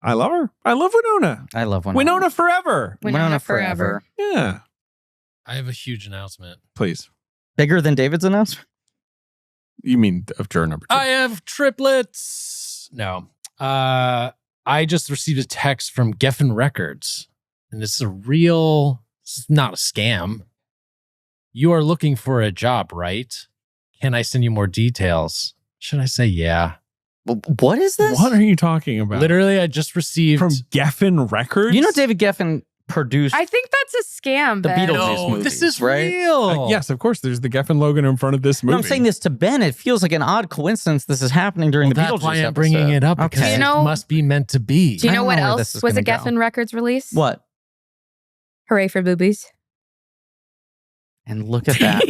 I love her. I love Winona. I love Winona. Winona forever. Winona forever. Yeah. I have a huge announcement. Please. Bigger than David's announcement? You mean of juror number 2? I have triplets. No. I just received a text from Geffen Records. And this is not a scam. You are looking for a job, right? Can I send you more details? Should I say yeah? What is this? What are you talking about? Literally, I just received... From Geffen Records? You know David Geffen produced... I think that's a scam, the Ben. Beetlejuice movies, this is right? real. Yes, of course. There's the Geffen logo in front of this movie. No, I'm saying this to Ben. It feels like an odd coincidence this is happening during the Beetlejuice That's why I'm episode. bringing it up, because Okay. it must be meant to be. Do you know I what don't know where this else is was a gonna go. Geffen Records release? What? Hooray for Boobies. And look at that.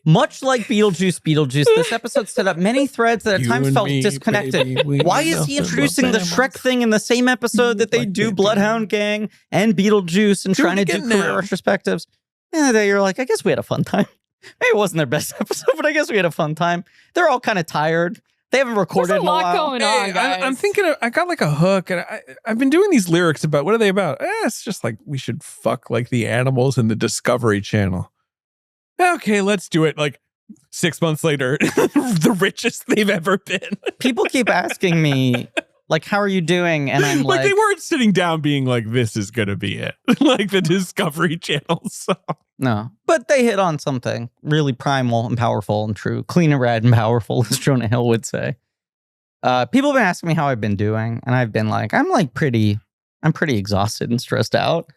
Much like Beetlejuice Beetlejuice, this episode set up many threads that at times felt disconnected. Why is he introducing the Shrek thing in the same episode that they do Bloodhound Gang and Beetlejuice and trying to do career retrospectives? And then you're like, I guess we had a fun time. Maybe it wasn't their best episode, but I guess we had a fun time. They're all kind of tired. They haven't recorded There's a lot in a while. going on, guys. I'm thinking, I got like a hook, and I've been doing these lyrics about, what are they about? It's just like, we should fuck like the animals in the Discovery Channel. Okay, let's do it. Like 6 months later, the richest they've ever been. People keep asking me, like, how are you doing? And I'm like, they weren't sitting down being like, this is going to be it. Like the Discovery Channel song. No, but they hit on something really primal and powerful and true. Clean and rad and powerful, as Jonah Hill would say. People have been asking me how I've been doing. And I've been like, I'm pretty exhausted and stressed out.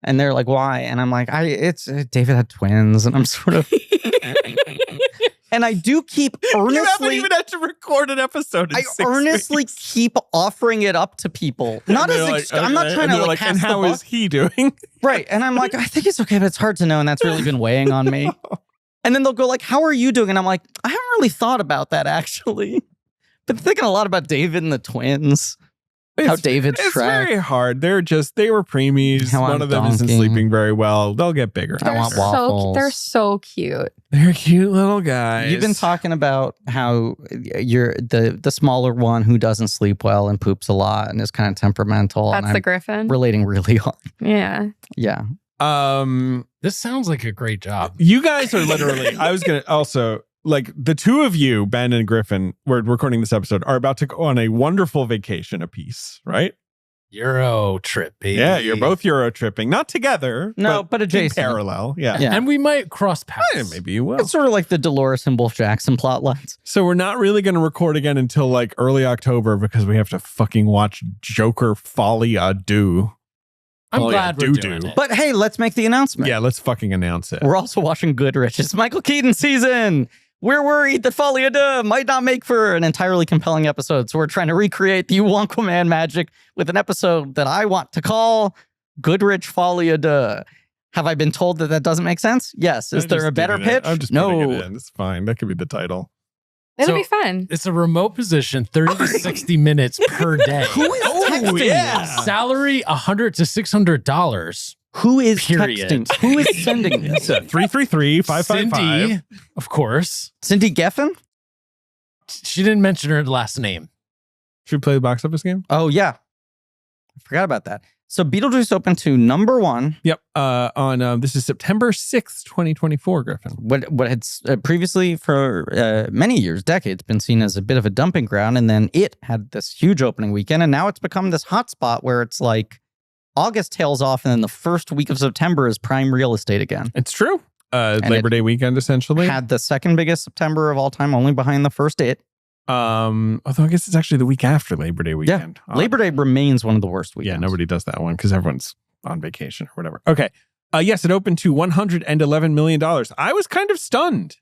And they're like, why? And I'm like, David had twins. And I'm sort of... And I do keep earnestly... You haven't even had to record an episode in I 6 earnestly weeks. keep offering it up to people. Not as... I'm not trying to like and how is he doing? Right. And I'm like, I think it's okay, but it's hard to know. And that's really been weighing on me. And then they'll go like, how are you doing? And I'm like, I haven't really thought about that, actually. Been thinking a lot about David and the twins. How David's It's Shrek. very hard. They were preemies. How One I'm of them isn't Donkey. sleeping very well. They'll get bigger. I want waffles. They're so cute. They're cute little guys. You've been talking about how you're the smaller one who doesn't sleep well and poops a lot and is kind of temperamental. That's and the Griffin. Relating really hard. Yeah. Yeah. This sounds like a great job. You guys are literally, I was going to also, like the two of you, Ben and Griffin, we're recording this episode, are about to go on a wonderful vacation apiece, right? Euro trip, baby. Yeah, you're both Euro tripping. Not together. No, but adjacent. In parallel. Yeah. Yeah. And we might cross paths. Maybe you will. It's sort of like the Dolores and Wolf Jackson plot lines. So we're not really going to record again until like early October because we have to fucking watch Joker Folly Ado. I'm glad we're doing it. But hey, let's make the announcement. Yeah, let's fucking announce it. We're also watching Goodrich. It's Michael Keaton season. We're worried that Folly Ado might not make for an entirely compelling episode. So we're trying to recreate the Wonka Man magic with an episode that I want to call Goodrich Folly Ado. Have I been told that doesn't make sense? Yes. Is there a better pitch? I'm just putting it in. It's fine. That could be the title. It'll be fun. It's a remote position, 30 to 60 minutes per day. Who is texting this? Salary $100 to $600. Who is Period. texting? Who is sending this? 333-555. Cindy, of course. Cindy Geffen? She didn't mention her last name. Should we play the box office game? Oh, yeah. I forgot about that. So Beetlejuice opened to number 1. Yep. On this is September 6th, 2024, Griffin. What had previously for many years, decades, been seen as a bit of a dumping ground. And then it had this huge opening weekend. And now it's become this hotspot where it's like August tails off and then the first week of September is prime real estate again. It's true. Labor Day weekend, essentially. Had the second biggest September of all time, only behind the first It. Although I guess it's actually the week after Labor Day weekend. Yeah. Labor Day remains one of the worst weekends. Yeah, nobody does that one because everyone's on vacation or whatever. Okay. Yes, it opened to $111 million. I was kind of stunned.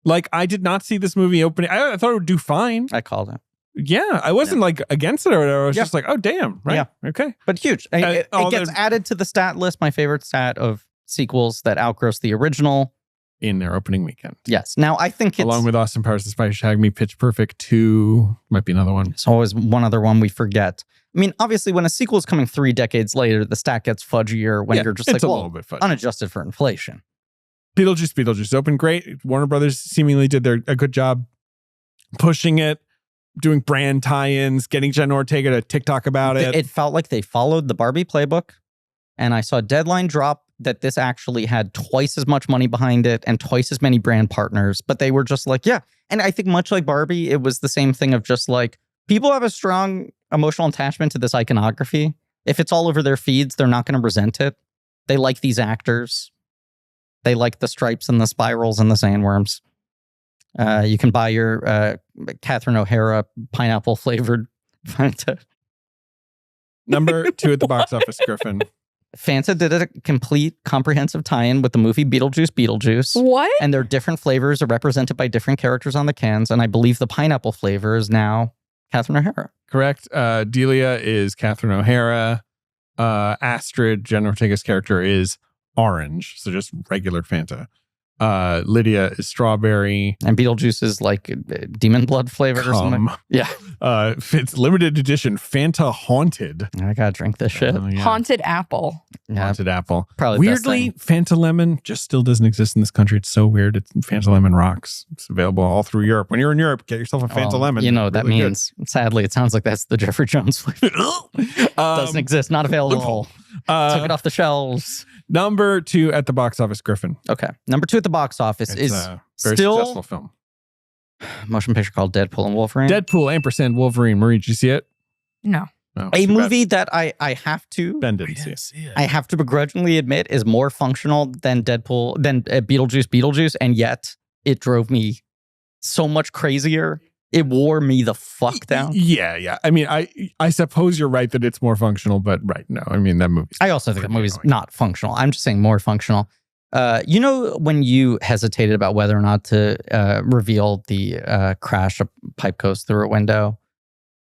Like, I did not see this movie opening. I thought it would do fine. I called it. Yeah, I wasn't like against it or whatever. I was just like, oh, damn. Right. Yeah. Okay. But huge. It gets added to the stat list, my favorite stat of sequels that outgross the original. In their opening weekend. Yes. Now, I think it's... Along with Austin Powers, The Spy Who Shagged Me, Pitch Perfect 2. Might be another one. There's always one other one we forget. I mean, obviously, when a sequel is coming 3 decades later, the stat gets fudgier when you're just like, a little bit fudgy. Unadjusted for inflation. Beetlejuice opened great. Warner Brothers seemingly did a good job pushing it, doing brand tie-ins, getting Jenna Ortega to TikTok about it. It felt like they followed the Barbie playbook. And I saw Deadline drop that this actually had twice as much money behind it and twice as many brand partners. But they were just like, yeah. And I think much like Barbie, it was the same thing of just like, people have a strong emotional attachment to this iconography. If it's all over their feeds, they're not going to resent it. They like these actors. They like the stripes and the spirals and the sandworms. You can buy your Catherine O'Hara pineapple flavored Fanta. Number 2 at the box office, Griffin. Fanta did a complete comprehensive tie-in with the movie Beetlejuice. What? And their different flavors are represented by different characters on the cans. And I believe the pineapple flavor is now Catherine O'Hara. Correct. Delia is Catherine O'Hara. Astrid, Jenna Ortega's character, is orange. So just regular Fanta. Lydia is strawberry. And Beetlejuice is like demon blood flavored or something. Yeah. It's limited edition Fanta Haunted. I gotta drink this shit. Yeah. Haunted apple. Yeah. Haunted apple. Probably weirdly, Fanta Lemon just still doesn't exist in this country. It's so weird. It's Fanta Lemon rocks. It's available all through Europe. When you're in Europe, get yourself a Fanta Lemon. You know what that really means. Sadly, it sounds like that's the Jeffrey Jones flavor. Doesn't exist. Not available. Took it off the shelves. Number 2 at the box office, Griffin. Okay. Number 2 at the box office It's is a very still successful film. motion picture called Deadpool and Wolverine. Deadpool, & Wolverine. Marie, did you see it? No. Oh, a movie that I have to Ben didn't see it. I have to begrudgingly admit is more functional than Beetlejuice, and yet it drove me so much crazier. It wore me the fuck down. Yeah. I mean, I suppose you're right that it's more functional, but no. I mean, that movie. I also think that movie's not functional. I'm just saying more functional. You know, when you hesitated about whether or not to reveal the crash a pipe goes through a window,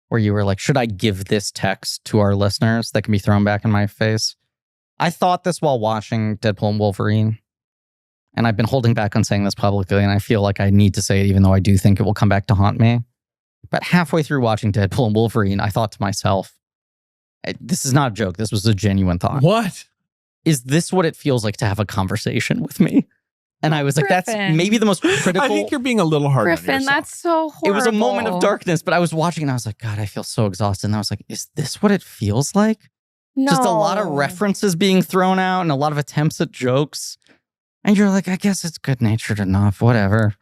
where you were like, should I give this text to our listeners that can be thrown back in my face? I thought this while watching Deadpool and Wolverine. And I've been holding back on saying this publicly, and I feel like I need to say it, even though I do think it will come back to haunt me. But halfway through watching Deadpool and Wolverine, I thought to myself, this is not a joke. This was a genuine thought. What? Is this what it feels like to have a conversation with me? And I was like, Griffin. that's maybe the most critical. I think you're being a little hard on Griffin, yourself. that's so horrible. It was a moment of darkness, but I was watching and I was like, God, I feel so exhausted. And I was like, is this what it feels like? No. Just a lot of references being thrown out and a lot of attempts at jokes. And you're like, I guess it's good-natured enough, whatever.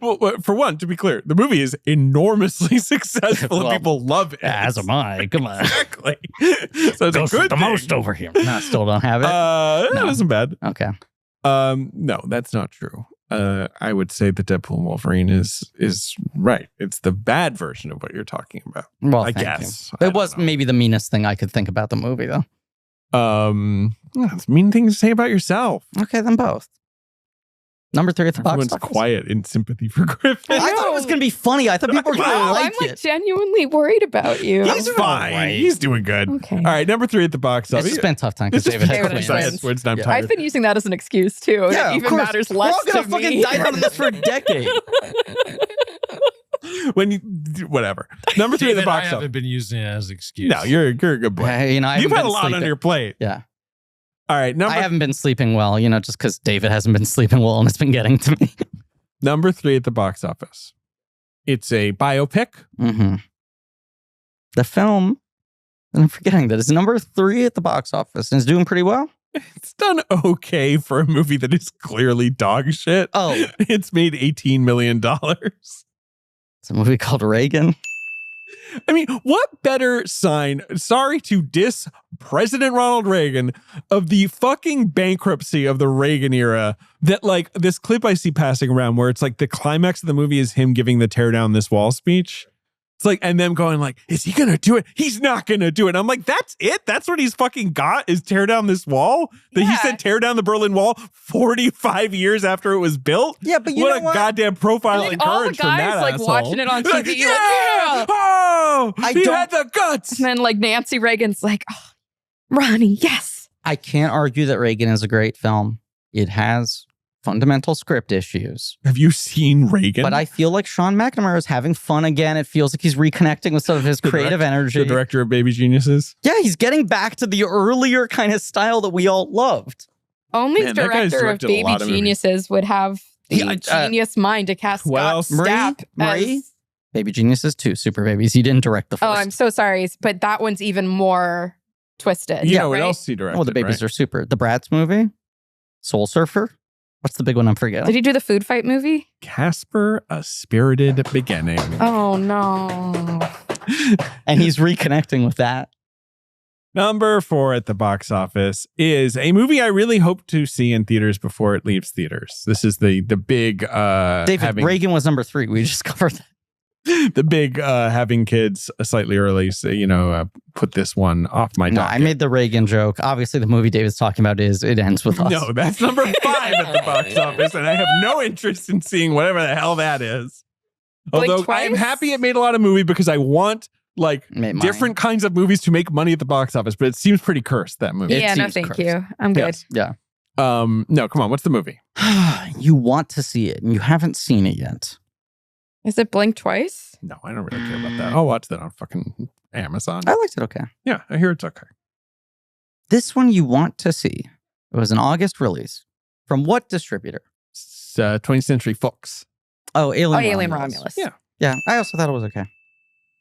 Well, for one, to be clear, the movie is enormously successful and people love it. As am I. Come on. Exactly. So it's a good the thing. most over here. No, I still don't have it. That wasn't bad. Okay. No, that's not true. I would say that Deadpool and Wolverine is right. It's the bad version of what you're talking about. Well, I thank guess. you. It was maybe the meanest thing I could think about the movie, though. That's mean things to say about yourself. Okay, then both. Number 3 at the box Everyone's office. quiet in sympathy for Griffin. I thought it was going to be funny. I thought people were going to like I'm it. genuinely worried about you. He's fine. right. He's doing good. Okay. All right, number 3 at the box It's office. just been a tough time because It's David just has twins. twins. I'm Yeah. tired. I've been using that as an excuse too. And Yeah, it of even course. matters We're less all gonna to fucking me. die on this for a decade. When you whatever. Number 3 at the David, I box haven't office. been using it as an excuse. No, you're a good boy. I You've haven't had been a lot on sleeping. your plate. Yeah. All right, I haven't been sleeping well, just because David hasn't been sleeping well and it's been getting to me. number 3 at the box office. It's a biopic. Mm-hmm. The film, and I'm forgetting that, is number 3 at the box office and is doing pretty well. It's done okay for a movie that is clearly dog shit. Oh. It's made $18 million. It's a movie called Reagan. I mean, what better sign, sorry to diss President Ronald Reagan, of the fucking bankruptcy of the Reagan era, that like this clip I see passing around where it's like the climax of the movie is him giving the tear down this wall speech. It's like, and them going like, is he going to do it? He's not going to do it. And I'm like, that's it? That's what he's fucking got, is tear down this wall? That he said tear down the Berlin Wall 45 years after it was built? Yeah, but you what know what? a goddamn profile And in then all the courage from that guys like asshole. watching it on TV, Like, like, yeah! Oh, he had the guts. And then like Nancy Reagan's like, oh, Ronnie, yes. I can't argue that Reagan is a great film. It has fundamental script issues. Have you seen Reagan? But I feel like Sean McNamara is having fun again. It feels like he's reconnecting with some of his creative energy. The director of Baby Geniuses. Yeah, he's getting back to the earlier kind of style that we all loved. Only Man, that guy's director of directed a Baby lot of movies. Geniuses would have the Yeah, genius mind to cast what Scott else? Stapp Marie? as- Baby Geniuses 2, Super Babies. He didn't direct the first. Oh, I'm so sorry, but that one's even more twisted. You know what right? else he directed, Oh, the babies right? are super. The Bratz movie, Soul Surfer. What's the big one I'm forgetting? Did he do the food fight movie? Casper, A Spirited Beginning. Oh no. And he's reconnecting with that. Number 4 at the box office is a movie I really hope to see in theaters before it leaves theaters. This is the big David, Reagan was number 3. We just covered that. the big having kids slightly early. So, put this one off my No, docket. I made the Reagan joke. Obviously, the movie David's talking about is It Ends With Us. No, that's number 5 at the box office, and I have no interest in seeing whatever the hell that is. Blink Although I am twice? happy it made a lot of movie because I want like Made money. different kinds of movies to make money at the box office, but it seems pretty cursed, that movie. It Yeah, no, seems thank cursed. you. I'm good. Yes. Yeah. No, come on. What's the movie? You want to see it, and you haven't seen it yet. Is it Blink Twice? No, I don't really care about that. I'll watch that on fucking Amazon. I liked it okay. Yeah, I hear it's okay. This one you want to see. It was an August release. From what distributor? It's 20th Century Fox. Oh, Alien Romulus. Yeah. Yeah, I also thought it was okay.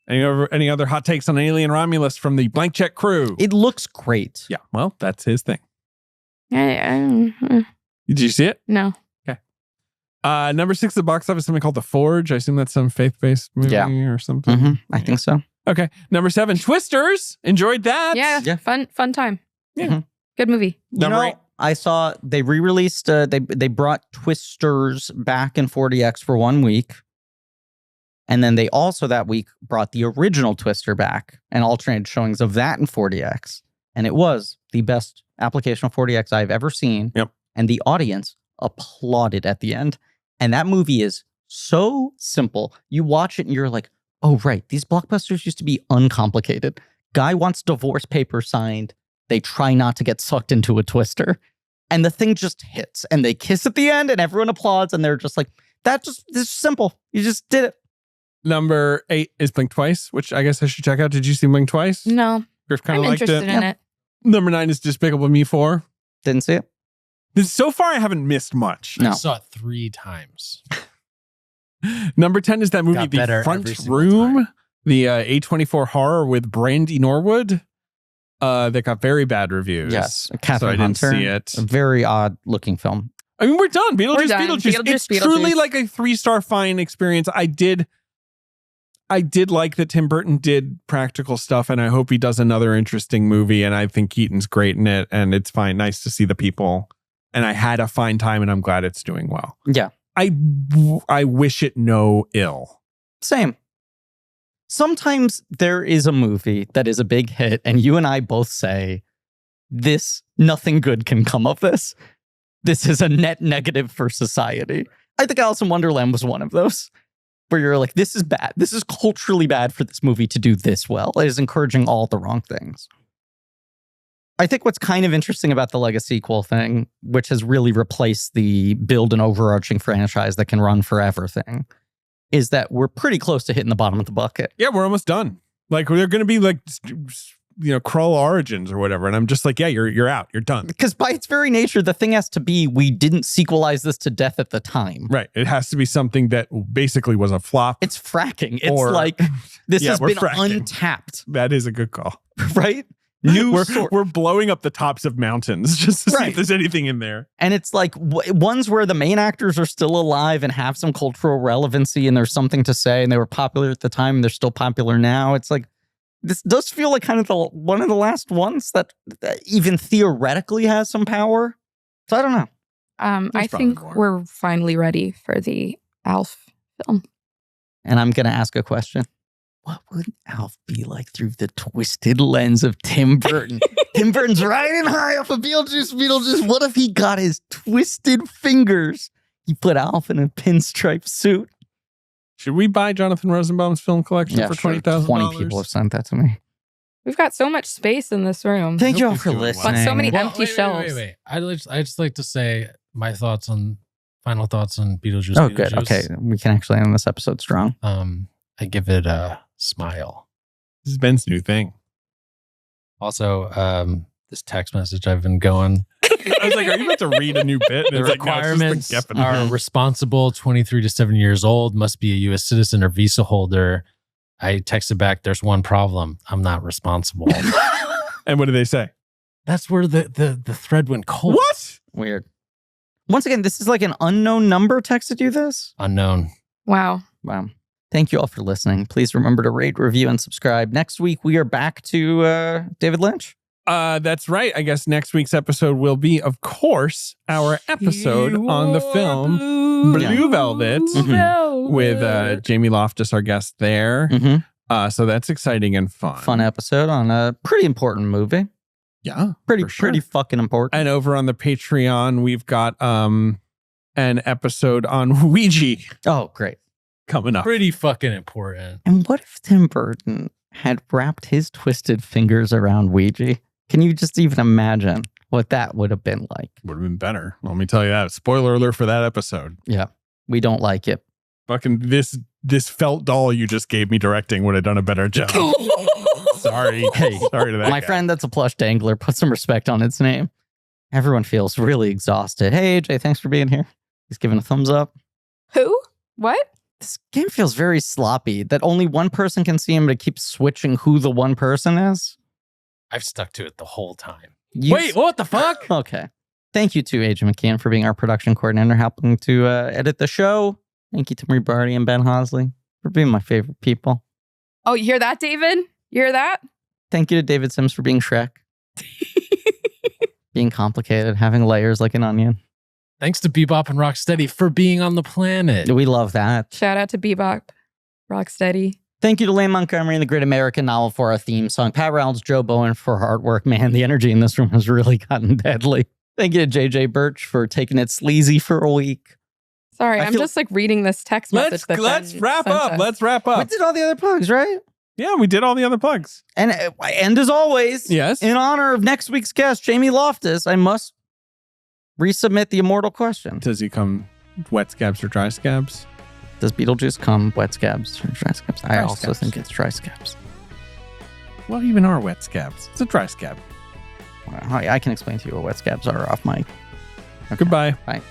Any other hot takes on Alien Romulus from the Blank Check crew? It looks great. Yeah, well, that's his thing. Did you see it? No. Okay. Number 6 at the box office, something called The Forge. I assume that's some faith-based movie or something. Mm-hmm. I think so. Okay. Number 7, Twisters. Enjoyed that. Yeah. Fun time. Yeah. Mm-hmm. Good movie. Number 8. I saw they re-released, they brought Twisters back in 4DX for 1 week. And then they also that week brought the original Twister back and alternated showings of that in 4DX. And it was the best application of 4DX I've ever seen. Yep. And the audience applauded at the end. And that movie is so simple. You watch it and you're like, oh, right. These blockbusters used to be uncomplicated. Guy wants divorce papers signed. They try not to get sucked into a twister. And the thing just hits. And they kiss at the end and everyone applauds. And they're just like, this is simple. You just did it. Number 8 is Blink Twice, which I guess I should check out. Did you see Blink Twice? No. Griff kind I'm of liked interested in it. Number 9 is Despicable Me 4. Didn't see it. So far, I haven't missed much. No. I saw it 3 times. Number 10 is that movie, The Front Room, the A24 horror with Brandy Norwood. That got very bad reviews. Yes, Catherine so I didn't Hunter. see it. A very odd looking film. I mean, we're done. Beetlejuice. It's truly Beetlejuice. like a 3-star fine experience. I did like that Tim Burton did practical stuff, and I hope he does another interesting movie. And I think Keaton's great in it, and it's fine. Nice to see the people. And I had a fine time, and I'm glad it's doing well. Yeah. I wish it no ill. Same. Sometimes there is a movie that is a big hit, and you and I both say, nothing good can come of this. This is a net negative for society. I think Alice in Wonderland was one of those, where you're like, this is bad. This is culturally bad for this movie to do this well. It is encouraging all the wrong things. I think what's kind of interesting about the Lego sequel thing, which has really replaced the build an overarching franchise that can run forever thing, is that we're pretty close to hitting the bottom of the bucket. Yeah, we're almost done. Like, they're going to be like, Krull Origins or whatever. And I'm just like, yeah, you're out. You're done. Because by its very nature, the thing has to be, we didn't sequelize this to death at the time. Right. It has to be something that basically was a flop. It's fracking. It's like, this has been untapped. That is a good call. Right? We're blowing up the tops of mountains just to see if there's anything in there. And it's like ones where the main actors are still alive and have some cultural relevancy and there's something to say and they were popular at the time and they're still popular now. It's like, this does feel like kind of one of the last ones that even theoretically has some power. So I don't know. I think we're finally ready for the Alf film. And I'm going to ask a question. What would Alf be like through the twisted lens of Tim Burton? Tim Burton's riding high off of Beetlejuice. What if he got his twisted fingers? He put Alf in a pinstripe suit. Should we buy Jonathan Rosenbaum's film collection for $20,000? 20 people have sent that to me. We've got so much space in this room. Thank you all for listening. But so many empty shelves. Wait. I just like to say my final thoughts on Beetlejuice. Oh, good. Okay, we can actually end this episode strong. I give it a smile. This is Ben's new thing. Also, this text message I've been going. I was like, are you about to read a new bit? The requirements are responsible, 23 to 7 years old, must be a U.S. citizen or visa holder. I texted back, there's one problem. I'm not responsible. And what did they say? That's where the thread went cold. What? Weird. Once again, this is like an unknown number texted you this? Unknown. Wow. Thank you all for listening. Please remember to rate, review, and subscribe. Next week, we are back to David Lynch. That's right. I guess next week's episode will be, of course, our episode on the film Blue Velvet with Jamie Loftus, our guest there. Mm-hmm. So that's exciting and fun. Fun episode on a pretty important movie. Yeah, pretty fucking important. And over on the Patreon, we've got an episode on Ouija. Oh, great. Coming up. Pretty fucking important. And what if Tim Burton had wrapped his twisted fingers around Ouija? Can you just even imagine what that would have been like. Would have been better. Let me tell you that. Spoiler alert for that episode. Yeah. We don't like it. Fucking this felt doll you just gave me directing would have done a better job. Sorry. Hey, sorry to that my guy. friend that's a plush dangler. Put some respect on its name. Everyone feels really exhausted. Hey, AJ, thanks for being here. He's giving a thumbs up. Who? What? This game feels very sloppy that only one person can see him to keep switching who the one person is. I've stuck to it the whole time. Wait, what the fuck? Okay. Thank you to AJ McKeon for being our production coordinator, helping to edit the show. Thank you to Marie Barty and Ben Hosley for being my favorite people. Oh, you hear that, David? You hear that? Thank you to David Sims for being Shrek. Being complicated, having layers like an onion. Thanks to Bebop and Rocksteady for being on the planet. We love that. Shout out to Bebop, Rocksteady. Thank you to Lane Montgomery and the Great American Novel for our theme song. Pat Reynolds, Joe Bowen for her artwork. Man, the energy in this room has really gotten deadly. Thank you to JJ Birch for taking it sleazy for a week. Sorry, I'm just like reading this text message. Let's wrap up. Let's wrap up. We did all the other plugs, right? Yeah, we did all the other plugs. And as always, yes, in honor of next week's guest, Jamie Loftus, I must resubmit the immortal question. Does he come wet scabs or dry scabs? Does Beetlejuice come wet scabs or dry scabs? I also think it's dry scabs. What even are wet scabs? It's a dry scab. Well, I can explain to you what wet scabs are off mic. Okay. Goodbye. Bye.